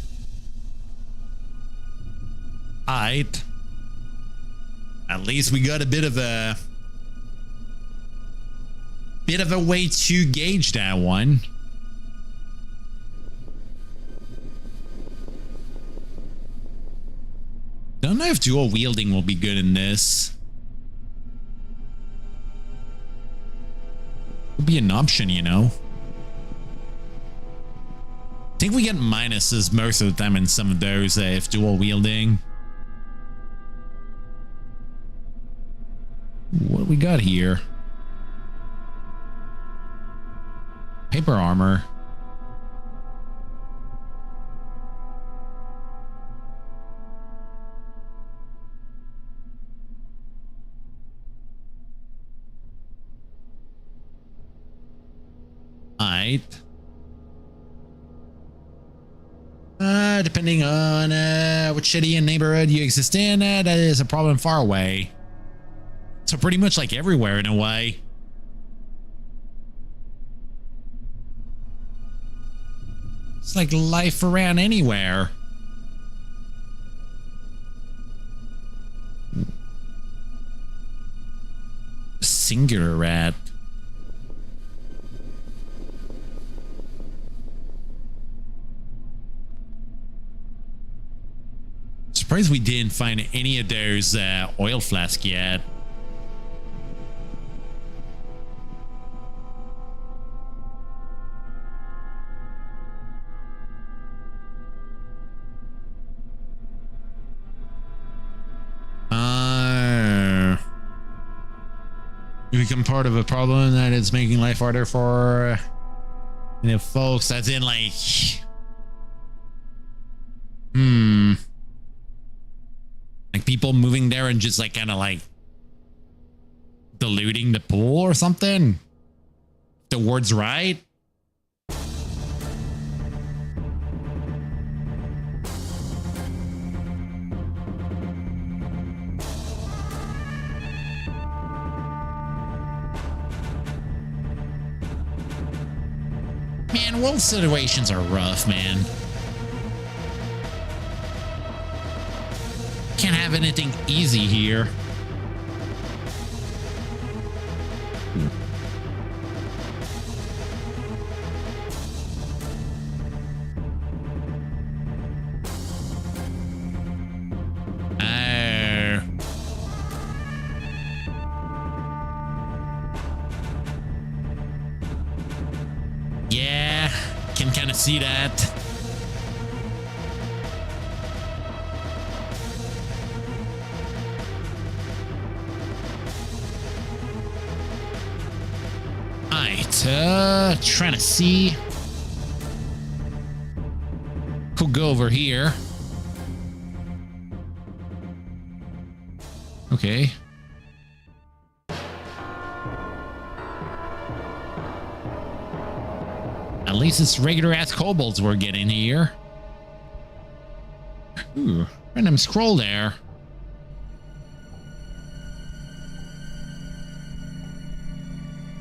Alright. At least we got a bit of a way to gauge that one. Don't know if dual wielding will be good in this. Could be an option, you know. I think we get minuses most of the time in some of those if dual wielding. What do we got here? Paper armor. Depending on which city and neighborhood you exist in, that is a problem far away. So pretty much like everywhere in a way. It's like life around anywhere. Singular rat. Surprised we didn't find any of those oil flasks yet. You become part of a problem that is making life harder for folks. That's in like, like people moving there and just like kind of like diluting the pool or something. The word's right. Man, world situations are rough, man. Can't have anything easy here. Yeah, can kind of see that. Trying to see. Could go over here. Okay. At least it's regular ass kobolds we're getting here. Ooh, random scroll there.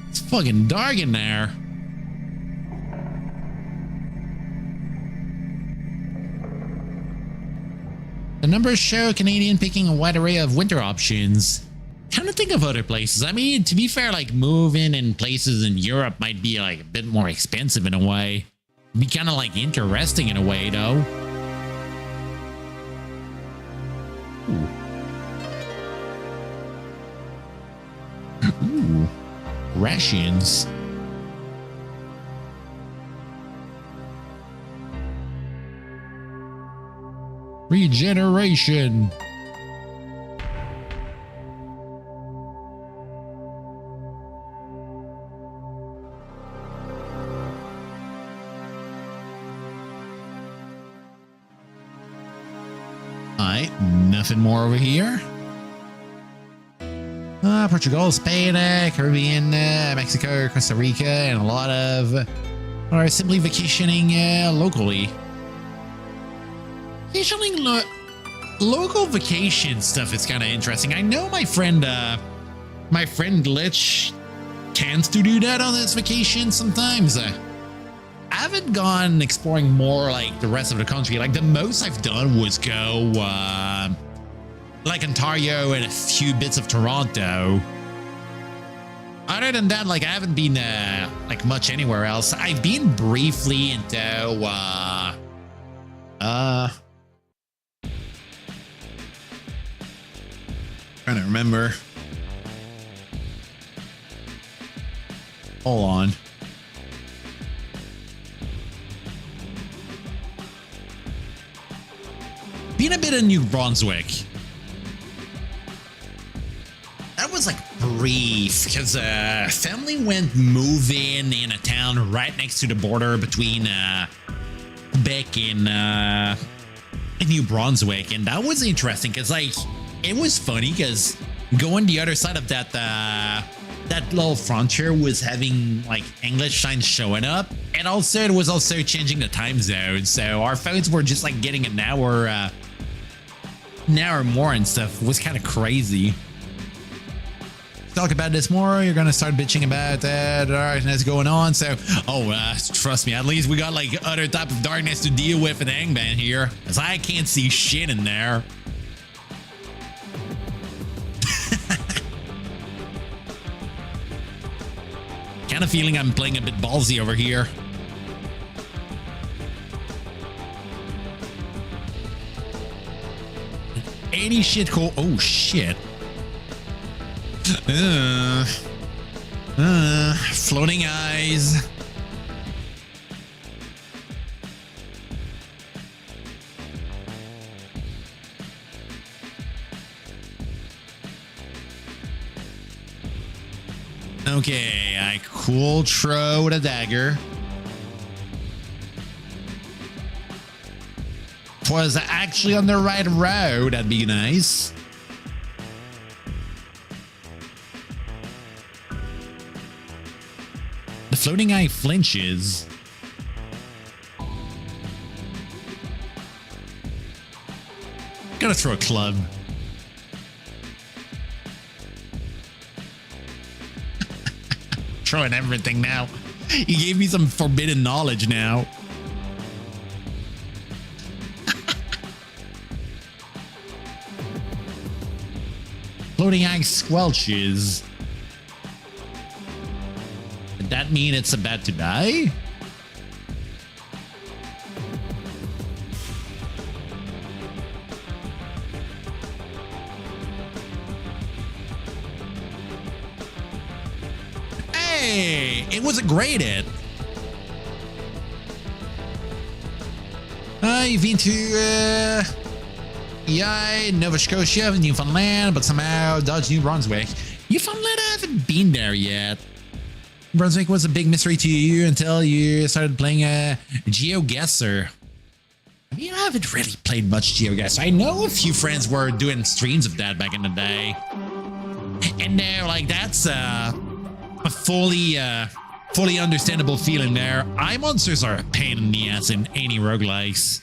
It's fucking dark in there. The numbers show Canadian picking a wide array of winter options. Trying to think of other places. I mean, to be fair, like moving in places in Europe might be like a bit more expensive in a way. Be kind of like interesting in a way, though. Ooh. Rations. Regeneration. Alright, nothing more over here. Portugal, Spain, Caribbean, Mexico, Costa Rica, and a lot of are simply vacationing locally. Vacationing local vacation stuff is kind of interesting. I know my friend Glitch tends to do that on his vacation sometimes. I haven't gone exploring more like the rest of the country. Like the most I've done was go like Ontario and a few bits of Toronto. Other than that, like I haven't been like much anywhere else. I've been briefly into trying to remember. Hold on. Been a bit of New Brunswick. That was like brief because family went moving in a town right next to the border between Quebec and New Brunswick, and that was interesting because like it was funny because going the other side of that that little frontier was having like English signs showing up, and also it was also changing the time zone, so our phones were just like getting an hour more and stuff. It was kind of crazy. Talk about this more, you're gonna start bitching about darkness going on. So trust me, at least we got like other type of darkness to deal with in Angband here, because I can't see shit in there. Kind of feeling I'm playing a bit ballsy over here. Any shit cool. Oh shit. Floating eyes. Okay, I cool throw with a dagger. Was actually on the right road, that'd be nice. The floating eye flinches. Gotta throw a club. Throwing everything now. He gave me some forbidden knowledge now. Floating eye squelches. Does that mean it's about to die? Hey, it was a great hit. I've been to Nova Scotia, Newfoundland, but somehow dodged New Brunswick. Newfoundland, I haven't been there yet. Brunswick was a big mystery to you until you started playing GeoGuessr. I mean, I haven't really played much GeoGuessr. I know a few friends were doing streams of that back in the day. And now, like, that's a fully understandable feeling there. Eye monsters are a pain in the ass in any roguelikes.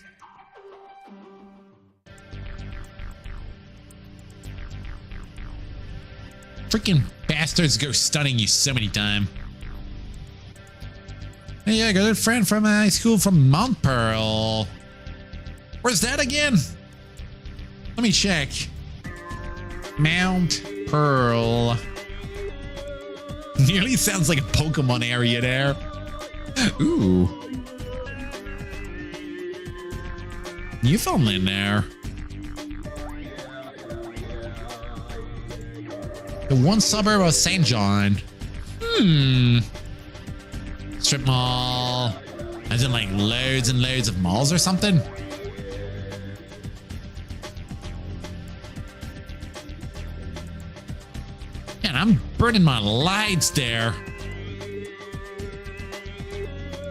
Freaking bastards go stunning you so many times. Hey, I got a friend from high school from Mount Pearl. Where's that again? Let me check. Mount Pearl. Nearly sounds like a Pokemon area there. Ooh. Newfoundland there. The one suburb of St. John. Strip mall. As in like loads and loads of malls or something. Man, I'm burning my lights there.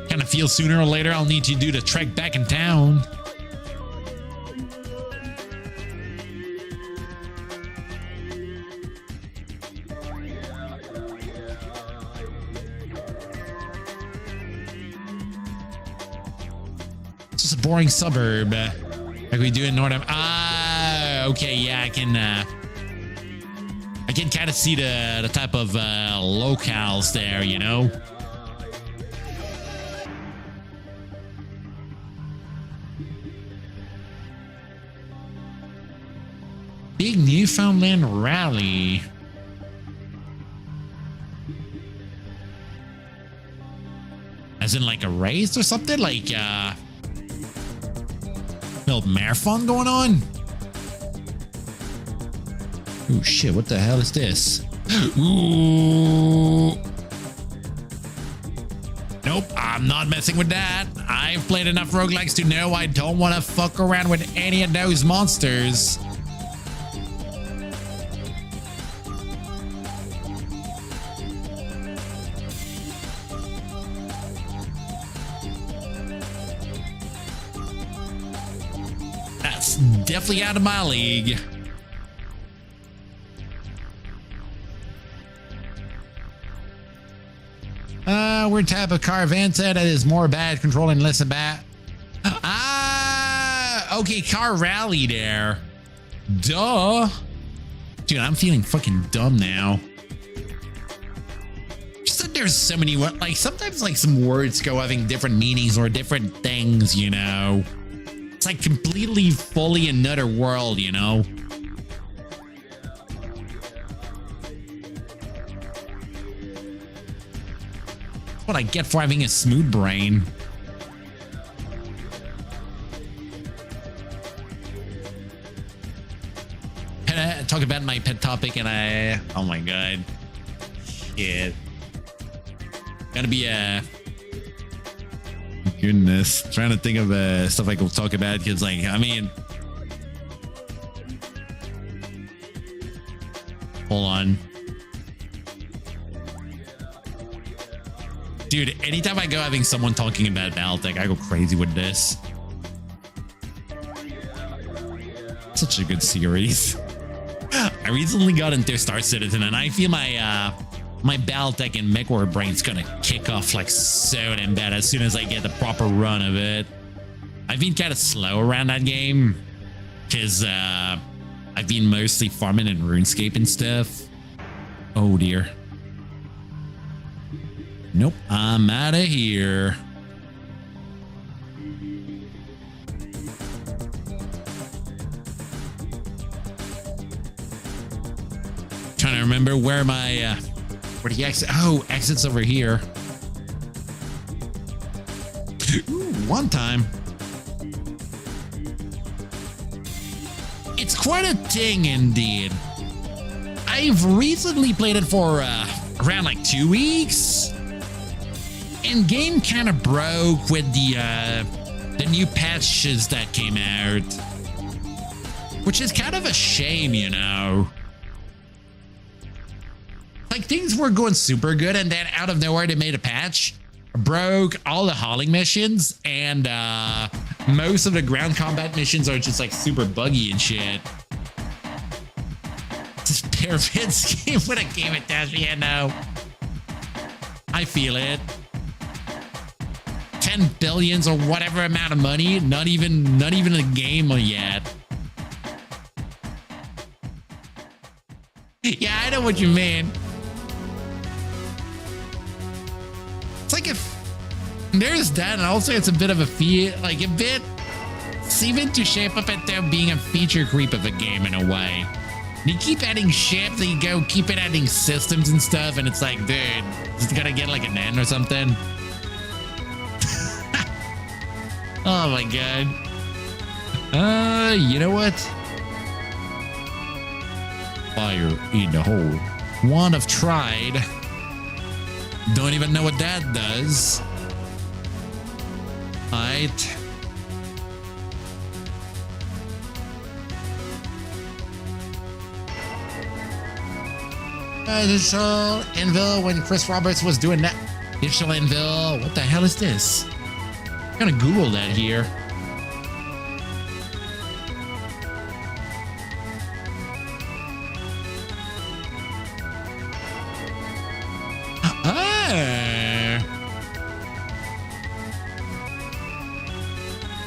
Kind of feel sooner or later I'll need to do the trek back in town. It's just a boring suburb. Like we do in Northern. Ah, okay, yeah, I can kind of see the type of locales there, you know. Big Newfoundland rally. As in like a race or something? Like little marathon going on? Oh shit, what the hell is this? Ooh. Nope, I'm not messing with that. I've played enough roguelikes to know I don't want to fuck around with any of those monsters. That's definitely out of my league. Weird type of car Vanta that is more bad controlling, less bad. Ah, okay, car rally there. Duh. Dude, I'm feeling fucking dumb now. Just that there's so many, like sometimes like some words go having different meanings or different things, you know. It's like completely fully another world, you know. What I get for having a smooth brain. And I talk about my pet topic and oh my god. Shit. Gotta be goodness. Trying to think of stuff I could talk about because like, I mean. Hold on. Dude, anytime I go having someone talking about Battletech, I go crazy with this. Such a good series. I recently got into Star Citizen and I feel my my Battletech and MechWarrior brain's gonna kick off like so damn bad as soon as I get the proper run of it. I've been kind of slow around that game because I've been mostly farming in RuneScape and stuff. Oh dear. Nope, I'm out of here. Trying to remember where my where the exit. Oh, exit's over here. Ooh, one time. It's quite a thing indeed. I've recently played it for around like 2 weeks. And game kind of broke with the new patches that came out, which is kind of a shame, you know. Like things were going super good, and then out of nowhere they made a patch, broke all the hauling missions, and most of the ground combat missions are just like super buggy and shit. This pyramid scheme with a game attachment, yeah, no. I feel it. 10 billions or whatever amount of money, not even a game yet. Yeah, I know what you mean. It's like if there's that, and also it's a bit of a like a bit seeming to shape up at there being a feature creep of a game in a way. And you keep adding shit, then you go keep it adding systems and stuff, and it's like, dude, it's gonna get like an end or something. Oh my god. You know what? Fire in the hole. Wand of Tried. Don't even know what that does. Alright. Digital Anvil when Chris Roberts was doing that. Digital Anvil. What the hell is this? I'm gonna Google that here.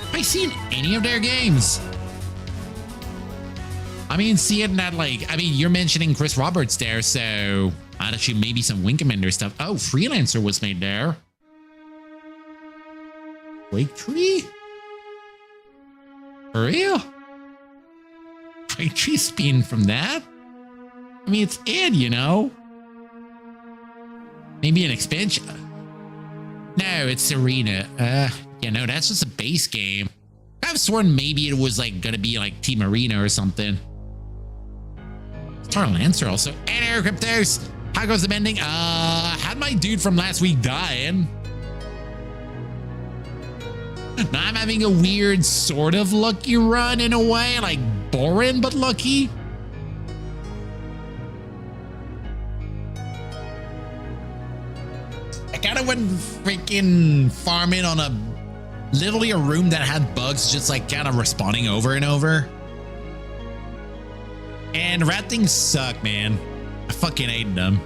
Have I seen any of their games? I mean, seeing that, like, I mean, you're mentioning Chris Roberts there, so actually maybe some Wing Commander stuff. Oh, Freelancer was made there. Wake Tree? For real? Wake Tree spin from that? I mean, it's id, you know? Maybe an expansion? No, it's Arena. Yeah, no, that's just a base game. I've sworn maybe it was like gonna be like Team Arena or something. Star Lancer also. And Air Cryptos. How goes the bending? Had my dude from last week dying. Now I'm having a weird sort of lucky run in a way, like boring but lucky. I kind of went freaking farming on literally a room that had bugs just like kind of respawning over and over. And rat things suck, man. I fucking hate them.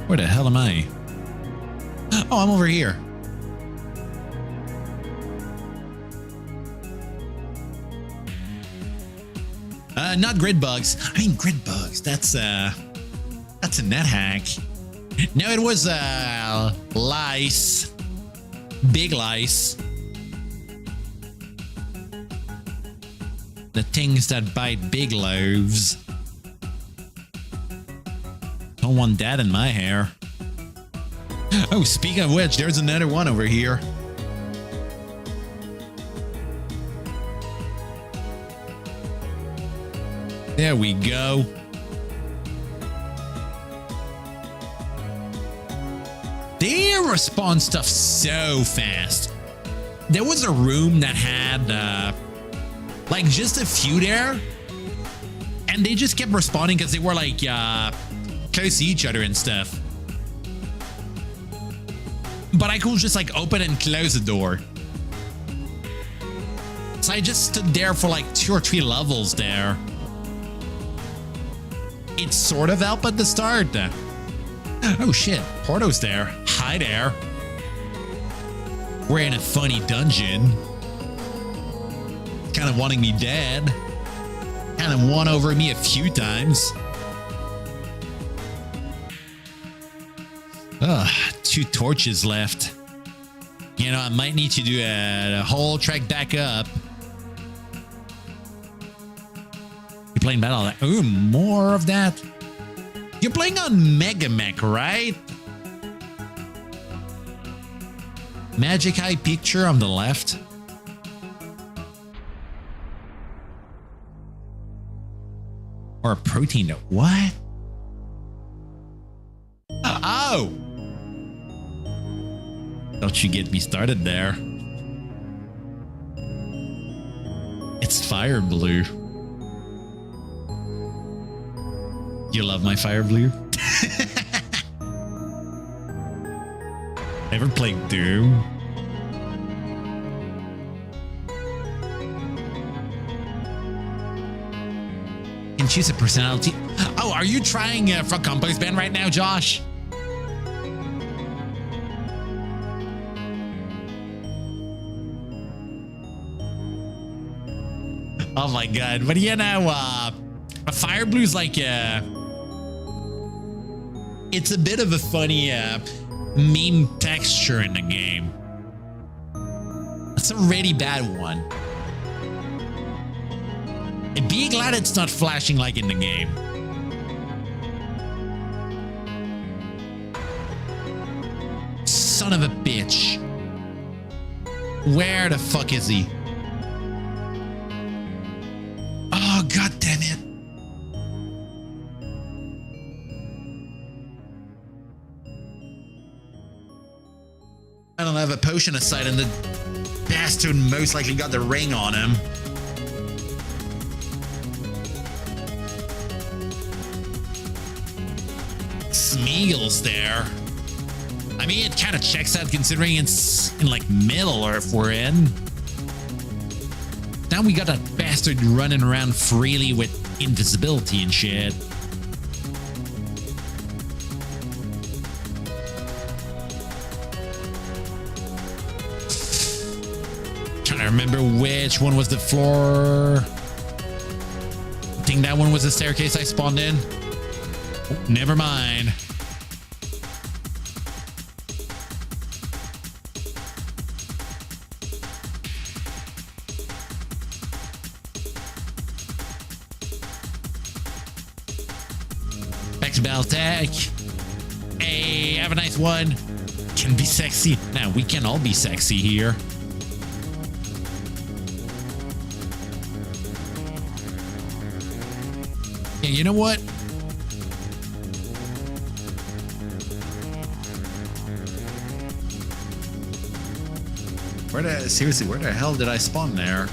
Where the hell am I? Oh, I'm over here. Not grid bugs. I mean grid bugs. That's a net hack. No, it was lice. Big lice. The things that bite big loaves. Don't want that in my hair. Oh, speaking of which, there's another one over here. There we go. They respawn stuff so fast. There was a room that had like just a few there, and they just kept respawning because they were like close to each other and stuff. But I could just like open and close the door. So I just stood there for like 2 or 3 levels there. It sort of helped at the start. Oh shit, Porto's there. Hi there. We're in a funny dungeon. Kind of wanting me dead. Kind of won over me a few times. Ugh, 2 torches left. You know, I might need to do a whole trek back up. You're playing Battle. Ooh, more of that. You're playing on Mega Mech, right? Magic Eye picture on the left. Or a protein note. What? Oh! Don't you get me started there. It's fire blue. You love my fire blue? Ever played Doom? Can choose a personality. Oh, are you trying Frogcomposband right now, Josh? Oh my god. But you know, a fire blue's like it's a bit of a funny meme texture in the game. It's a really bad one. And be glad it's not flashing like in the game. Son of a bitch. Where the fuck is he? Oh God damn it. I don't have a potion aside, and the bastard most likely got the ring on him. Smeagol's there. I mean, it kind of checks out considering it's in like Middle Earth we're in. Now we got that bastard running around freely with invisibility and shit. Trying to remember which one was the floor. I think that one was the staircase I spawned in. Oh, never mind. Back to Baltec. Hey, have a nice one. Can be sexy. Now, we can all be sexy here. Yeah, you know what? Seriously, where the hell did I spawn there?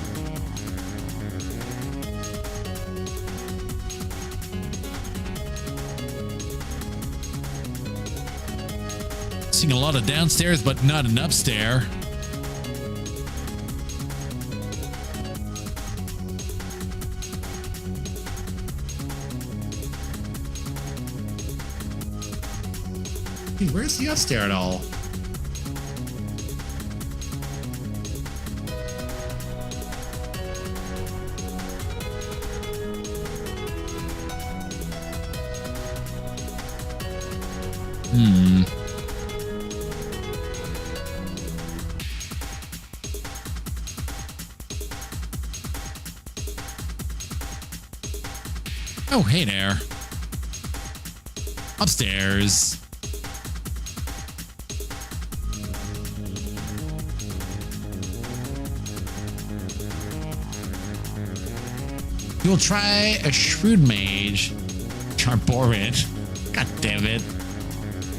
Seeing a lot of downstairs, but not an upstairs. Hey, where's the upstairs at all? Oh, hey there. Upstairs. You'll try a shrewd mage. Charborin. God damn it.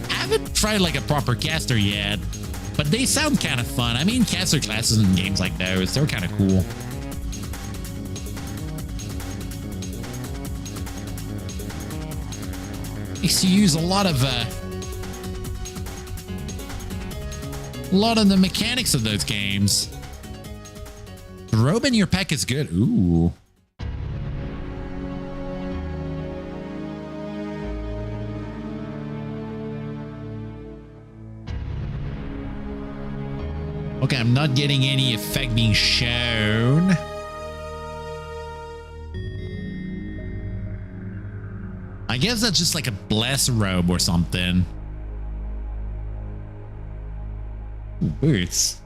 I haven't tried like a proper caster yet, but they sound kind of fun. I mean, caster classes in games like those, they're kind of cool. Makes you use a lot of the mechanics of those games. The robe in your pack is good. Ooh. Okay, I'm not getting any effect being shown. I guess that's just like a blessed robe or something. Ooh, boots.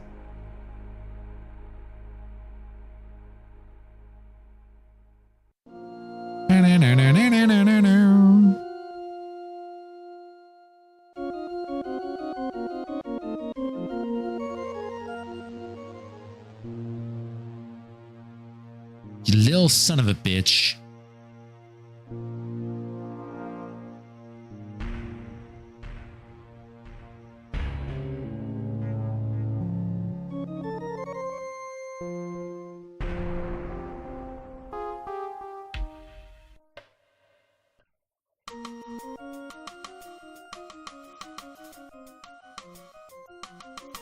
You little son of a bitch.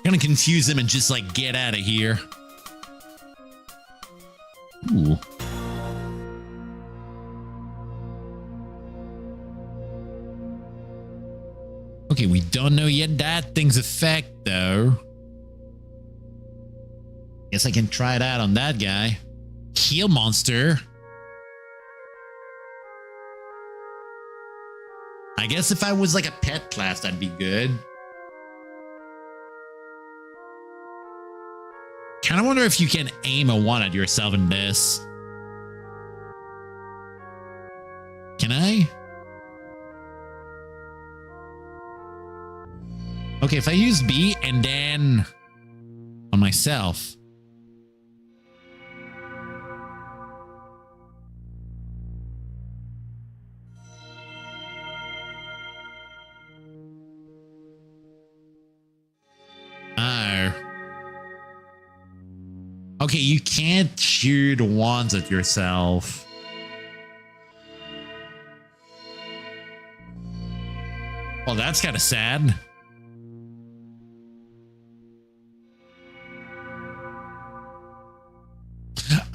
Gonna confuse him and just like get out of here. Ooh. Okay, we don't know yet that thing's effect though. Guess I can try it out on that guy. Heal monster. I guess if I was like a pet class, that'd be good. Kind of wonder if you can aim a one at yourself in this. Can I? Okay, if I use B and then on myself. Okay, you can't shoot wands at yourself. Well, that's kind of sad.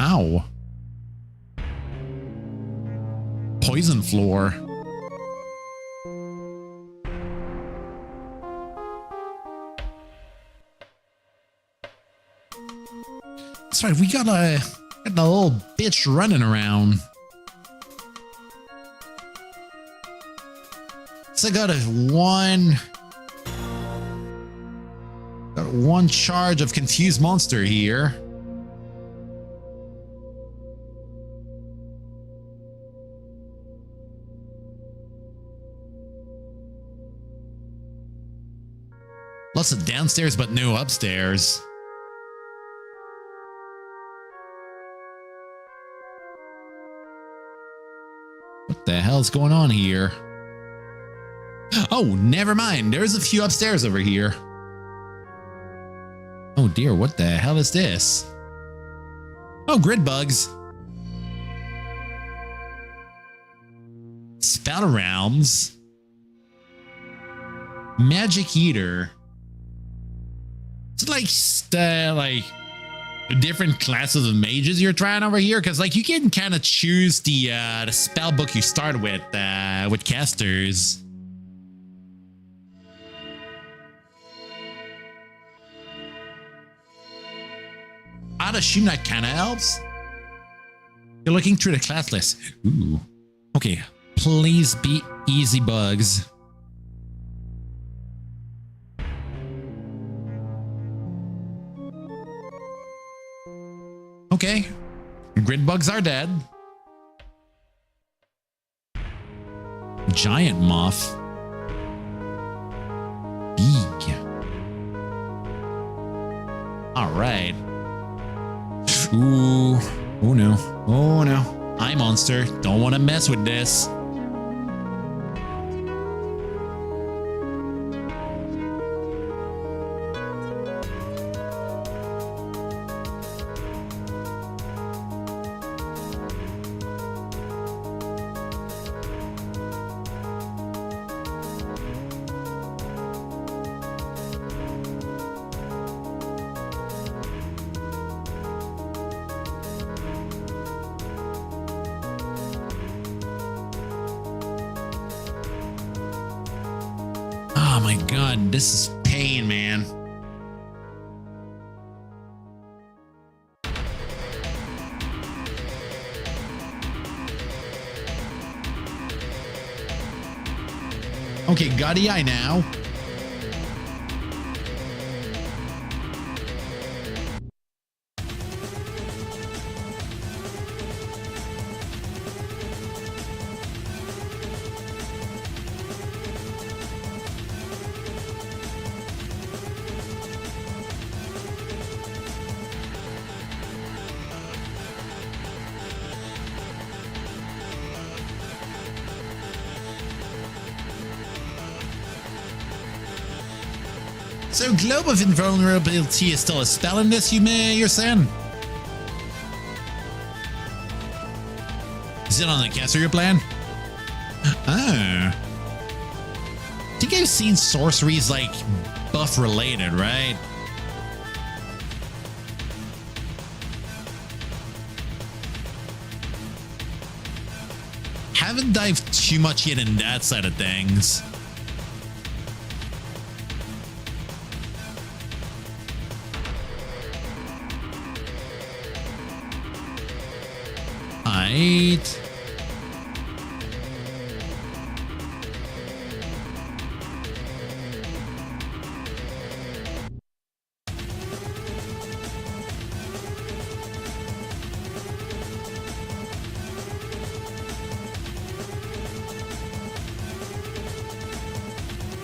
Ow. Poison floor. That's right, we got a little bitch running around. So I got one charge of confused monster here. Lots of downstairs, but no upstairs. What the hell's going on here? Oh, never mind. There's a few upstairs over here. Oh dear, what the hell is this? Oh, grid bugs. Spell realms. Magic eater. It's like different classes of mages you're trying over here, because like you can kind of choose the spell book you start with casters. I'd assume that kind of helps. You're looking through the class list. Ooh. Okay, please be easy bugs. Okay, grid bugs are dead. Giant moth. Big. All right. Ooh. Oh no. Oh no. Eye monster. Don't want to mess with this. Oh my god, this is pain, man. Okay, got the eye now. So Globe of Invulnerability is still a spell in this, you're saying? Is it on the caster you're playing? Ah. I think I've seen sorceries like buff related, right? Haven't dived too much yet in that side of things. Right.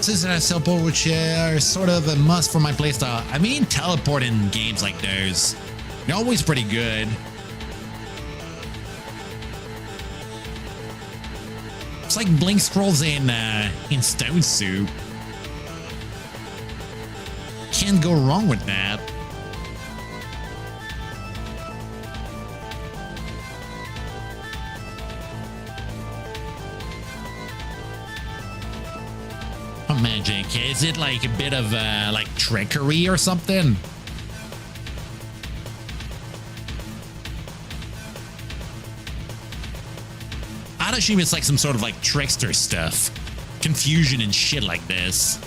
Scissor teleport, which are sort of a must for my playstyle. I mean, teleport in games like those, they're always pretty good. It's like blink scrolls in Stone Soup. Can't go wrong with that. about magic? Is it like a bit of like trickery or something? I'd assume it's like some sort of like trickster stuff. Confusion and shit like this.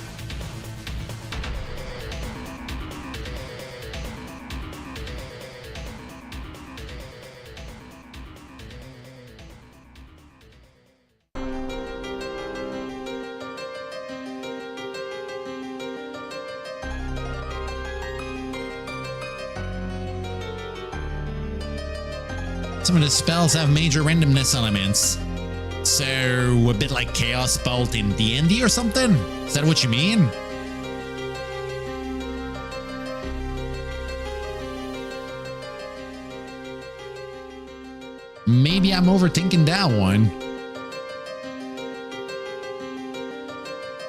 Some of the spells have major randomness elements. So a bit like Chaos Bolt in D&D or something? Is that what you mean? Maybe I'm overthinking that one.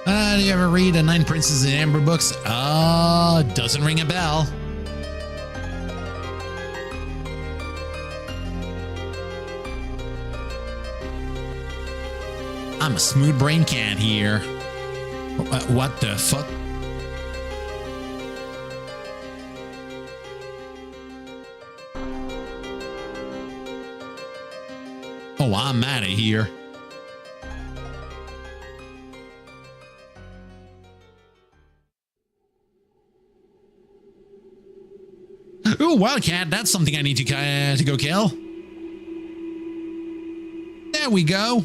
Do you ever read the Nine Princes and Amber books? Doesn't ring a bell. I'm a smooth brain cat here. What the fuck? Oh, I'm out of here. Ooh, wildcat. That's something I need to go kill. There we go.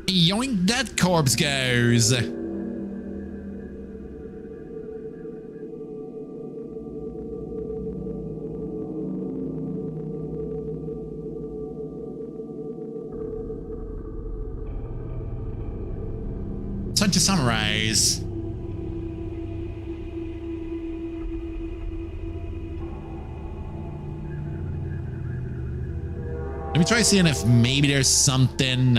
Yoink, that corpse goes. Time to summarize. Let me try seeing if maybe there's something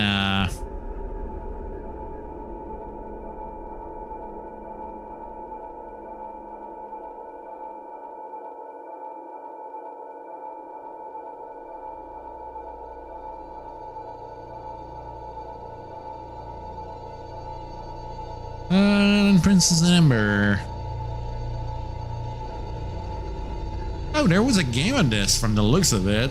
Princess Amber. Oh, there was a game on this from the looks of it.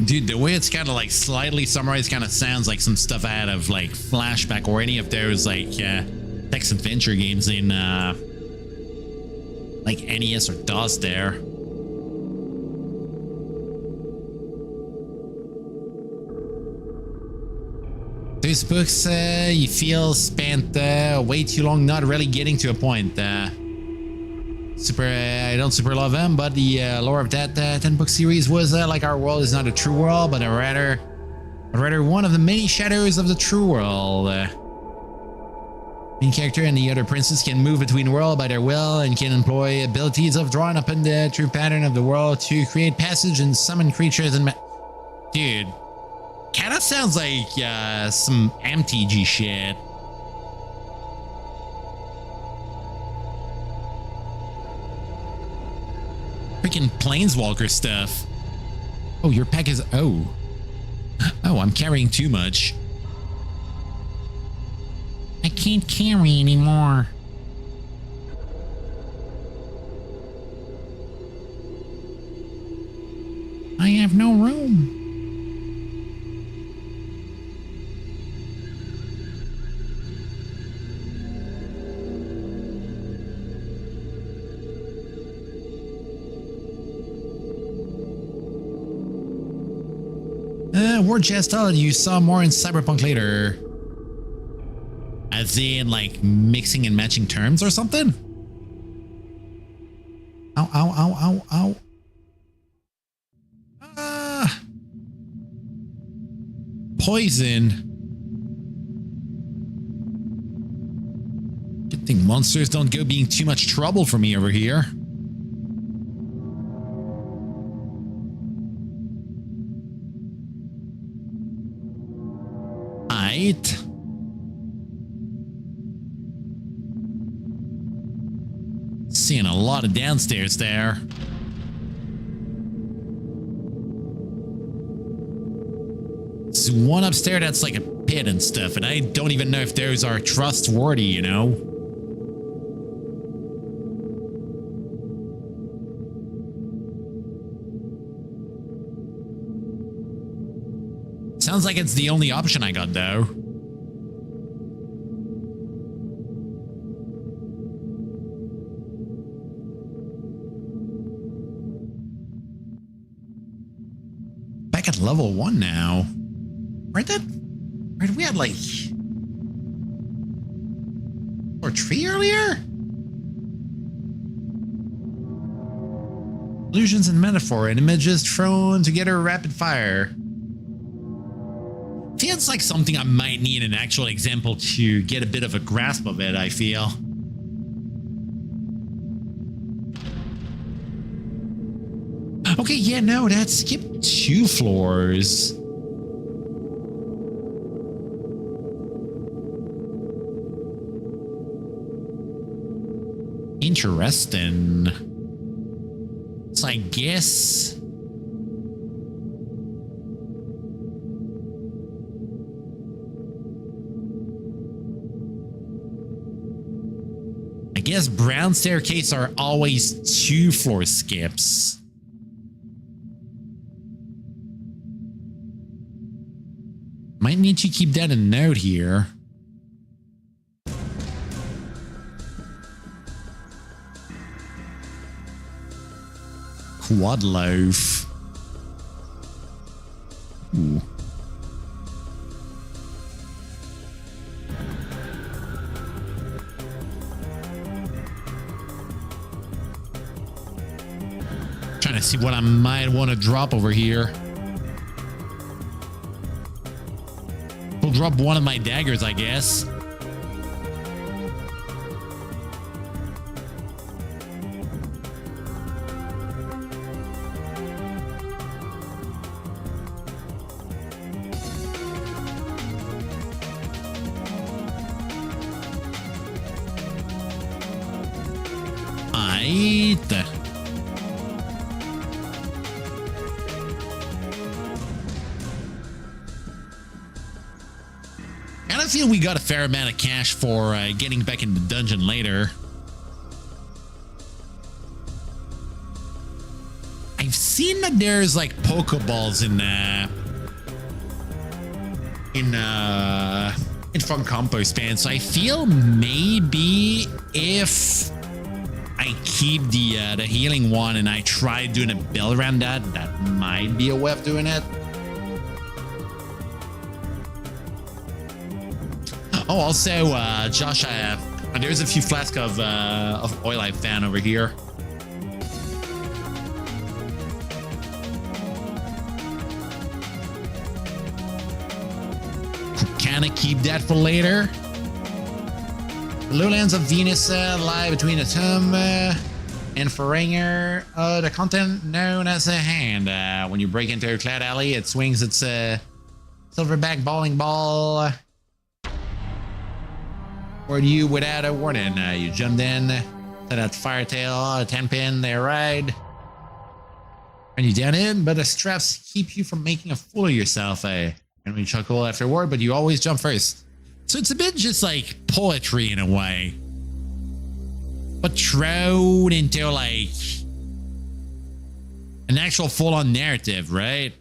Dude, the way it's kind of like slightly summarized kind of sounds like some stuff out of like Flashback or any of those like text adventure games in like NES or DOS there. Those books you feel spent way too long not really getting to a point. I don't super love them, but the lore of that 10-book series was like our world is not a true world, but rather one of the many shadows of the true world. Main character and the other princes can move between worlds by their will and can employ abilities of drawing upon the true pattern of the world to create passage and summon creatures and dude, kinda sounds like some MTG shit. Freaking Planeswalker stuff. Oh, your pack is... Oh, I'm carrying too much. I can't carry anymore. I have no room. Word just told you saw more in Cyberpunk later. As in, like, mixing and matching terms or something? Ow, ow, ow, ow, ow. Poison. Good thing monsters don't go being too much trouble for me over here. Right. Seeing a lot of downstairs there. There's one upstairs that's like a pit and stuff, and I don't even know if those are trustworthy, you know? Sounds like it's the only option I got, though. Back at level 1 now. Where did we have like or tree earlier? Illusions and metaphor and images thrown together rapid fire. Feels like something I might need an actual example to get a bit of a grasp of it, I feel. Okay, yeah, no, that skipped 2 floors. Interesting. So I guess... brown staircase are always 2 floor skips. Might need to keep that a note here. Quad loaf. Ooh. Trying to see what I might want to drop over here. We'll drop one of my daggers, I guess. I feel we got a fair amount of cash for getting back in the dungeon later. I've seen that there's like Pokeballs in Frogcomposband, so I feel maybe if I keep the healing one and I try doing a build around that, that might be a way of doing it. Oh, also, Josh, there's a few flasks of oil I found over here. Can I keep that for later? The lowlands of Venus lie between the tomb and Faringer, the content known as a hand. When you break into a cloud alley, it swings its silverback bowling ball toward you without a warning. You jumped in to that firetail 10-pin they ride. And you down in, but the straps keep you from making a fool of yourself. And we chuckle afterward, but you always jump first. So it's a bit just like poetry in a way, but thrown into like an actual full-on narrative, right?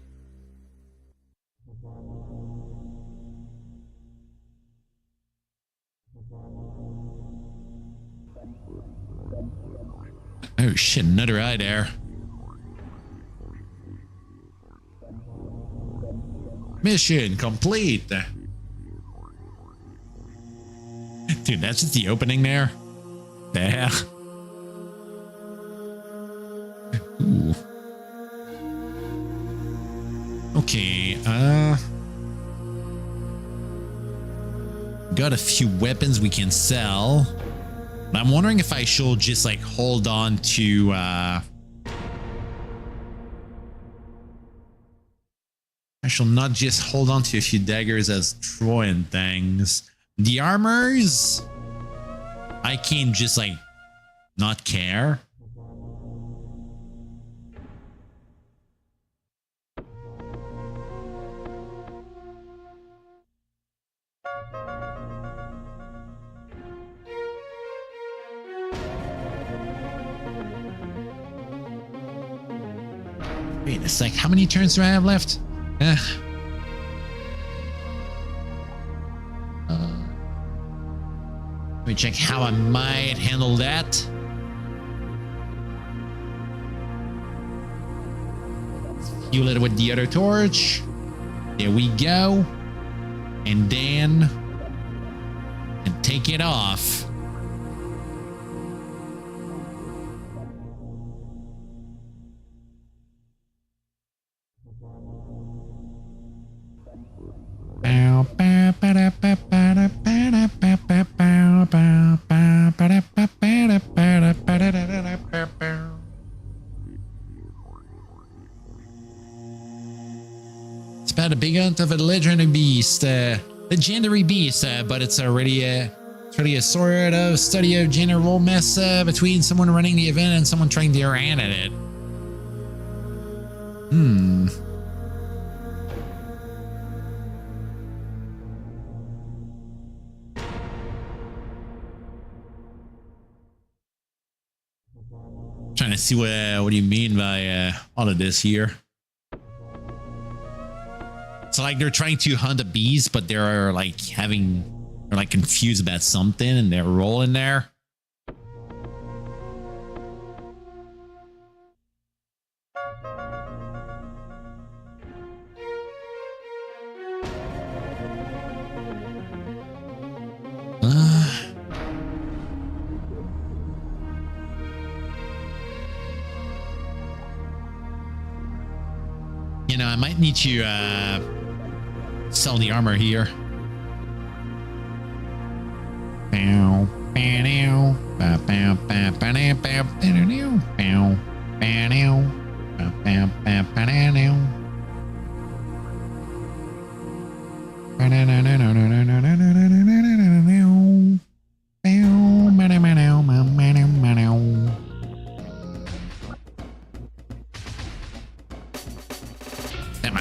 Oh shit, another eye there. Mission complete. Dude, that's just the opening there. Yeah. Ooh. Okay, got a few weapons we can sell. But I'm wondering if I should just like hold on to I shall not just hold on to a few daggers as Trojan things. The armors, I can just like not care. Wait a sec, how many turns do I have left? Let me check how I might handle that. Fuel it with the other torch. There we go. And then and take it off. It's about a big hunt of a legendary beast, legendary beast, but it's really a sort of study of general mess between someone running the event and someone trying their hand at it. Trying to see what do you mean by all of this here. So like they're trying to hunt the bees, but they're like they're like confused about something and they're rolling there. You know, I might need to sell the armor here.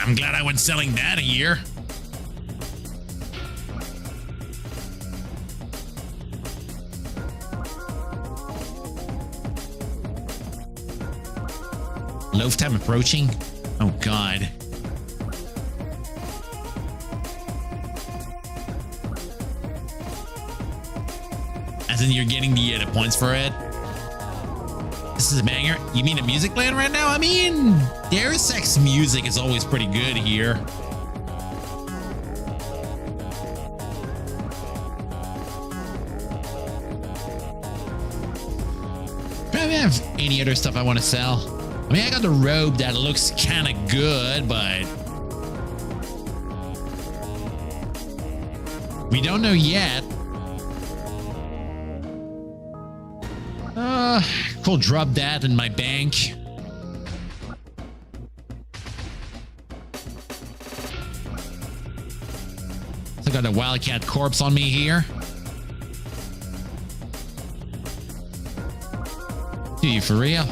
I'm glad I went selling that a year. Loaf time approaching? Oh God. As in you're getting the points for it? This is a banger. You mean a music playing right now? I mean, Deus Ex music is always pretty good here. Do I have any other stuff I want to sell? I mean, I got the robe that looks kind of good, but we don't know yet. Cool, drop that in my bank. So I got a wildcat corpse on me here. Dude, you for real?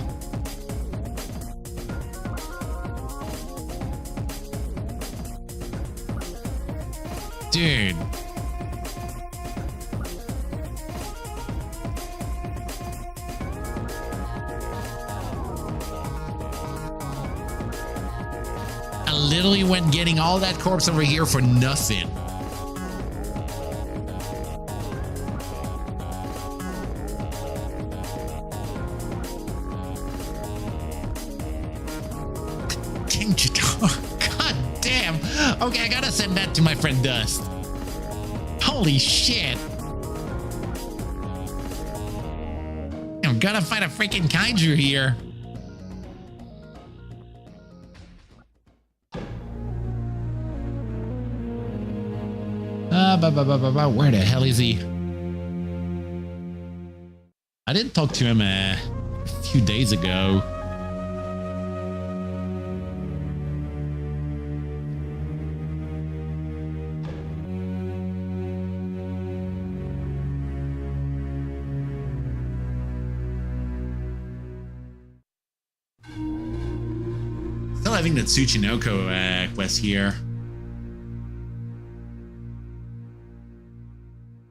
Dude. Literally went getting all that corpse over here for nothing. God damn. Okay, I gotta send that to my friend Dust. Holy shit. I'm gonna fight a freaking kaiju here. Where the hell is he? I didn't talk to him a few days ago. Still having the Tsuchinoko quest here.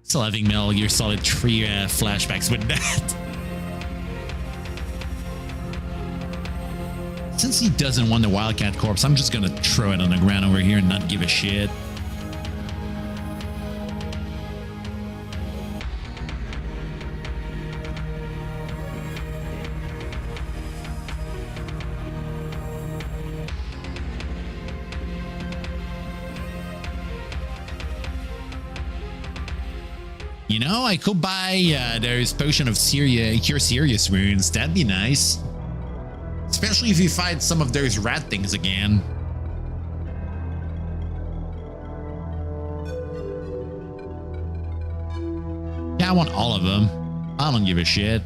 Still having Metal Gear Solid 3 flashbacks with that. Since he doesn't want the Wildcat corpse, I'm just gonna throw it on the ground over here and not give a shit. You know, I could buy those potion of cure serious wounds. That'd be nice. Especially if you fight some of those rat things again. Yeah, I want all of them. I don't give a shit.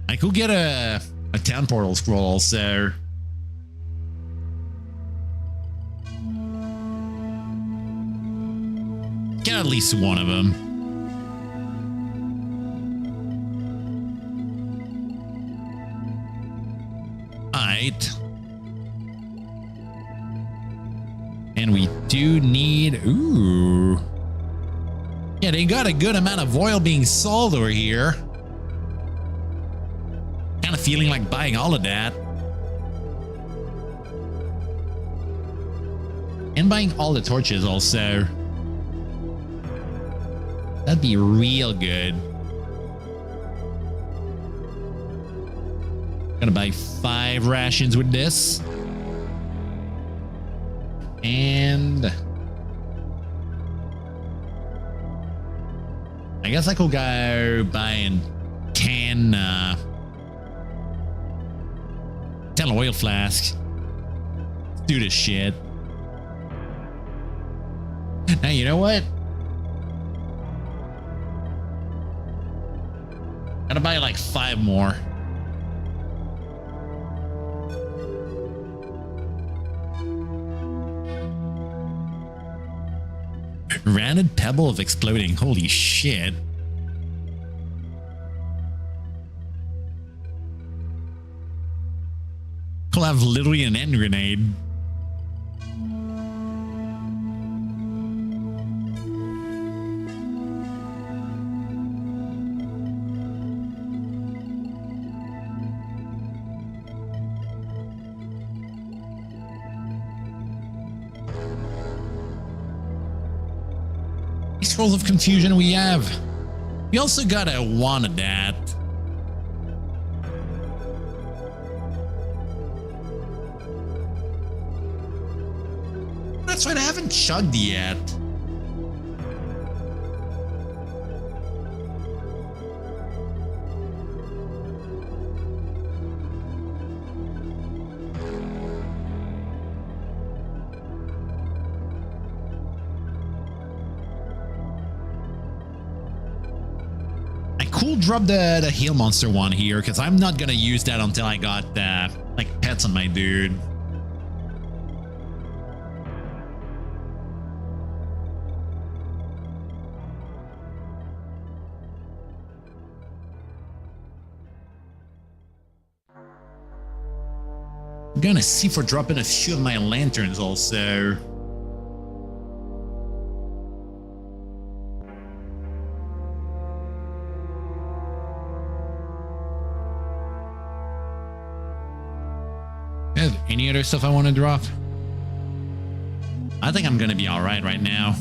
I could get a town portal scroll also. Get at least one of them. Alright. And we do need... Ooh. Yeah, they got a good amount of oil being sold over here. Kind of feeling like buying all of that. And buying all the torches also. That'd be real good. Gonna buy 5 rations with this. And I guess I could go buying 10 oil flasks. Let's do this shit. Now, you know what? Gotta buy like 5 more. Rounded pebble of exploding. Holy shit. We'll have literally an end grenade. Scrolls of confusion we have. We also got a one of that. That's right, I haven't chugged yet. Cool, drop the heal monster one here, because I'm not gonna use that until I got like pets on my dude. I'm gonna see for dropping a few of my lanterns also. Any other stuff I want to drop? I think I'm gonna be all right now.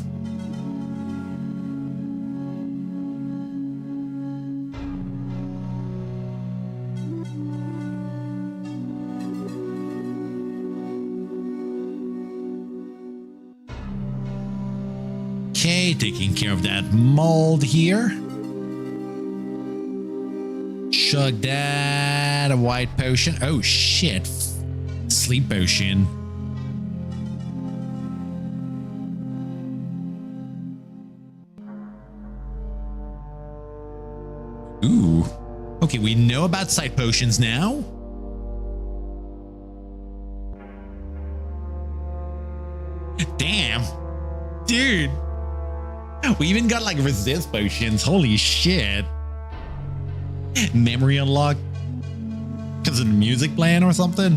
Okay, taking care of that mold here. Chug that, a white potion. Oh shit. Sleep potion. Ooh. Okay, we know about side potions now. Damn. Dude. We even got like resist potions. Holy shit. Memory unlock? Because of the music playing or something?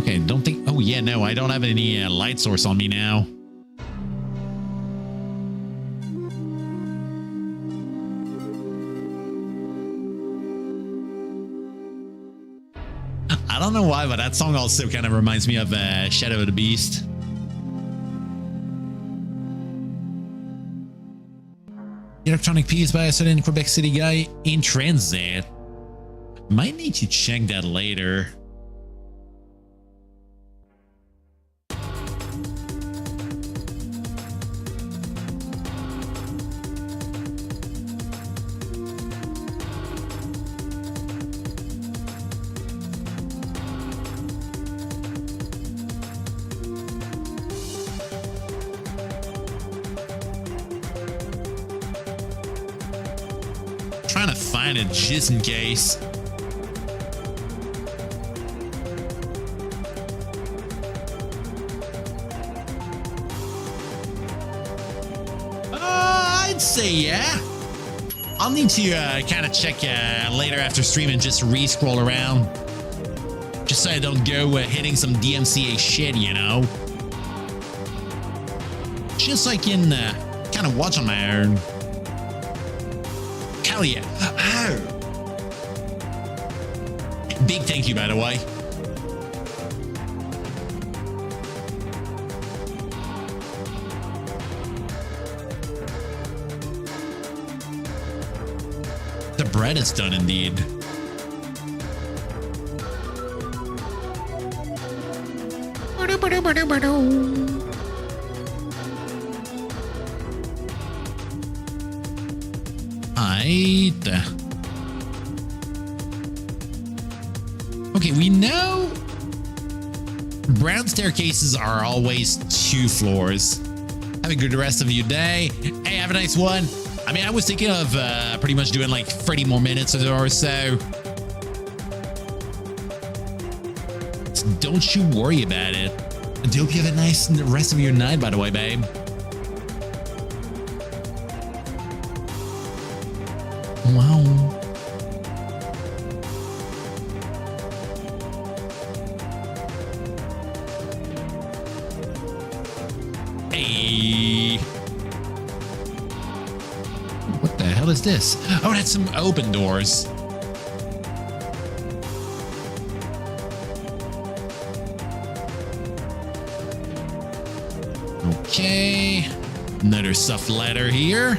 Okay, don't think... Oh, yeah, no, I don't have any light source on me now. I don't know why, but that song also kind of reminds me of Shadow of the Beast. Electronic piece by a certain Quebec City guy in transit. Might need to check that later. Trying to find it just in case. I'd say yeah. I'll need to kind of check later after stream and just re-scroll around. Just so I don't go hitting some DMCA shit, you know? Just so I can kind of watch on my own. Hell yeah. Ow. Big thank you, by the way. The bread is done indeed. Okay, we know brown staircases are always 2 floors. Have a good rest of your day. Hey, have a nice one. I mean, I was thinking of pretty much doing like 30 more minutes or so. So don't you worry about it. I hope you have a nice rest of your night, by the way, babe. Wow. Hey. What the hell is this? Oh, that's some open doors. Okay. Another soft ladder here.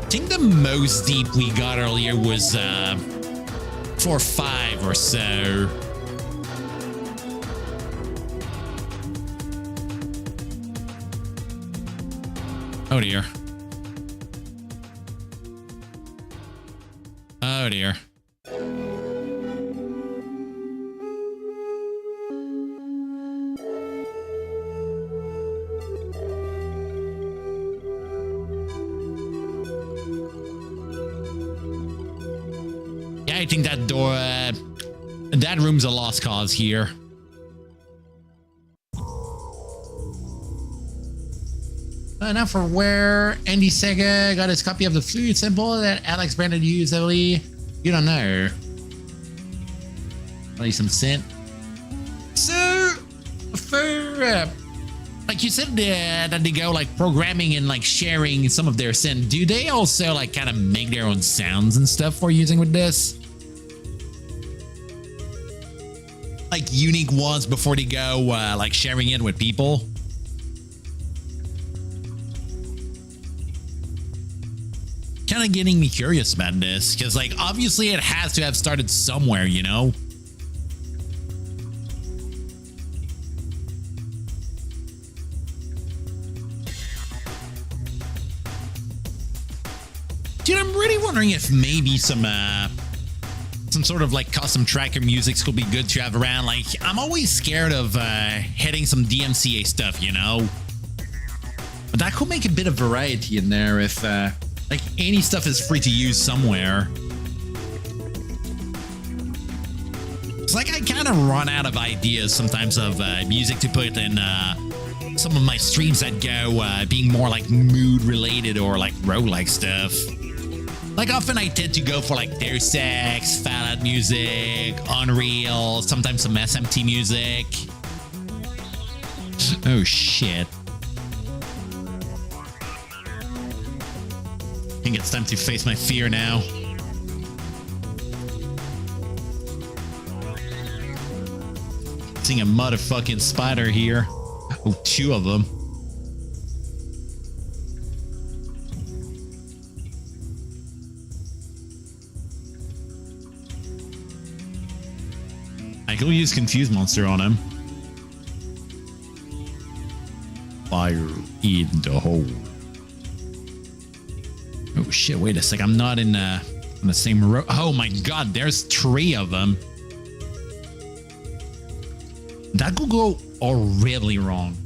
I think the most deep we got earlier was 4 or 5 or so. Oh dear. Oh dear. I think that door, that room's a lost cause here. Now for where Andy Sega got his copy of the food symbol that Alex Brandon used heavily. You don't know. Probably some scent. So, for, like you said that they go like programming and like sharing some of their scent. Do they also like kind of make their own sounds and stuff for using with this? Like unique ones before they go like sharing it with people. Kind of getting me curious about this because like obviously it has to have started somewhere, you know. Dude, I'm really wondering if maybe some sort of like custom tracker music could be good to have around. Like, I'm always scared of hitting some DMCA stuff, you know? But that could make a bit of variety in there if Like, any stuff is free to use somewhere. It's like I kind of run out of ideas sometimes of music to put in some of my streams that go being more like mood related or like roguelike stuff. Like, often I tend to go for like Deus Ex, Fallout music, Unreal, sometimes some SMT music. Oh shit. I think it's time to face my fear now. Seeing a motherfucking spider here. Oh, 2 of them. I can use Confuse Monster on him. Fire in the hole. Oh shit, wait a sec. I'm not in on the same row. Oh my god, there's 3 of them. That could go horribly wrong.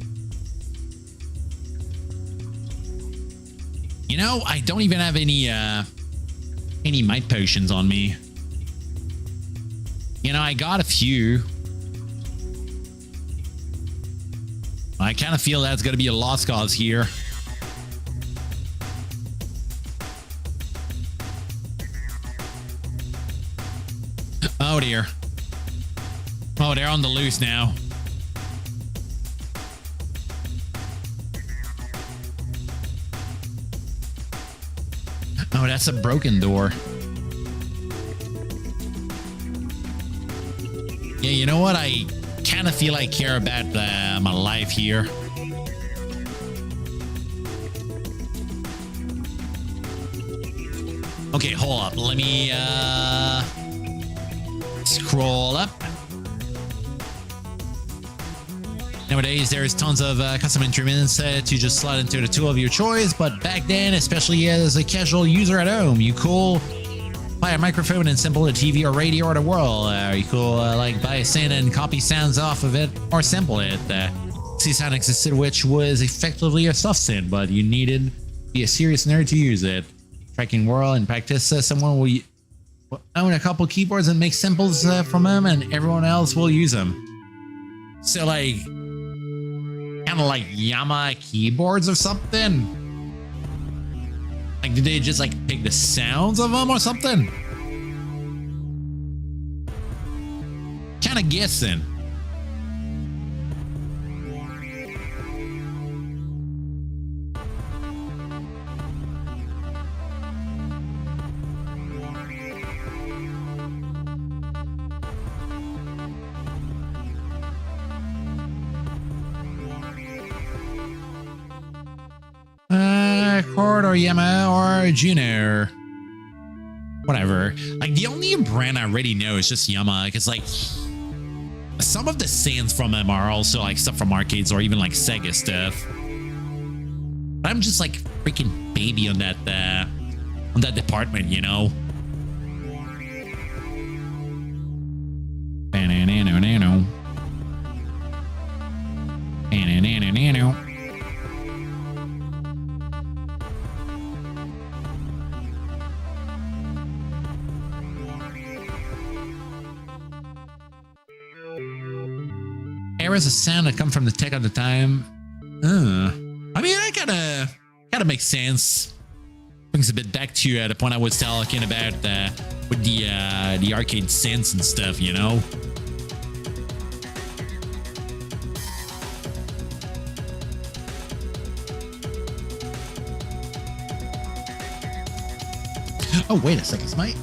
You know, I don't even have any might potions on me. You know, I got a few. I kind of feel that's going to be a lost cause here. Oh dear. Oh, they're on the loose now. Oh, that's a broken door. Yeah, you know what? I kind of feel I care about my life here. Okay, hold up. Let me scroll up. Nowadays, there's tons of custom instruments to just slot into the tool of your choice, but back then, especially as a casual user at home, you could buy a microphone and sample a TV or radio or the world. You could like buy a synth and copy sounds off of it or sample it. C-Sound existed, which was effectively a soft synth, but you needed to be a serious nerd to use it. Tracking world and practice, someone will own a couple keyboards and make samples from them, and everyone else will use them. So like, kind of like Yamaha keyboards or something. Like, did they just like pick the sounds of them or something? Kind of guessing. Chord or Yamaha or Juno, whatever. Like, the only brand I already know is just Yamaha, because like some of the synths from them are also like stuff from arcades or even like Sega stuff. But I'm just like freaking baby on that department, you know. Errors of sound that come from the tech at the time. I mean, that kind of makes sense. Brings a bit back to the point I was talking about with the arcade synths and stuff, you know. Oh, wait a second. Is my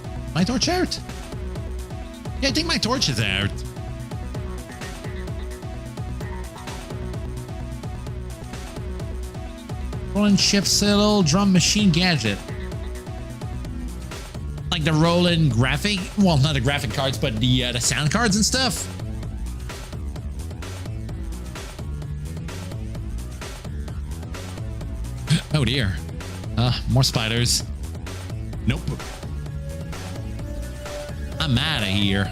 torch out? Yeah, I think my torch is out. Roland ships a little drum machine gadget. Like the Roland graphic, well, not the graphic cards, but the sound cards and stuff. Oh dear. More spiders. Nope. I'm out of here.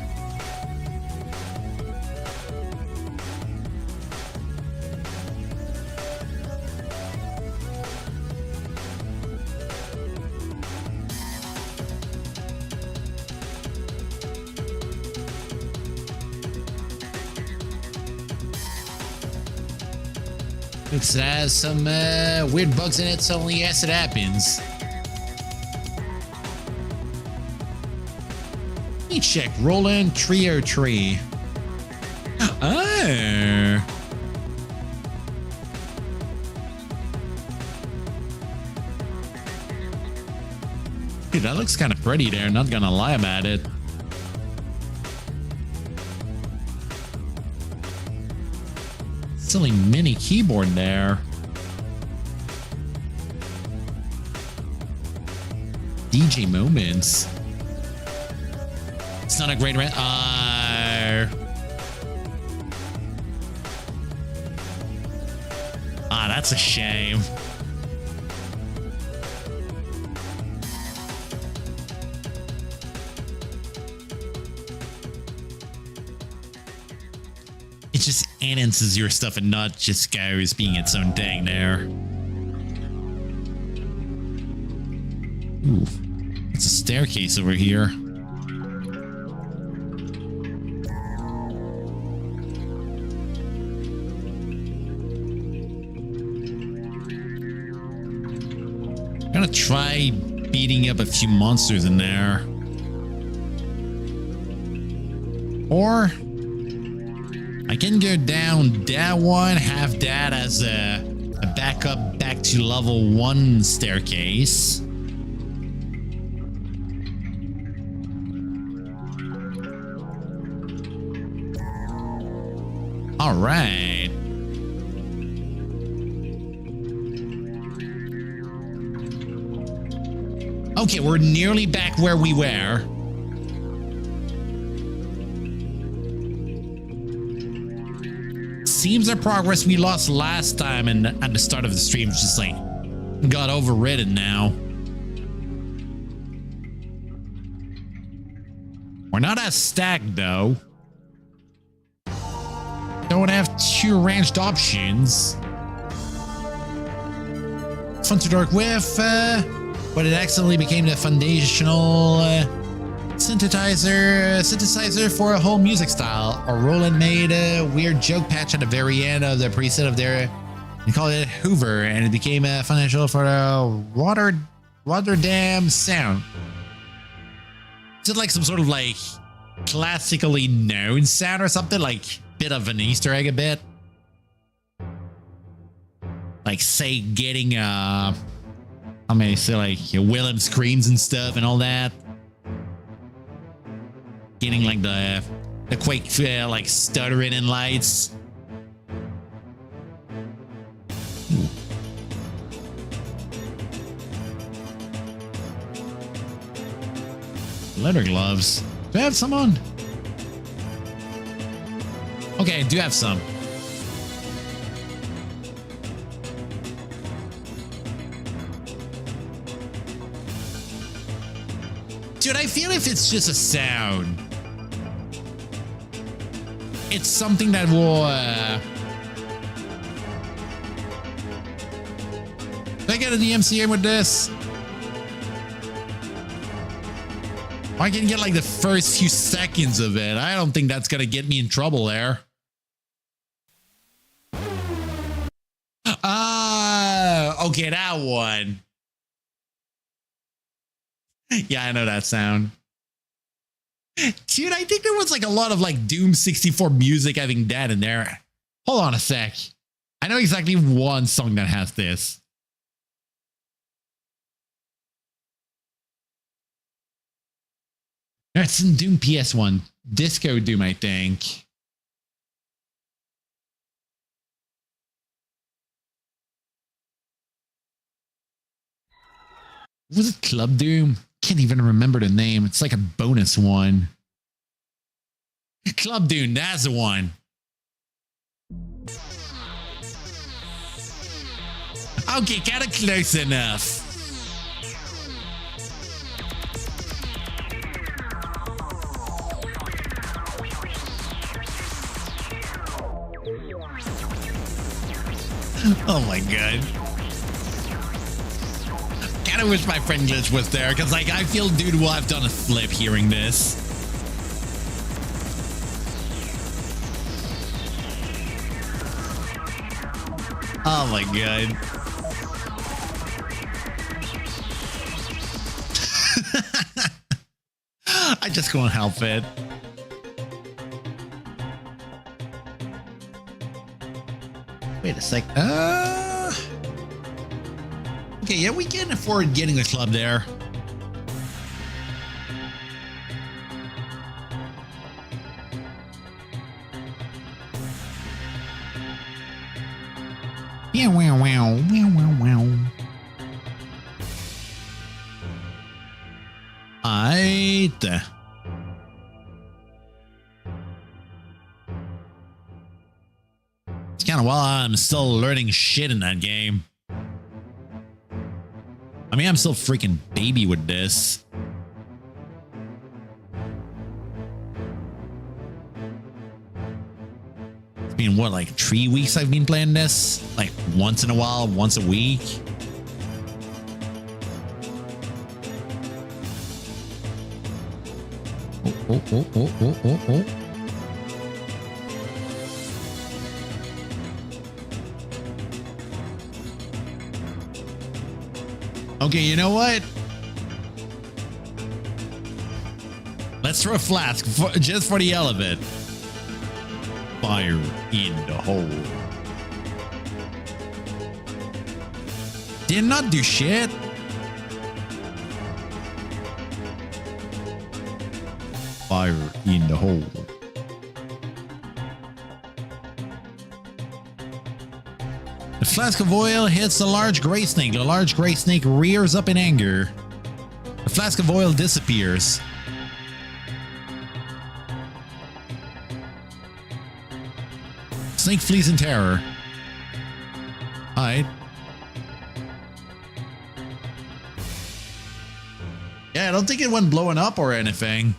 It has some weird bugs in it, so only yes, it happens. Let me check. Roland, tree or tree? Oh. Dude, that looks kind of pretty there. Not gonna lie about it. Silly mini keyboard there. DJ moments. It's not a great rent. That's a shame. It just enhances your stuff and not just goes being its own thing there. Ooh, it's a staircase over here. I'm gonna try beating up a few monsters in there. Or I can go down that one, have that as a backup back to level 1 staircase. All right. Okay, we're nearly back where we were. Seems the progress we lost last time and at the start of the stream just like got overridden now. We're not as stacked though. Don't have 2 ranged options. Fun to work with, but it accidentally became the foundational synthesizer for a whole music style. Or Roland made a weird joke patch at the very end of the preset of their, they called it Hoover, and it became a foundational for the Rotterdam sound. Is it like some sort of like classically known sound or something? Like bit of an Easter egg a bit? Like say getting how many say like Willem screams and stuff and all that. Getting like the Quake like stuttering and lights. Ooh. Leather gloves. Do I have some on? Okay, I do have some. Dude, I feel if it's just a sound, it's something that will did I get an EMCA with this? I can get like the first few seconds of it. I don't think that's gonna get me in trouble there. Ah, okay, that one. Yeah, I know that sound. Dude, I think there was like a lot of like Doom 64 music having that in there. Hold on a sec. I know exactly one song that has this. That's in Doom PS1. Disco Doom, I think. Was it Club Doom? Can't even remember the name. It's like a bonus one. Club Doom, that's the one. Okay, kind of close enough. Oh my god. Kinda wish my friend Glitch was there, because like I feel dude will have done a flip hearing this. Oh my god. I just can't help it. Wait a sec. Okay, yeah, we can afford getting a club there. Yeah, wow, wow, wow, wow, wow. It's kind of while I'm still learning shit in that game. I mean, I'm still freaking baby with this. It's been what, like 3 weeks I've been playing this? Like once in a while, once a week. Oh. Okay, you know what? Let's throw a flask just for the hell of it. Fire in the hole. Did not do shit. Fire in the hole. The flask of oil hits the large gray snake. The large gray snake rears up in anger. The flask of oil disappears. Snake flees in terror. Alright. Yeah, I don't think it went blowing up or anything.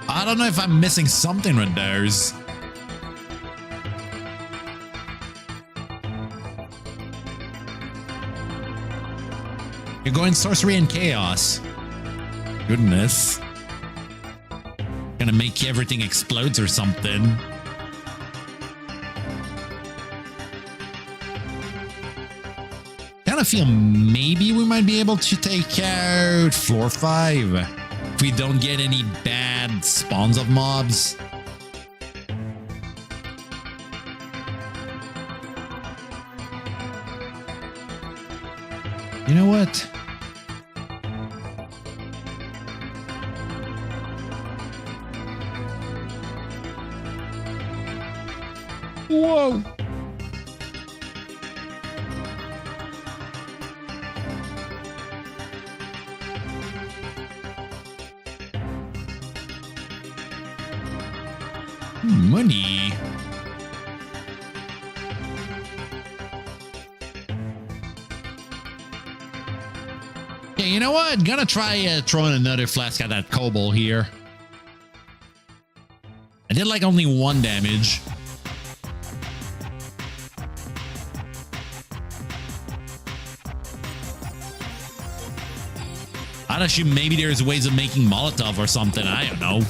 I don't know if I'm missing something with those. You're going sorcery and chaos. Goodness. Gonna make everything explodes or something. Kinda feel maybe we might be able to take out floor 5 if we don't get any bad spawns of mobs. You know what? Whoa. Money. Okay, you know what? Gonna try throwing another flask at that kobold here. I did like only 1 damage. I'd assume maybe there's ways of making Molotov or something. I don't know.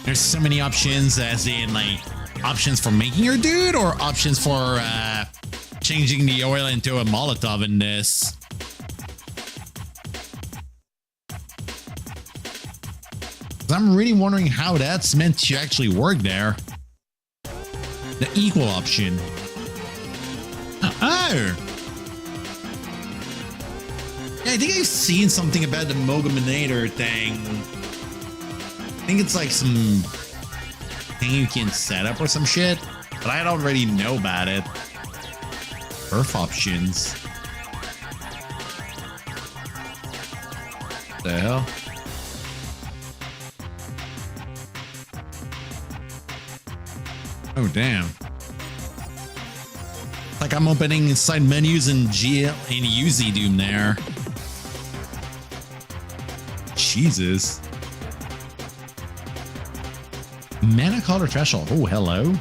There's so many options, as in like options for making your dude or options for changing the oil into a Molotov in this. I'm really wondering how that's meant to actually work there. The equal option. Oh! Yeah, I think I've seen something about the Mogominator thing. I think it's like some thing you can set up or some shit, but I don't really know about it. Earth options. What the hell? Oh damn. Like I'm opening side menus in GL and UZ Doom there. Jesus. Mana color threshold. Oh, hello.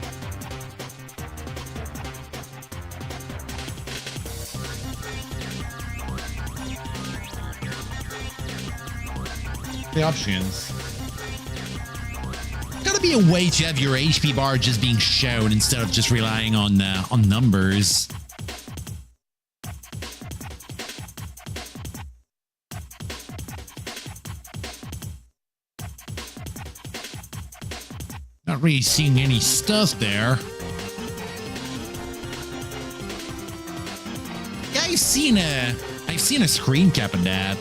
The options. Gotta be a way to have your HP bar just being shown instead of just relying on numbers. Not really seeing any stuff there. Yeah, I've seen a screen cap of that.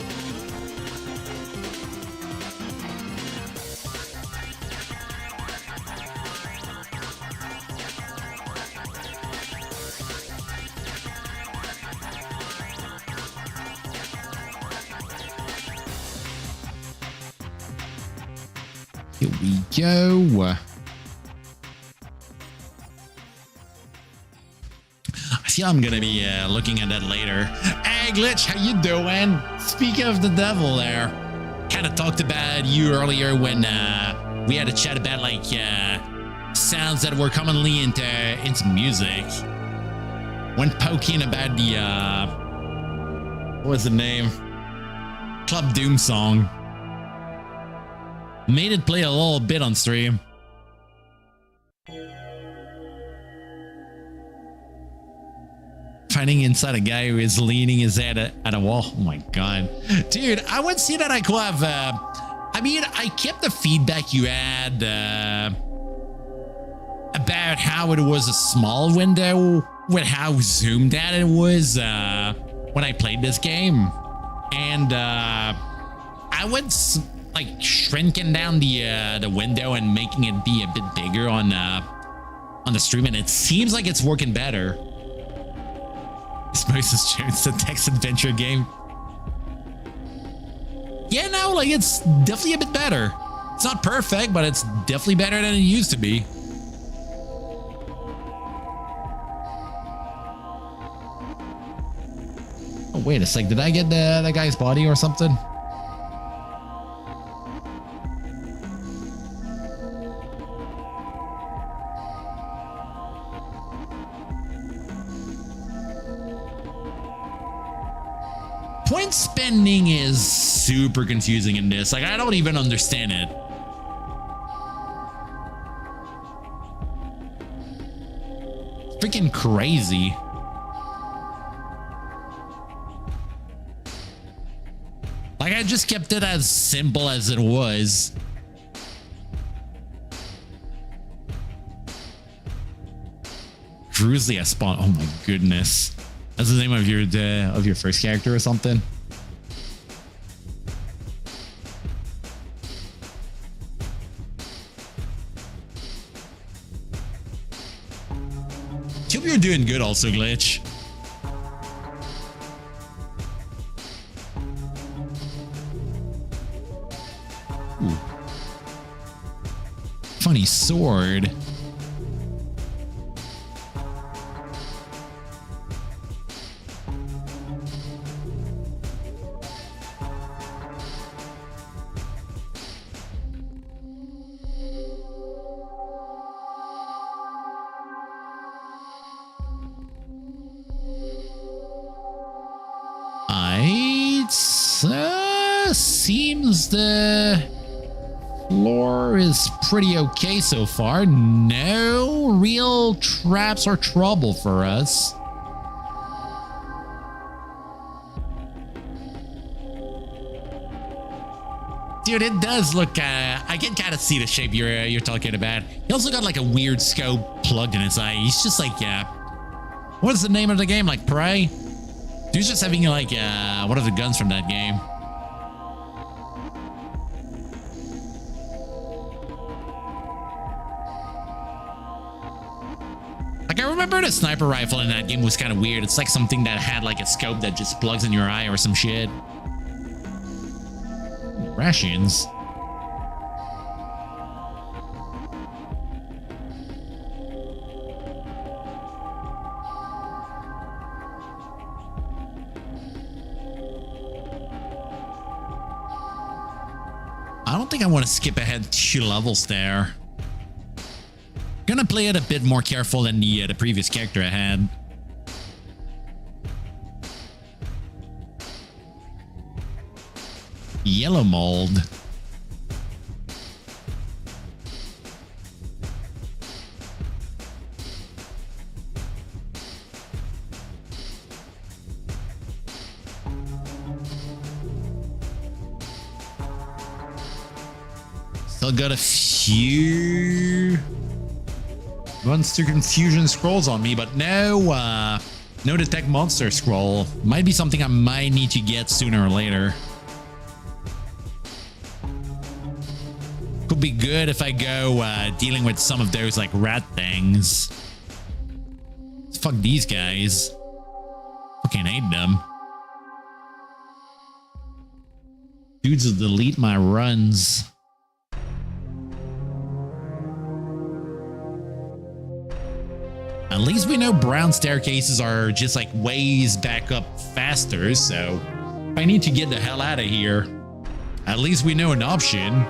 Here we go. I feel I'm gonna be looking at that later. Hey Glitch, how you doing? Speaking of the devil there, kind of talked about you earlier when we had a chat about like sounds that were commonly into music. When poking about the what was the name? Club Doom song. Made it play a little bit on stream. Finding inside a guy who is leaning his head at a wall. Oh my god. Dude, I would say that I could have... I mean, I kept the feedback you had about how it was a small window with how zoomed out it was when I played this game. And I would... like shrinking down the window and making it be a bit bigger on the stream, and it seems like it's working better. This Moses Jones, the text adventure game. Yeah, no, like it's definitely a bit better. It's not perfect, but it's definitely better than it used to be. Oh, wait a sec. Did I get that guy's body or something? Point spending is super confusing in this. Like, I don't even understand it. Freaking crazy. Like, I just kept it as simple as it was. Drusilla spawn. Oh my goodness. That's the name of your first character or something. Hope you're doing good also, Glitch. Ooh. Funny sword. Seems the floor is pretty okay so far. No real traps or trouble for us. Dude, it does look, I can kind of see the shape you're talking about. He also got like a weird scope plugged in his eye. He's just like, what is the name of the game? Like Prey? Dude's just having like, one of the guns from that game. Like, I remember the sniper rifle in that game was kind of weird. It's like something that had like a scope that just plugs in your eye or some shit. Rations. don't think I want to skip ahead 2 levels there. Gonna play it a bit more careful than the previous character I had. Yellow mold. Still got a few monster confusion scrolls on me, but no detect monster scroll. Might be something I might need to get sooner or later. Could be good if I go dealing with some of those like rat things. Fuck these guys. Fucking hate them. Dudes will delete my runs. At least we know brown staircases are just like ways back up faster, so if I need to get the hell out of here, at least we know an option.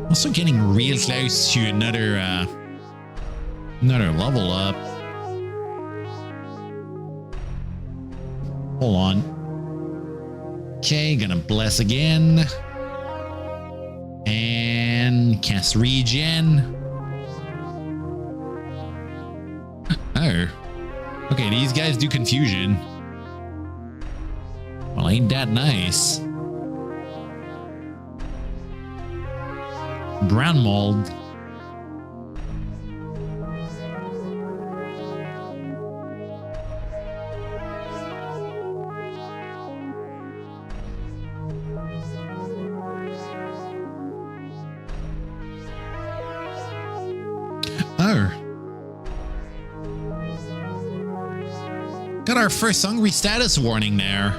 Also getting real close to another level up. Hold on. Okay, gonna bless again. And cast regen. Oh. Okay, these guys do confusion. Well, ain't that nice? Brown mold. Oh. Got our first hungry status warning there.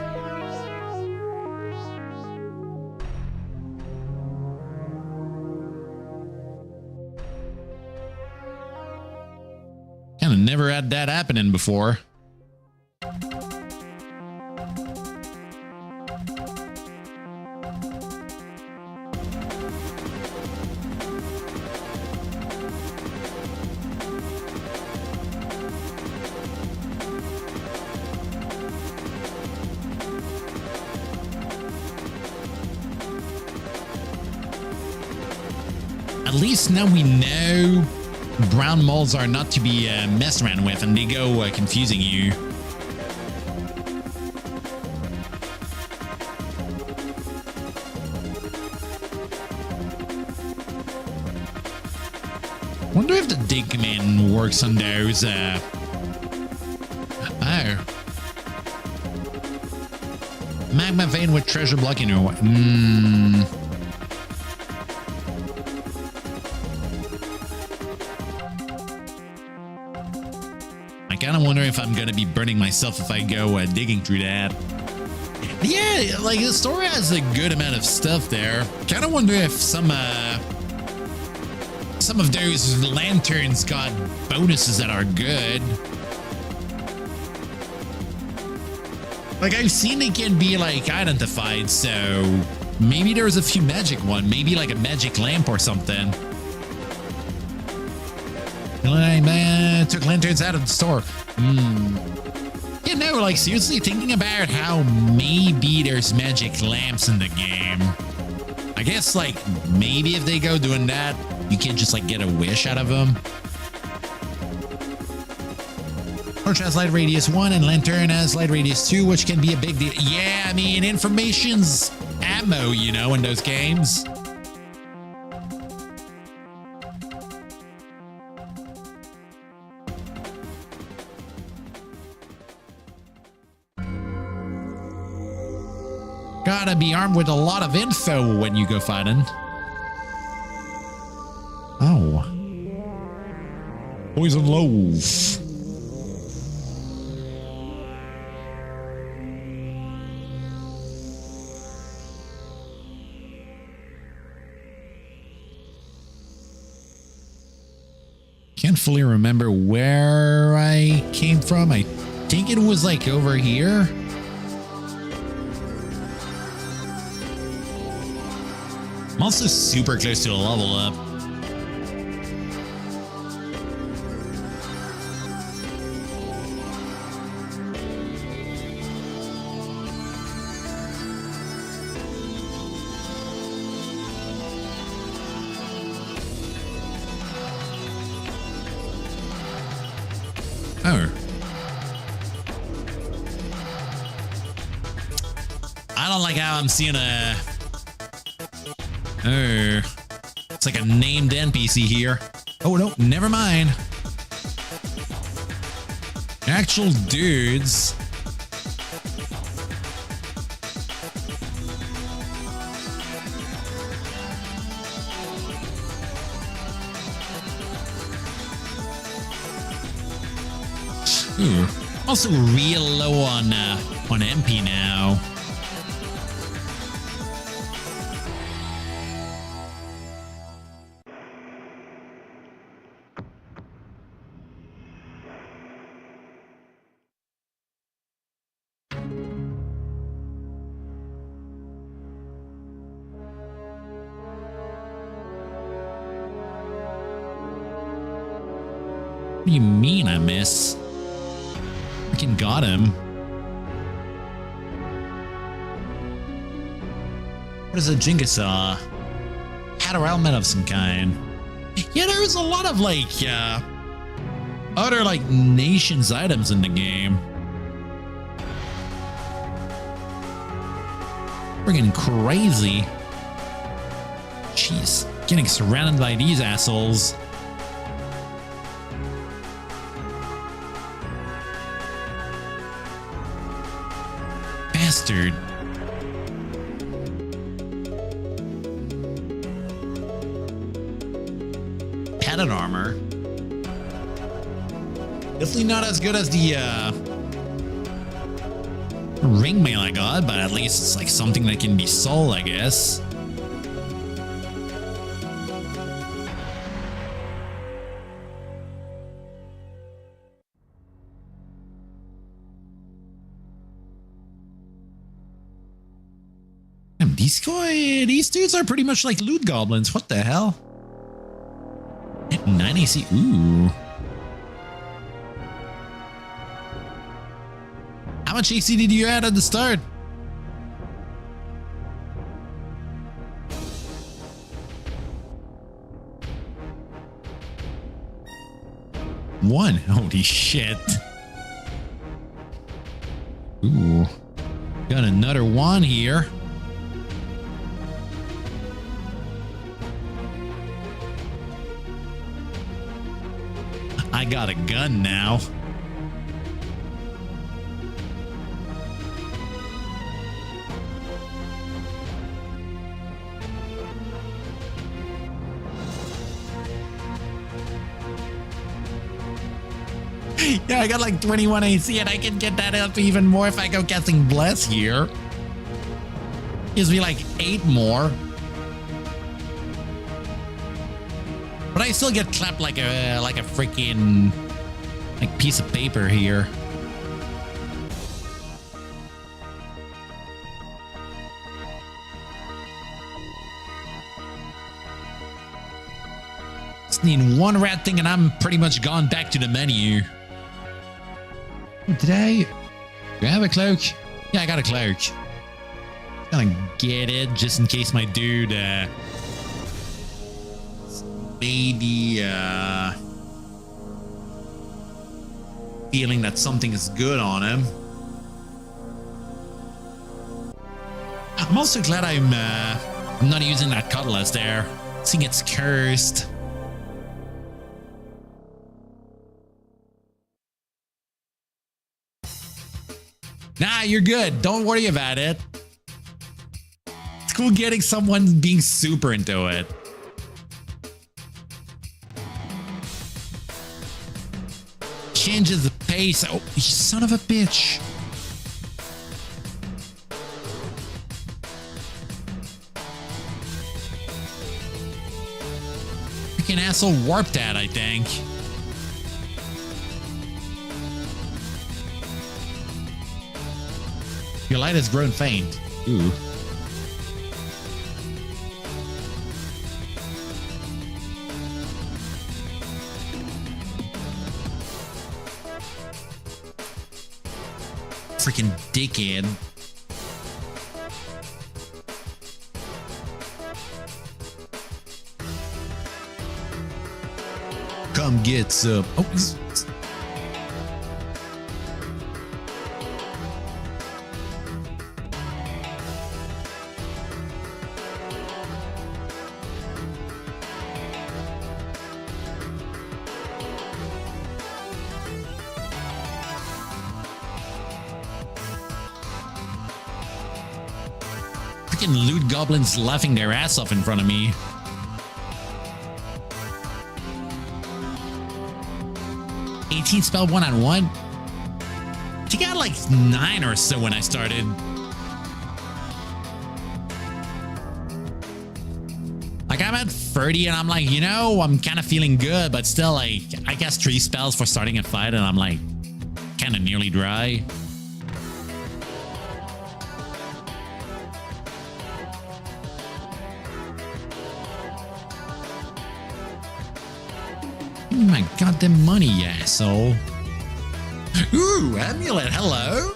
Never had that happening before. At least now we know brown molds are not to be messed around with, and they go confusing you. Wonder if the dig command works on those. Oh. Magma vein with treasure block in your way. I kind of wonder if I'm going to be burning myself if I go digging through that. Yeah, like the story has a good amount of stuff there. Kind of wonder if some of those lanterns got bonuses that are good. Like I've seen it can be like identified, so maybe there's a few magic one, maybe like a magic lamp or something. Man, took lanterns out of the store. You know, like seriously thinking about how maybe there's magic lamps in the game. I guess like maybe if they go doing that, you can just like get a wish out of them. Torch has light radius 1 and lantern has light radius 2, which can be a big deal. Yeah, I mean, information's ammo, you know, in those games. Gotta be armed with a lot of info when you go fighting. Oh. Poison loaf. Can't fully remember where I came from. I think it was like over here. I'm also super close to a level up. Oh. I don't like how I'm seeing a... Oh. It's like a named NPC here. Oh, no, never mind. Actual dudes. Ooh. Also real low on MP now. What do you mean I miss? Freaking got him. What is a Jingasaw? Had a element of some kind. Yeah, there was a lot of like other like nations items in the game. Friggin' crazy. Jeez, getting surrounded by these assholes. Bastard. Padded armor. Definitely not as good as the ring mail I got, but at least it's like something that can be sold, I guess. These dudes are pretty much like loot goblins. What the hell? 9 AC. Ooh. How much AC did you add at the start? One. Holy shit. Ooh. Got another one here. I got a gun now. Yeah, I got like 21 AC and I can get that up even more if I go casting Bless here. Gives me like 8 more. But I still get clapped like a freaking like piece of paper here. Just need one rat thing and I'm pretty much gone back to the menu. Do I have a cloak? Yeah, I got a cloak. Gonna get it just in case my dude maybe feeling that something is good on him. I'm also glad I'm not using that cutlass there. I think it's cursed. Nah, you're good. Don't worry about it. It's cool getting someone being super into it. changes the pace. Oh, you son of a bitch. Freaking asshole warped that, I think. Your light has grown faint. Ooh. Freaking dickhead. Come get some. Oh, freaking loot goblins laughing their ass off in front of me. Spell one-on-one. She got like 9 or so when I started. Like I'm at 30 and I'm like, you know, I'm kind of feeling good, but still like I guess 3 spells for starting a fight and I'm like kind of nearly dry. Give me my goddamn money, you asshole. Ooh, amulet, hello.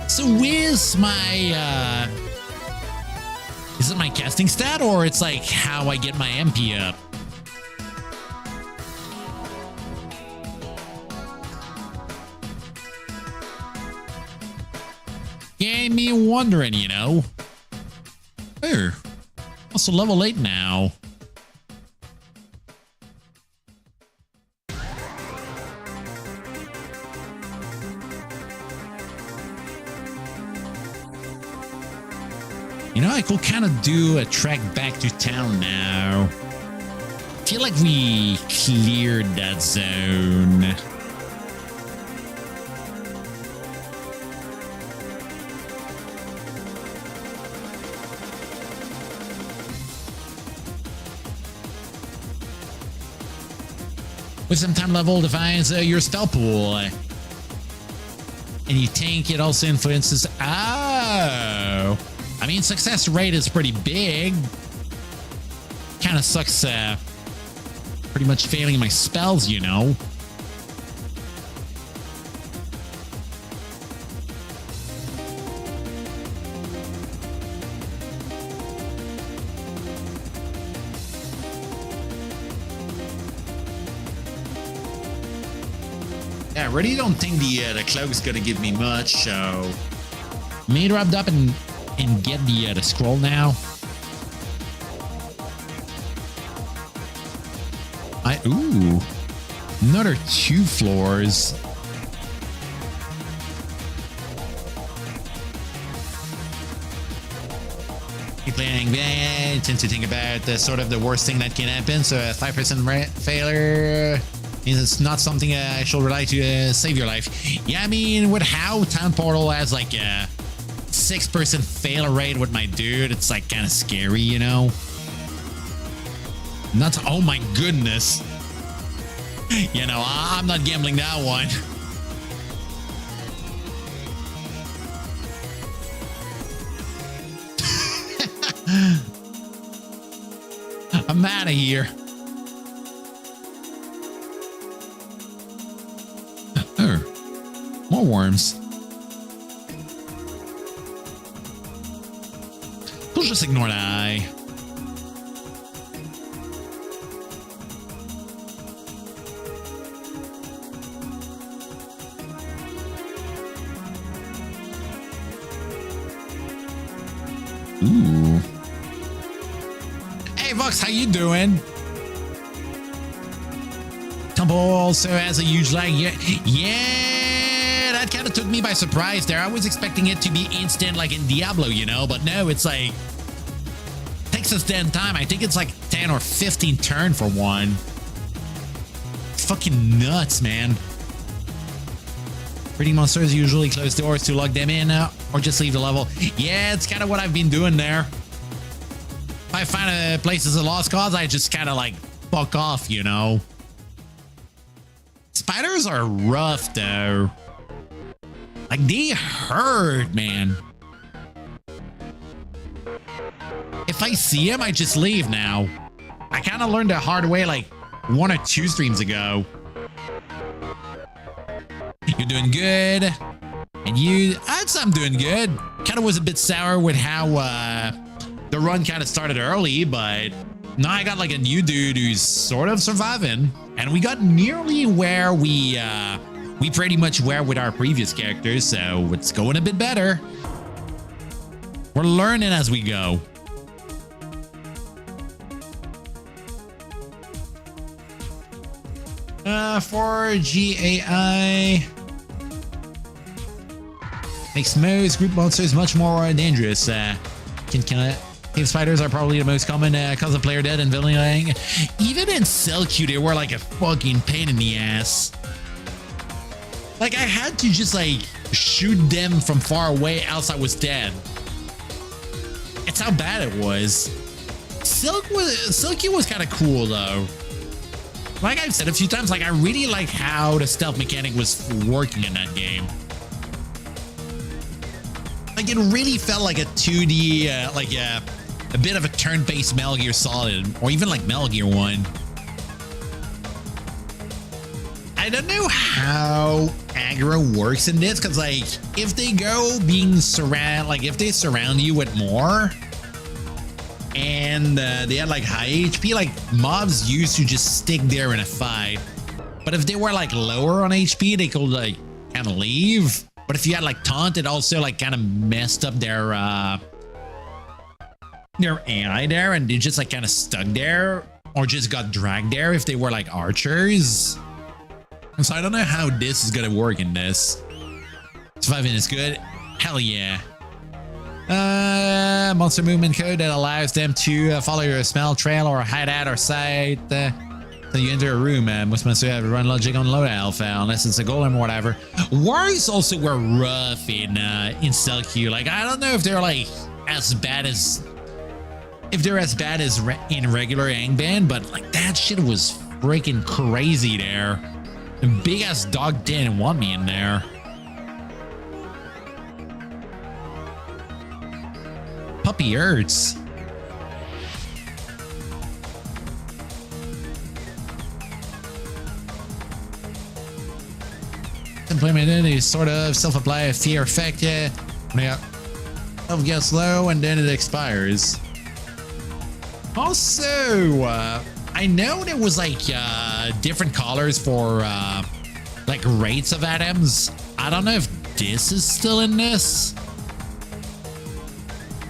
So where's my, is it my casting stat or it's like how I get my MP up? Get me wondering, you know. Oh, also level 8 now. You know, I could kind of do a trek back to town now. I feel like we cleared that zone. With some time level defines your spell pool. And you think it also influences... Oh! I mean, success rate is pretty big. Kind of sucks pretty much failing my spells, you know. Yeah, I really don't think the cloak's gonna give me much, so... May drop up and get the scroll now. Ooh, another 2 floors. Keep playing bad. Tend to think about sort of the worst thing that can happen. So a 5% failure means it's not something I should rely to save your life. Yeah, I mean, with how Town Portal has like a 6% fail rate with my dude, it's like kind of scary, you know. Not, oh my goodness. You know, I'm not gambling that one. I'm out of here. Oh, more worms. We'll just ignore that eye. Ooh. Hey, Vox, how you doing? Temple also has a huge lag. Yeah, that kind of took me by surprise there. I was expecting it to be instant like in Diablo, you know, but no, it's like takes us 10 time. I think it's like 10 or 15 turn for one. Fucking nuts, man. Breeding monsters usually close doors to lock them in or just leave the level. Yeah, it's kind of what I've been doing there. If I find a place as a lost cause, I just kind of like fuck off, you know. Spiders are rough though. Like they hurt, man. If I see him, I just leave now. I kind of learned the hard way like 1 or 2 streams ago. You're doing good. And you, I'm doing good. Kind of was a bit sour with how the run kind of started early, but now I got like a new dude who's sort of surviving. And we got nearly where we pretty much were with our previous characters, so it's going a bit better. We're learning as we go. For GAI makes most group monsters much more dangerous. Cave spiders are probably the most common cause of player death and villain. Even in Cell Q, they were like a fucking pain in the ass. Like I had to just like shoot them from far away, else I was dead. It's how bad it was. Silky was kind of cool though. Like I've said a few times, like I really like how the stealth mechanic was working in that game. Like it really felt like a 2D, like a bit of a turn-based Metal Gear Solid, or even like Metal Gear 1. I don't know how aggro works in this, because like if they go being if they surround you with more, and they had like high HP, like mobs used to just stick there in a fight. But if they were like lower on HP, they could like kind of leave. But if you had like taunt, it also like kind of messed up their AI there, and they just like kind of stuck there or just got dragged there if they were like archers. And so I don't know how this is gonna work in this. Surviving is good. Hell yeah. Monster movement code that allows them to follow your smell trail or hide out or sight. So you enter a room, most monsters have run logic on low alpha unless it's a golem or whatever. Wars also were rough in Cell Q. Like I don't know if they're like as bad as in regular angband, but like that shit was freaking crazy there. The big ass dog didn't want me in there. Puppy hurts. Implemented a sort of self-applied fear effect. Yeah, health gets low and then it expires. Also, I know there was like different colors for like rates of items. I don't know if this is still in this.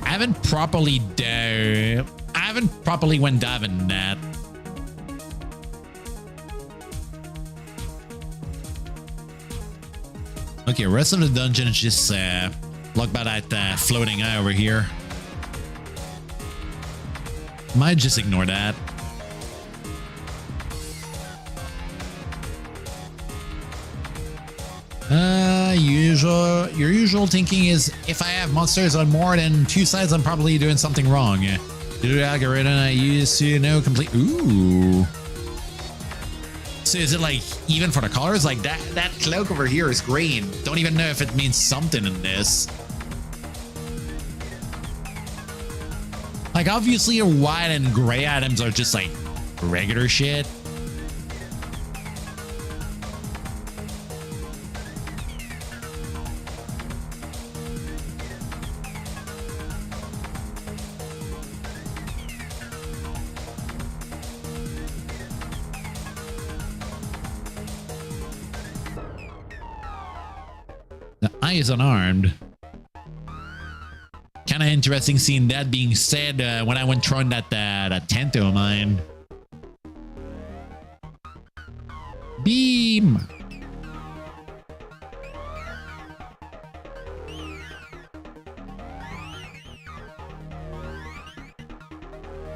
I haven't properly went diving in that. Okay, rest of the dungeon is just blocked by that floating eye over here. Might just ignore that. Your usual thinking is if I have monsters on more than 2 sides, I'm probably doing something wrong. The algorithm I use to know complete. Ooh. So is it like even for the colors? Like that cloak over here is green. Don't even know if it means something in this. Like obviously your white and gray items are just like regular shit. The eye is unarmed. Kind of interesting seeing that being said when I went throwing that tent of mine. Beam.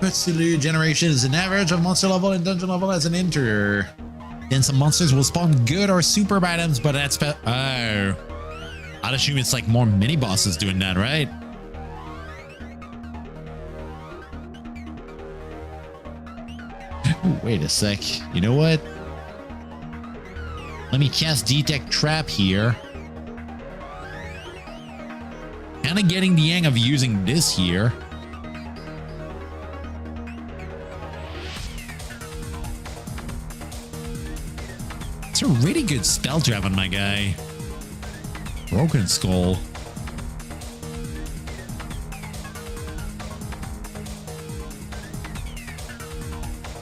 absolute generation is an average of monster level and dungeon level as an enter. Then some monsters will spawn good or super items, but that's oh, I'd assume it's like more mini bosses doing that, right? Ooh, wait a sec. You know what? Let me cast Detect Trap here. Kind of getting the hang of using this here. It's a really good spell to have on my guy. Broken Skull.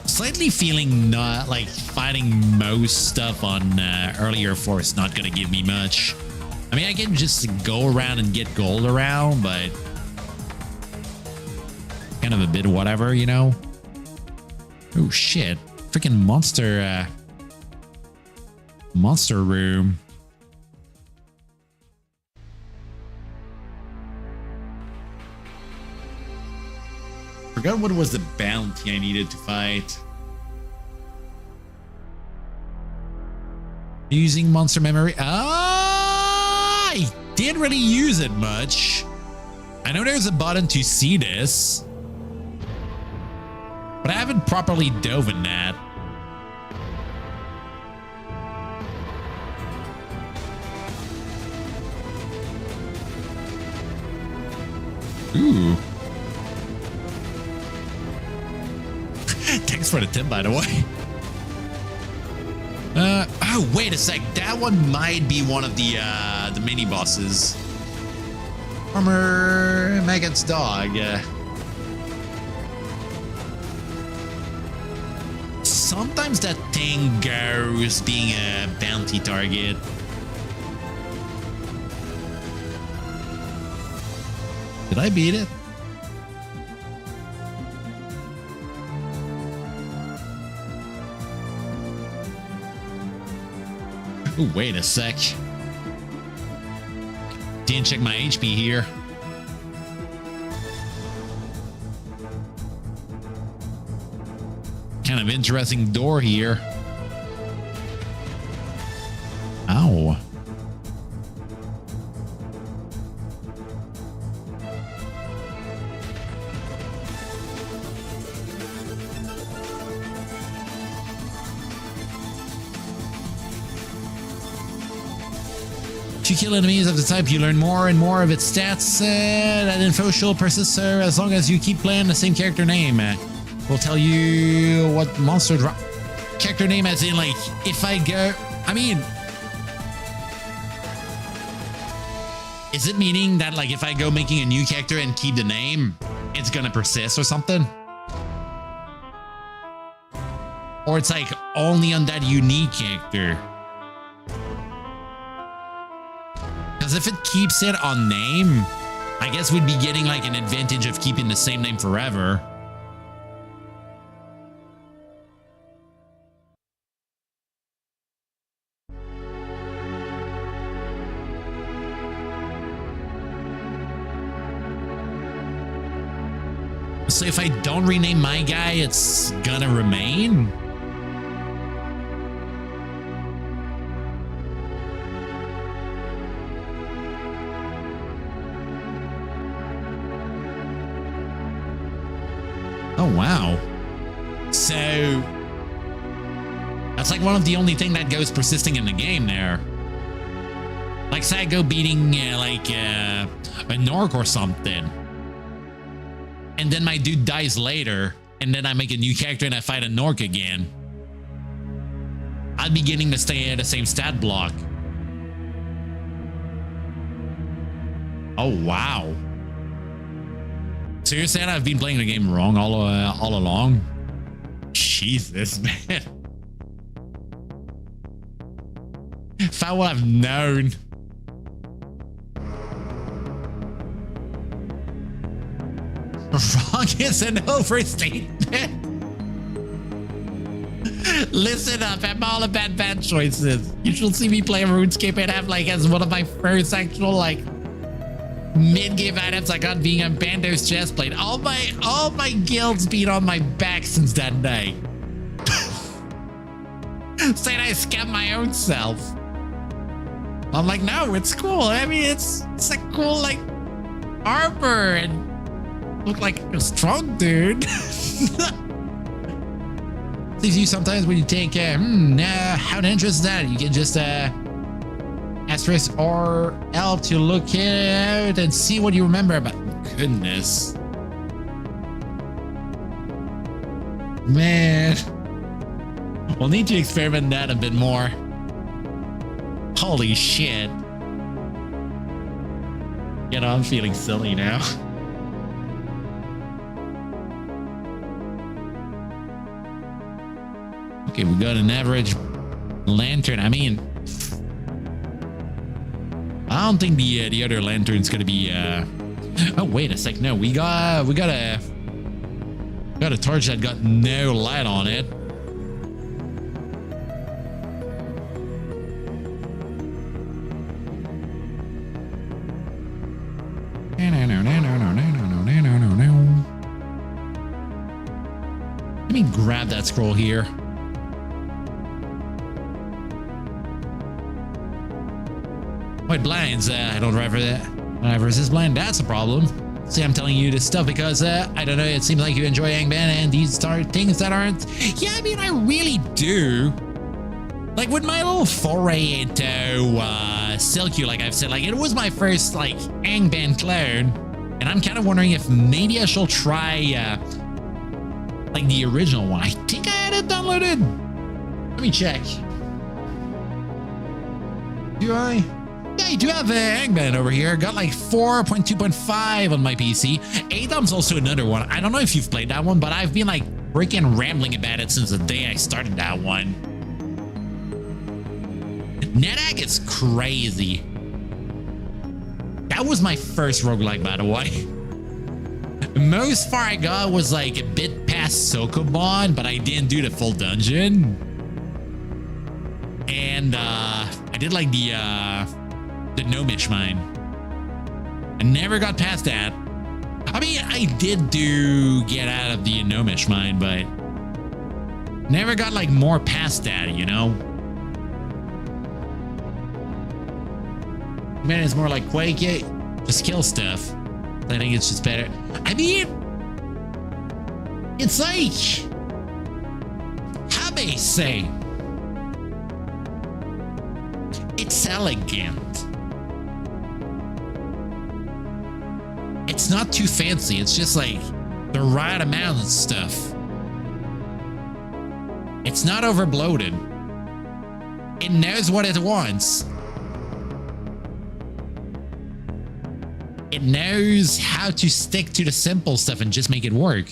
Slightly feeling not like fighting most stuff on earlier force not gonna give me much. I mean, I can just go around and get gold around, but kind of a bit whatever, you know? Oh shit. Freaking monster monster room. Forgot what was the bounty I needed to fight. Using monster memory. I didn't really use it much. I know there's a button to see this, but I haven't properly dove in that. Ooh. Thanks for the tip, by the way. Oh, wait a sec. That one might be one of the mini bosses. Farmer Maggot's dog. Sometimes that thing goes being a bounty target. Did I beat it? Oh, wait a sec. Didn't check my HP here. Kind of interesting door here. Ow. If you kill enemies of the type, you learn more and more of its stats. That info shall persist as long as you keep playing the same character name. We'll tell you what monster drop. Character name as in, like, if I go... I mean... Is it meaning that, like, if I go making a new character and keep the name, it's gonna persist or something? Or it's, like, only on that unique character? Because if it keeps it on name, I guess we'd be getting like an advantage of keeping the same name forever. So if I don't rename my guy, it's gonna remain? Oh, wow. So that's like one of the only thing that goes persisting in the game there. Like say I go beating an orc or something. And then my dude dies later. And then I make a new character and I fight an orc again. I'd be getting to stay at the same stat block. Oh, wow. So you're saying I've been playing the game wrong all along? Jesus, man. If I would have known. Wrong is an overstatement. Listen up, I'm all about bad choices. You should see me play RuneScape and have like as one of my first actual like Mid-game items I got being on Bando's chest plate. All my guilds been on my back since that day. Saying I scammed my own self. I'm like, no, it's cool. I mean, it's a cool like armor and look like a strong dude. Seems you sometimes when you take how to interest that you can just asterisk or L to look out and see what you remember about. Goodness, man, we'll need to experiment that a bit more. Holy shit. You know, I'm feeling silly now. Okay, we got an average lantern. I mean, I don't think the other lantern's gonna be oh wait a sec. No, we got a torch that got no light on it. Let me grab that scroll here. White blinds, I don't drive for that. When I resist blind, that's a problem. See, I'm telling you this stuff because, I don't know, it seems like you enjoy angband and these are things that aren't. Yeah, I mean, I really do. Like with my little foray into Silky, like I've said, like it was my first like angband clone. And I'm kind of wondering if maybe I shall try like the original one. I think I had it downloaded. Let me check. Do I? Yeah, I do have angband over here. Got like 4.2.5 on my PC. Atom's also another one. I don't know if you've played that one, but I've been like freaking rambling about it since the day I started that one. NetHack is crazy. That was my first roguelike, by the way. Most far I got was like a bit past Frogcomposband, but I didn't do the full dungeon. And I did like the gnomish mine. I never got past that. I mean, I did get out of the gnomish mine, but never got like more past that, you know? Man, it's more like Quake, yeah, just kill stuff. I think it's just better. I mean, it's like, how may I say? It's elegant. It's not too fancy. It's just like the right amount of stuff. It's not overbloated. It knows what it wants. It knows how to stick to the simple stuff and just make it work.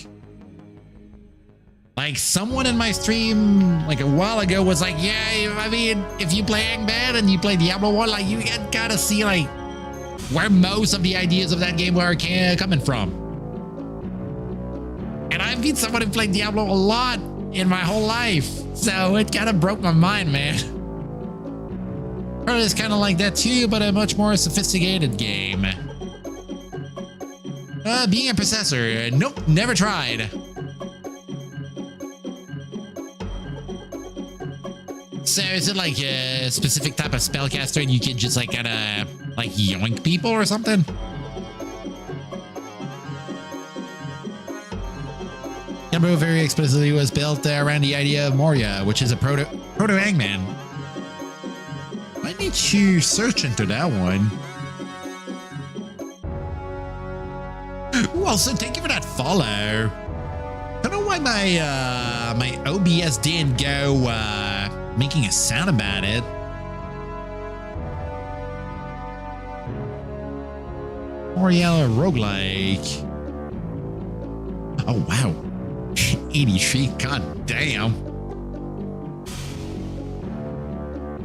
Like someone in my stream like a while ago was like, yeah, I mean, if you play Angband and you play Diablo 1, like you gotta see like where most of the ideas of that game are coming from. And I've been someone who played Diablo a lot in my whole life. So it kind of broke my mind, man. It's kind of like that too, but a much more sophisticated game. Being a processor, nope, never tried. So is it like a specific type of spellcaster and you can just like kind of like yoink people or something? Number very explicitly was built around the idea of Moria, which is a proto Angband. I need to search into that one. Ooh, also, thank you for that follow. I don't know why my my OBS didn't go making a sound about it. Tortilla roguelike. Oh wow, 83. God damn.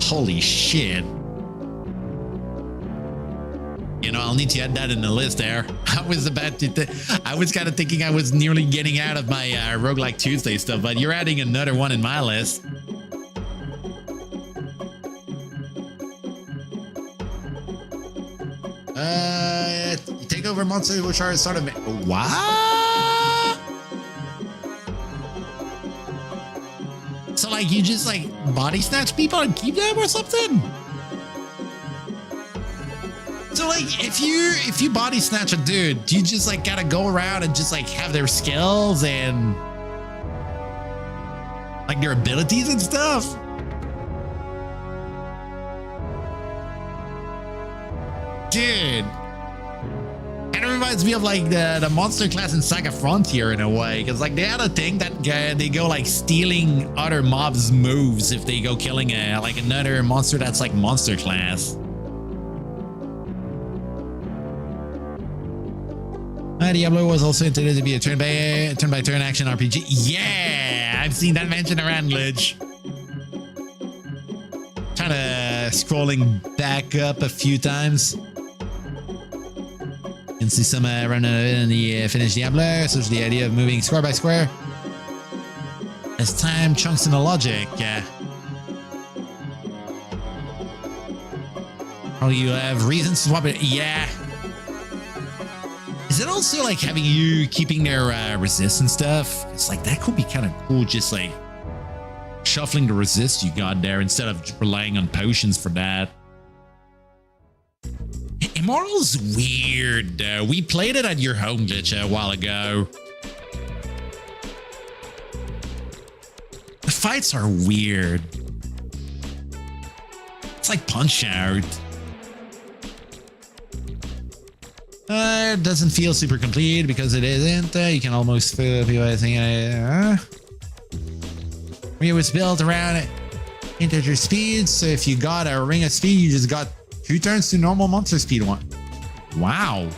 Holy shit. You know, I'll need to add that in the list there. I was about to, I was kind of thinking I was nearly getting out of my Roguelike Tuesday stuff, but you're adding another one in my list. take over monsters which are sort of... What? So like you just like body snatch people and keep them or something? So like if you body snatch a dude, you just like gotta go around and just like have their skills and like their abilities and stuff. Dude, kind of reminds me of like the monster class in Saga Frontier in a way, because like they had a thing that they go like stealing other mobs' moves if they go killing like another monster that's like monster class. Diablo was also intended to be a turn-by-turn action RPG. Yeah, I've seen that mentioned around Lich. Kind of scrolling back up a few times. You can see some run in the finished Diablo, such as the idea of moving square by square as time chunks in the logic. Oh, you have reasons to swap it. Yeah. Is it also like having you keeping their resist and stuff? It's like that could be kind of cool, just like shuffling the resist you got there instead of relying on potions for that. Immortal's weird though. We played it at your home glitch a while ago. The fights are weird. It's like Punch Out. It doesn't feel super complete because it isn't. You can almost feel people thinking it was built around integer speed. So if you got a ring of speed, you just got 2 turns to normal monster speed 1. Wow.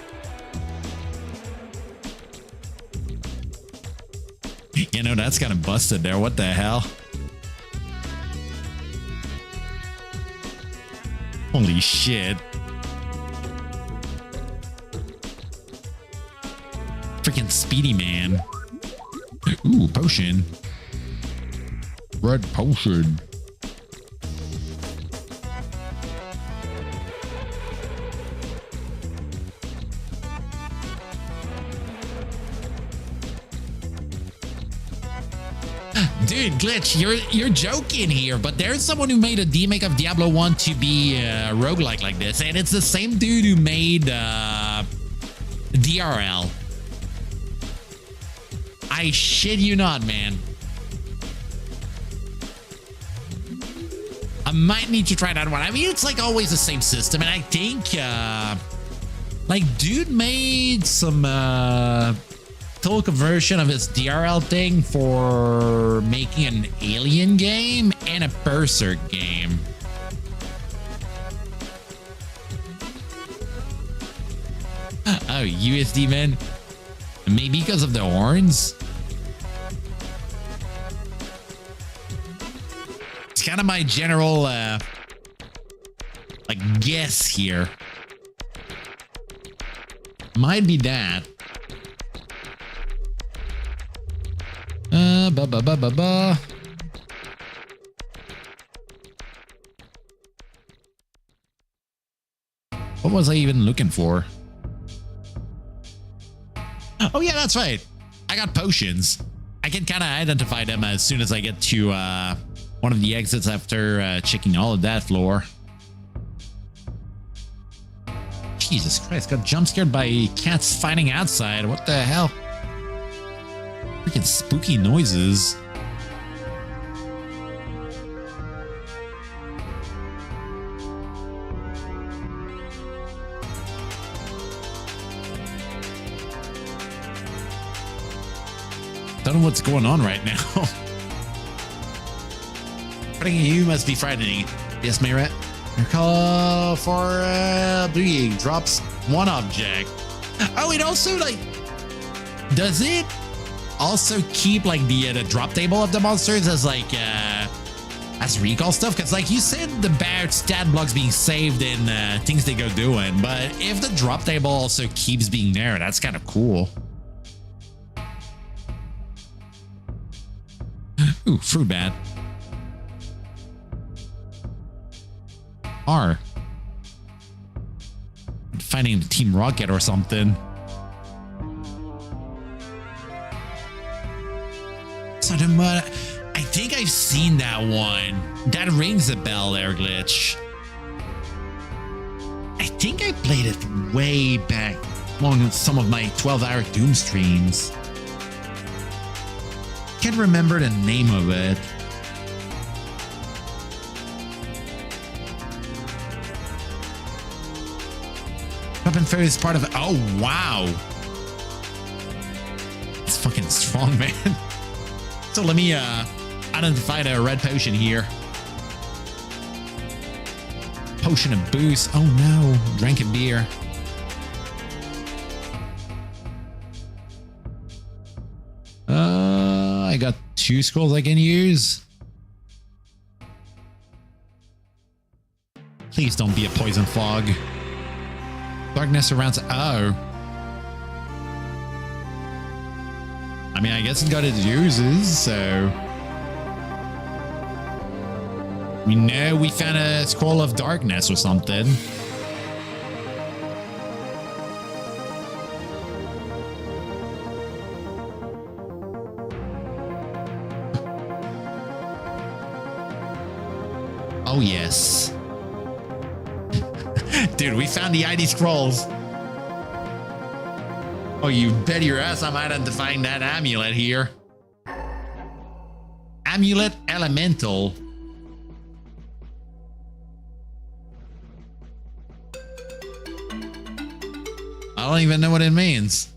You know, that's kind of busted there. What the hell? Holy shit. Freaking Speedy Man. Ooh, potion. Red potion. Dude, Glitch, you're joking here, but there's someone who made a remake of Diablo 1 to be roguelike like this, and it's the same dude who made DRL. I shit you not, man. I might need to try that one. I mean, it's like always the same system, and I think like dude made some total conversion of his DRL thing for making an Alien game and a Berserk game. Oh, USD, man. Maybe because of the horns? It's kind of my general like guess here. Might be that. What was I even looking for? Oh yeah, that's right. I got potions. I can kind of identify them as soon as I get to one of the exits after checking all of that floor. Jesus Christ, got jump scared by cats fighting outside. What the hell? Freaking spooky noises. Don't know what's going on right now. Fighting you must be frightening. Yes, Mayrat. Your call for bleeding drops 1 object. Oh, it also like does it also keep like the drop table of the monsters as like as recall stuff? Because like you said about stat blocks being saved and things they go doing, but if the drop table also keeps being there, that's kind of cool. Ooh, fruit bat. finding the Team Rocket or something. So I think I've seen that one. That rings a bell there, Glitch. I think I played it way back on some of my 12-hour Doom streams. Can't remember the name of it. Weapon Fairy is part of it. Oh, wow. It's fucking strong, man. So let me identify the red potion here. Potion of boost. Oh no, drank a beer. I got 2 scrolls I can use. Please don't be a poison fog. Darkness surrounds. Oh. I mean, I guess it's got its uses, so. We know we found a scroll of darkness or something. Oh, yes. Dude, we found the ID scrolls. Oh, you bet your ass I'm identifying that amulet here. Amulet Elemental. I don't even know what it means.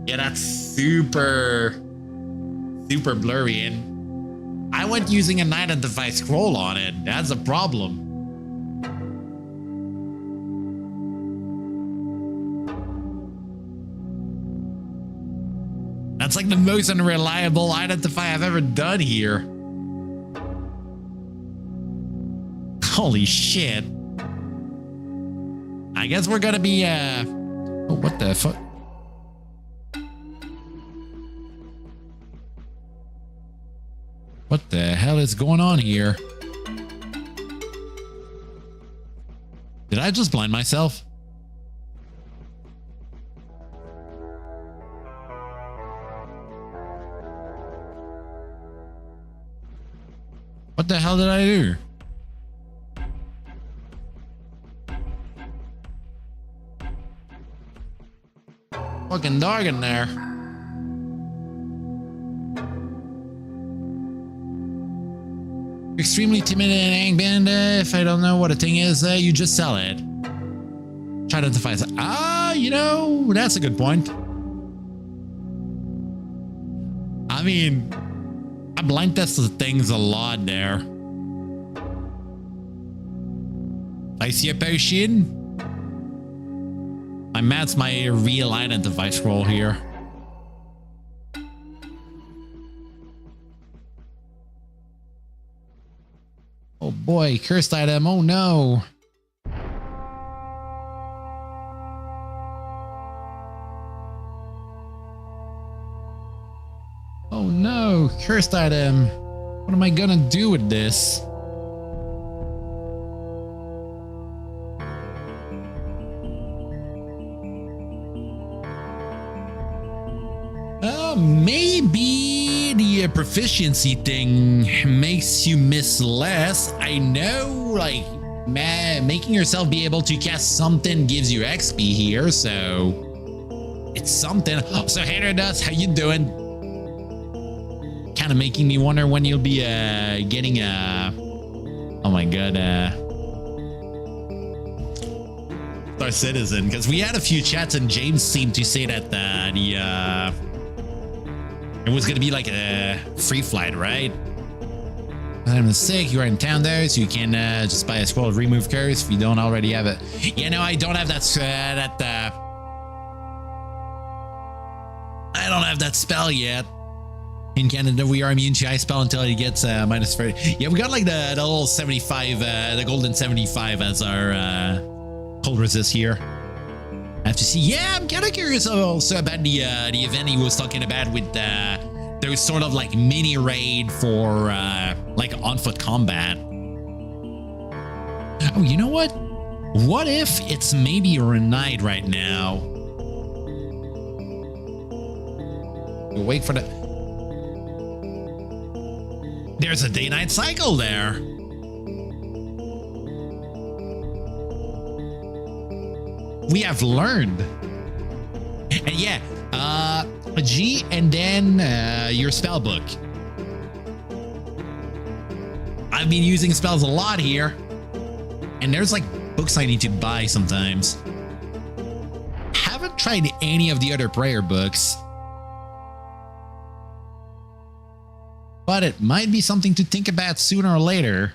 Yeah, that's super blurry, and I went using an identify scroll on it. That's a problem. That's like the most unreliable identify I've ever done here. Holy shit. I guess we're gonna be, oh, what the fuck? What the hell is going on here? Did I just blind myself? What the hell did I do? Fucking dog in there. Extremely timid and angband. If I don't know what a thing is, you just sell it. Try to identify it. Ah, you know, that's a good point. I mean, I blind tested things a lot there. I see a potion. That's my real identify scroll here. Oh boy, cursed item. Oh no. Oh no, cursed item. What am I gonna do with this? Maybe the proficiency thing makes you miss less. I know, like, making yourself be able to cast something gives you XP here, so it's something. So hey there, Dust, how you doing? Kind of making me wonder when you'll be getting oh my god, Star Citizen, because we had a few chats and James seemed to say that it was gonna be like a free flight, right? I'm mistake. You are in town though, so you can just buy a scroll of remove curse if you don't already have it. Yeah, no, I don't have that. I don't have that spell yet. In Canada, we are immune to ice spell until it gets minus 30. Yeah, we got like the little 75, the golden 75 as our cold resist here. I have to see. Yeah, I'm kind of curious also about the event he was talking about with those sort of like mini raid for like on foot combat. Oh, you know what? What if it's maybe a night right now? We'll wait for the... There's a day-night cycle there. We have learned. And yeah, a G and then your spell book. I've been using spells a lot here. And there's like books I need to buy sometimes. Haven't tried any of the other prayer books. But it might be something to think about sooner or later.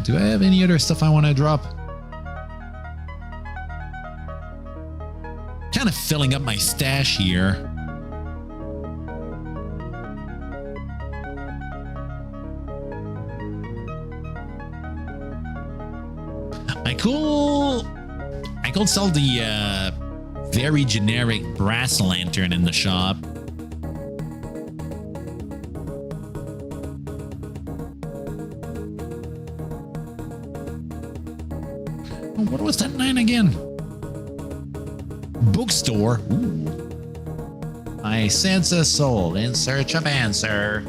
Do I have any other stuff I want to drop? Kind of filling up my stash here. I could sell the very generic brass lantern in the shop. What was that 9 again? Bookstore. Ooh. I sense a soul in search of answer.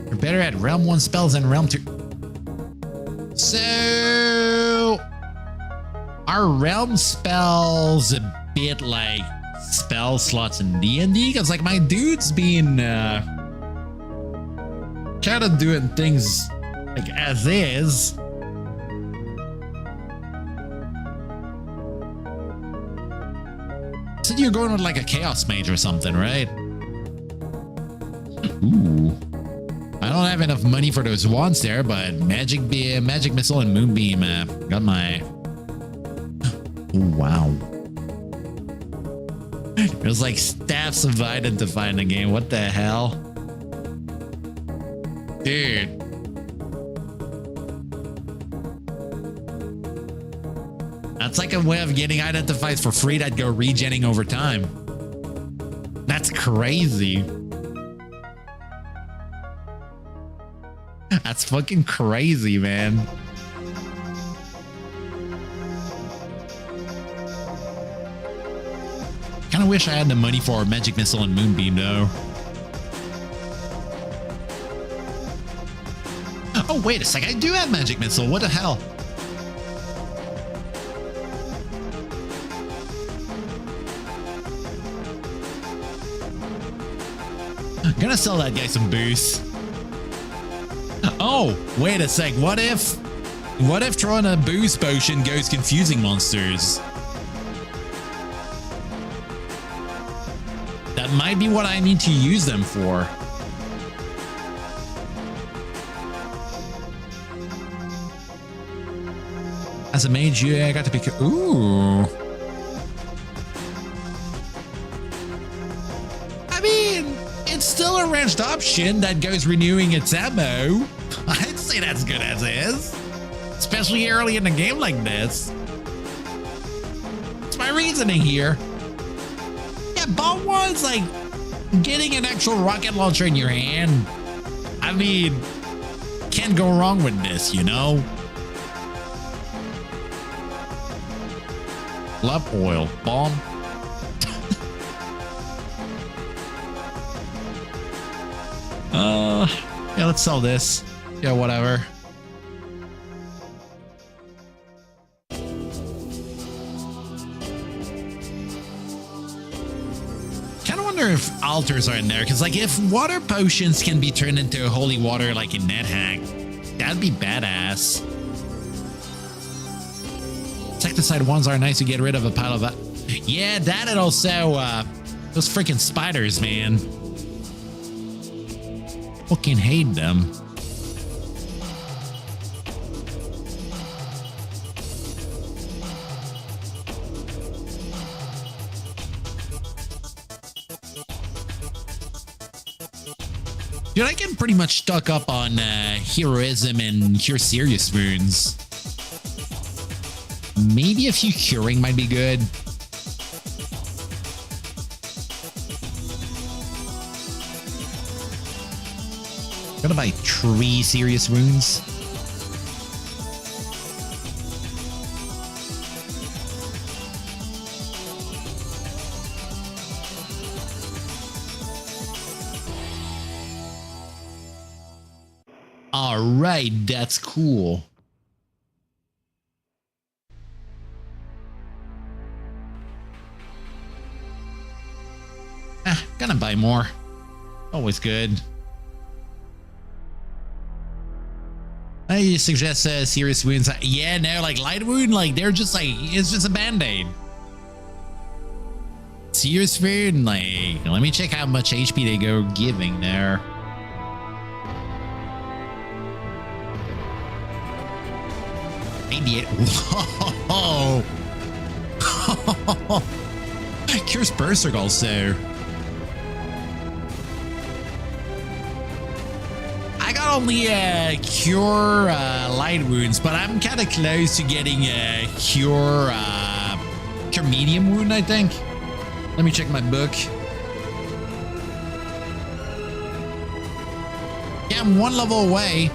You're better at Realm 1 spells than Realm 2. So, are Realm spells a bit like spell slots in D&D? Because like my dude's been kind of doing things like as is. So you're going with like a chaos mage or something, right? Ooh. I don't have enough money for those wands there, but magic missile and moonbeam got my... Ooh, wow. There's like staffs of identify in the game. What the hell? Dude. That's like a way of getting identifies for free that go regenning over time. That's crazy. That's fucking crazy, man. Kind of wish I had the money for magic missile and moonbeam though. Oh, wait a sec. I do have magic missile. What the hell? I'm gonna sell that guy some boost. Oh, wait a sec. What if throwing a boost potion goes confusing monsters? That might be what I need to use them for. As a mage, yeah, I got to pick. Ooh. I mean, it's still a ranged option that goes renewing its ammo. I'd say that's good as is, especially early in the game like this. It's my reasoning here. Yeah, but was like getting an actual rocket launcher in your hand. I mean, can't go wrong with this, you know? Love oil bomb. Yeah, let's sell this. Yeah, whatever. Kind of wonder if altars are in there, because like if water potions can be turned into holy water like in NetHack, that'd be badass. Insecticide ones are nice to get rid of a pile of that. Yeah, that and also those freaking spiders, man. Fucking hate them. Dude, I get pretty much stuck up on heroism and cure serious wounds. Maybe a few curing might be good. Gonna buy 3 serious wounds. All right, that's cool. Gonna buy more. Always good. I suggest serious wounds. Yeah, no, like light wound, like they're just like, it's just a band-aid. Serious wound, like, let me check how much HP they go giving there. Whoa! Cures Berserk also. I got only cure light wounds, but I'm kind of close to getting a cure medium wound, I think. Let me check my book. Yeah, I'm 1 level away.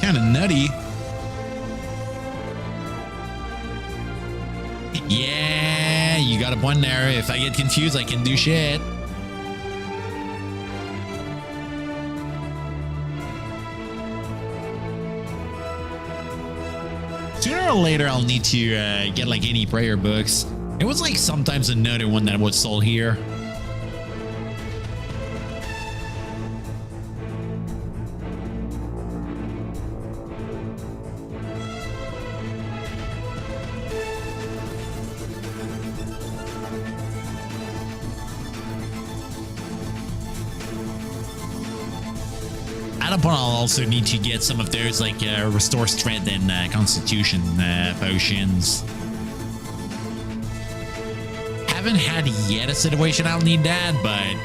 Kind of nutty. Yeah, you got a point there. If I get confused, I can do shit. Sooner or later, I'll need to get like any prayer books. It was like sometimes another one that was sold here. At a point, I'll also need to get some of those like restore strength and constitution potions. Haven't had yet a situation I'll need that, but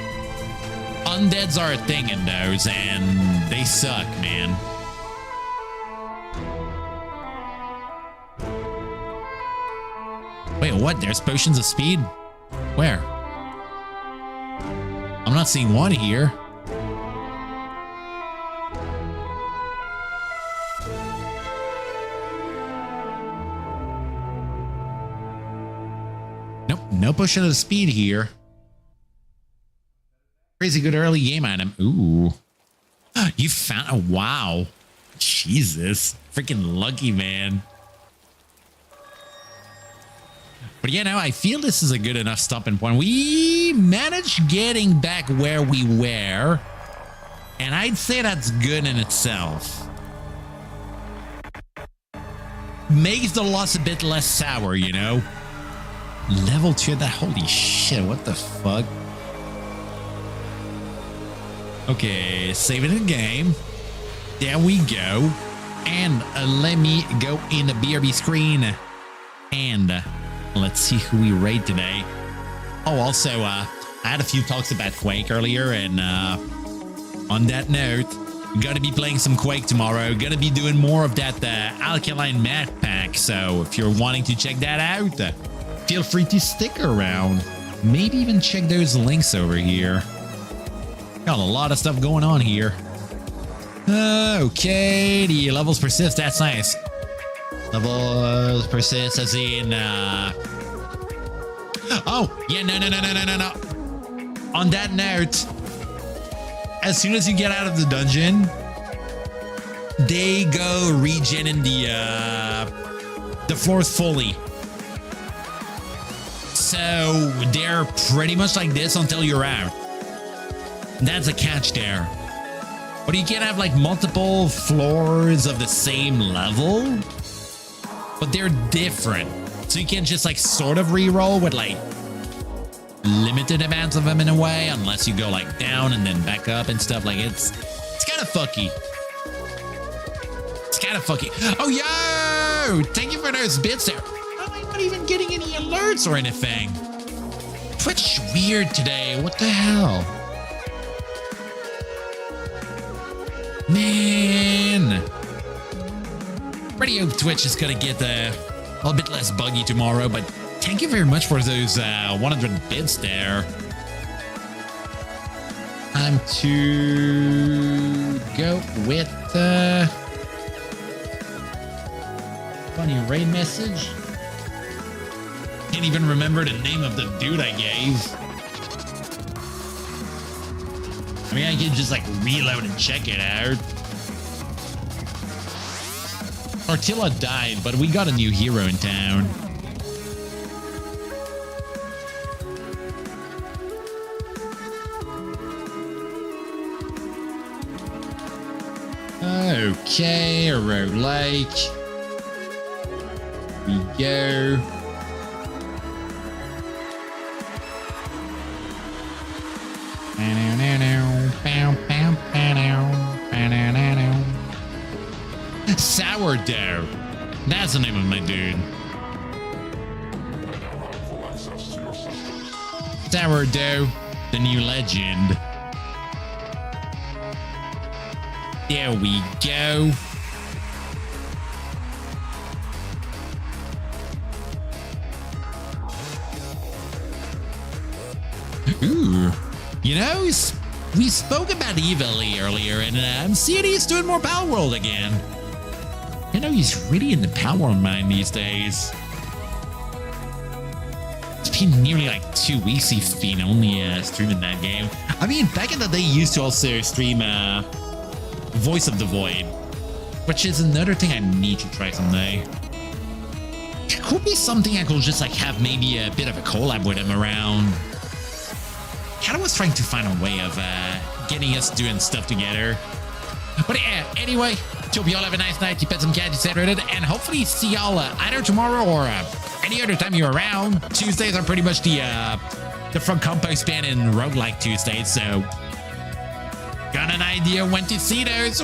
undeads are a thing in those, and they suck, man. Wait, what? There's potions of speed? Where? I'm not seeing one here. Nope, no potion of speed here. Crazy good early game item. Ooh. You found a wow. Jesus. Freaking lucky, man. But yeah, no, I feel this is a good enough stopping point. We managed getting back where we were. And I'd say that's good in itself. Makes the loss a bit less sour, you know? Level 2 that, holy shit, what the fuck? Okay, saving the game. There we go. And let me go in the BRB screen. And let's see who we raid today. Oh, also, I had a few talks about Quake earlier, and on that note, gonna be playing some Quake tomorrow. Gonna be doing more of that Alkaline map pack. So if you're wanting to check that out, feel free to stick around. Maybe even check those links over here. Got a lot of stuff going on here. Okay, the levels persist. That's nice. Levels persist as in... Oh, yeah, no. On that note, as soon as you get out of the dungeon, they go regen in the floors fully. So they're pretty much like this until you're out. That's a catch there. But you can't have like multiple floors of the same level, but they're different. So you can't just like sort of re-roll with like limited amounts of them in a way, unless you go like down and then back up and stuff. Like it's kind of fucky. It's kind of fucky. Oh, yo! Thank you for those bits there. I'm not even getting any alerts or anything. Twitch weird today. What the hell? Man. Pretty hope Twitch is gonna get a little bit less buggy tomorrow, but thank you very much for those 100 bits there. Time to go with funny raid message. Can't even remember the name of the dude I gave. I mean, I can just like reload and check it out. Tortilla died, but we got a new hero in town. Okay, a roguelike. We go. Sourdough. That's the name of my dude. Sourdough, the new legend. There we go. Ooh. You know, we spoke about Evil earlier, and I'm seeing he's doing more Power World again. You know, he's really in the Power World mind these days. It's been nearly like 2 weeks he's been only streaming that game. I mean, back in the day, he used to also stream Voice of the Void, which is another thing I need to try someday. It could be something I could just like have maybe a bit of a collab with him around. Kind of was trying to find a way of getting us doing stuff together. But yeah, anyway, hope you all have a nice night. You pet some cats, you celebrated, and hopefully see y'all either tomorrow or any other time you're around. Tuesdays are pretty much the Frogcomposband and roguelike Tuesdays, so got an idea when to see those.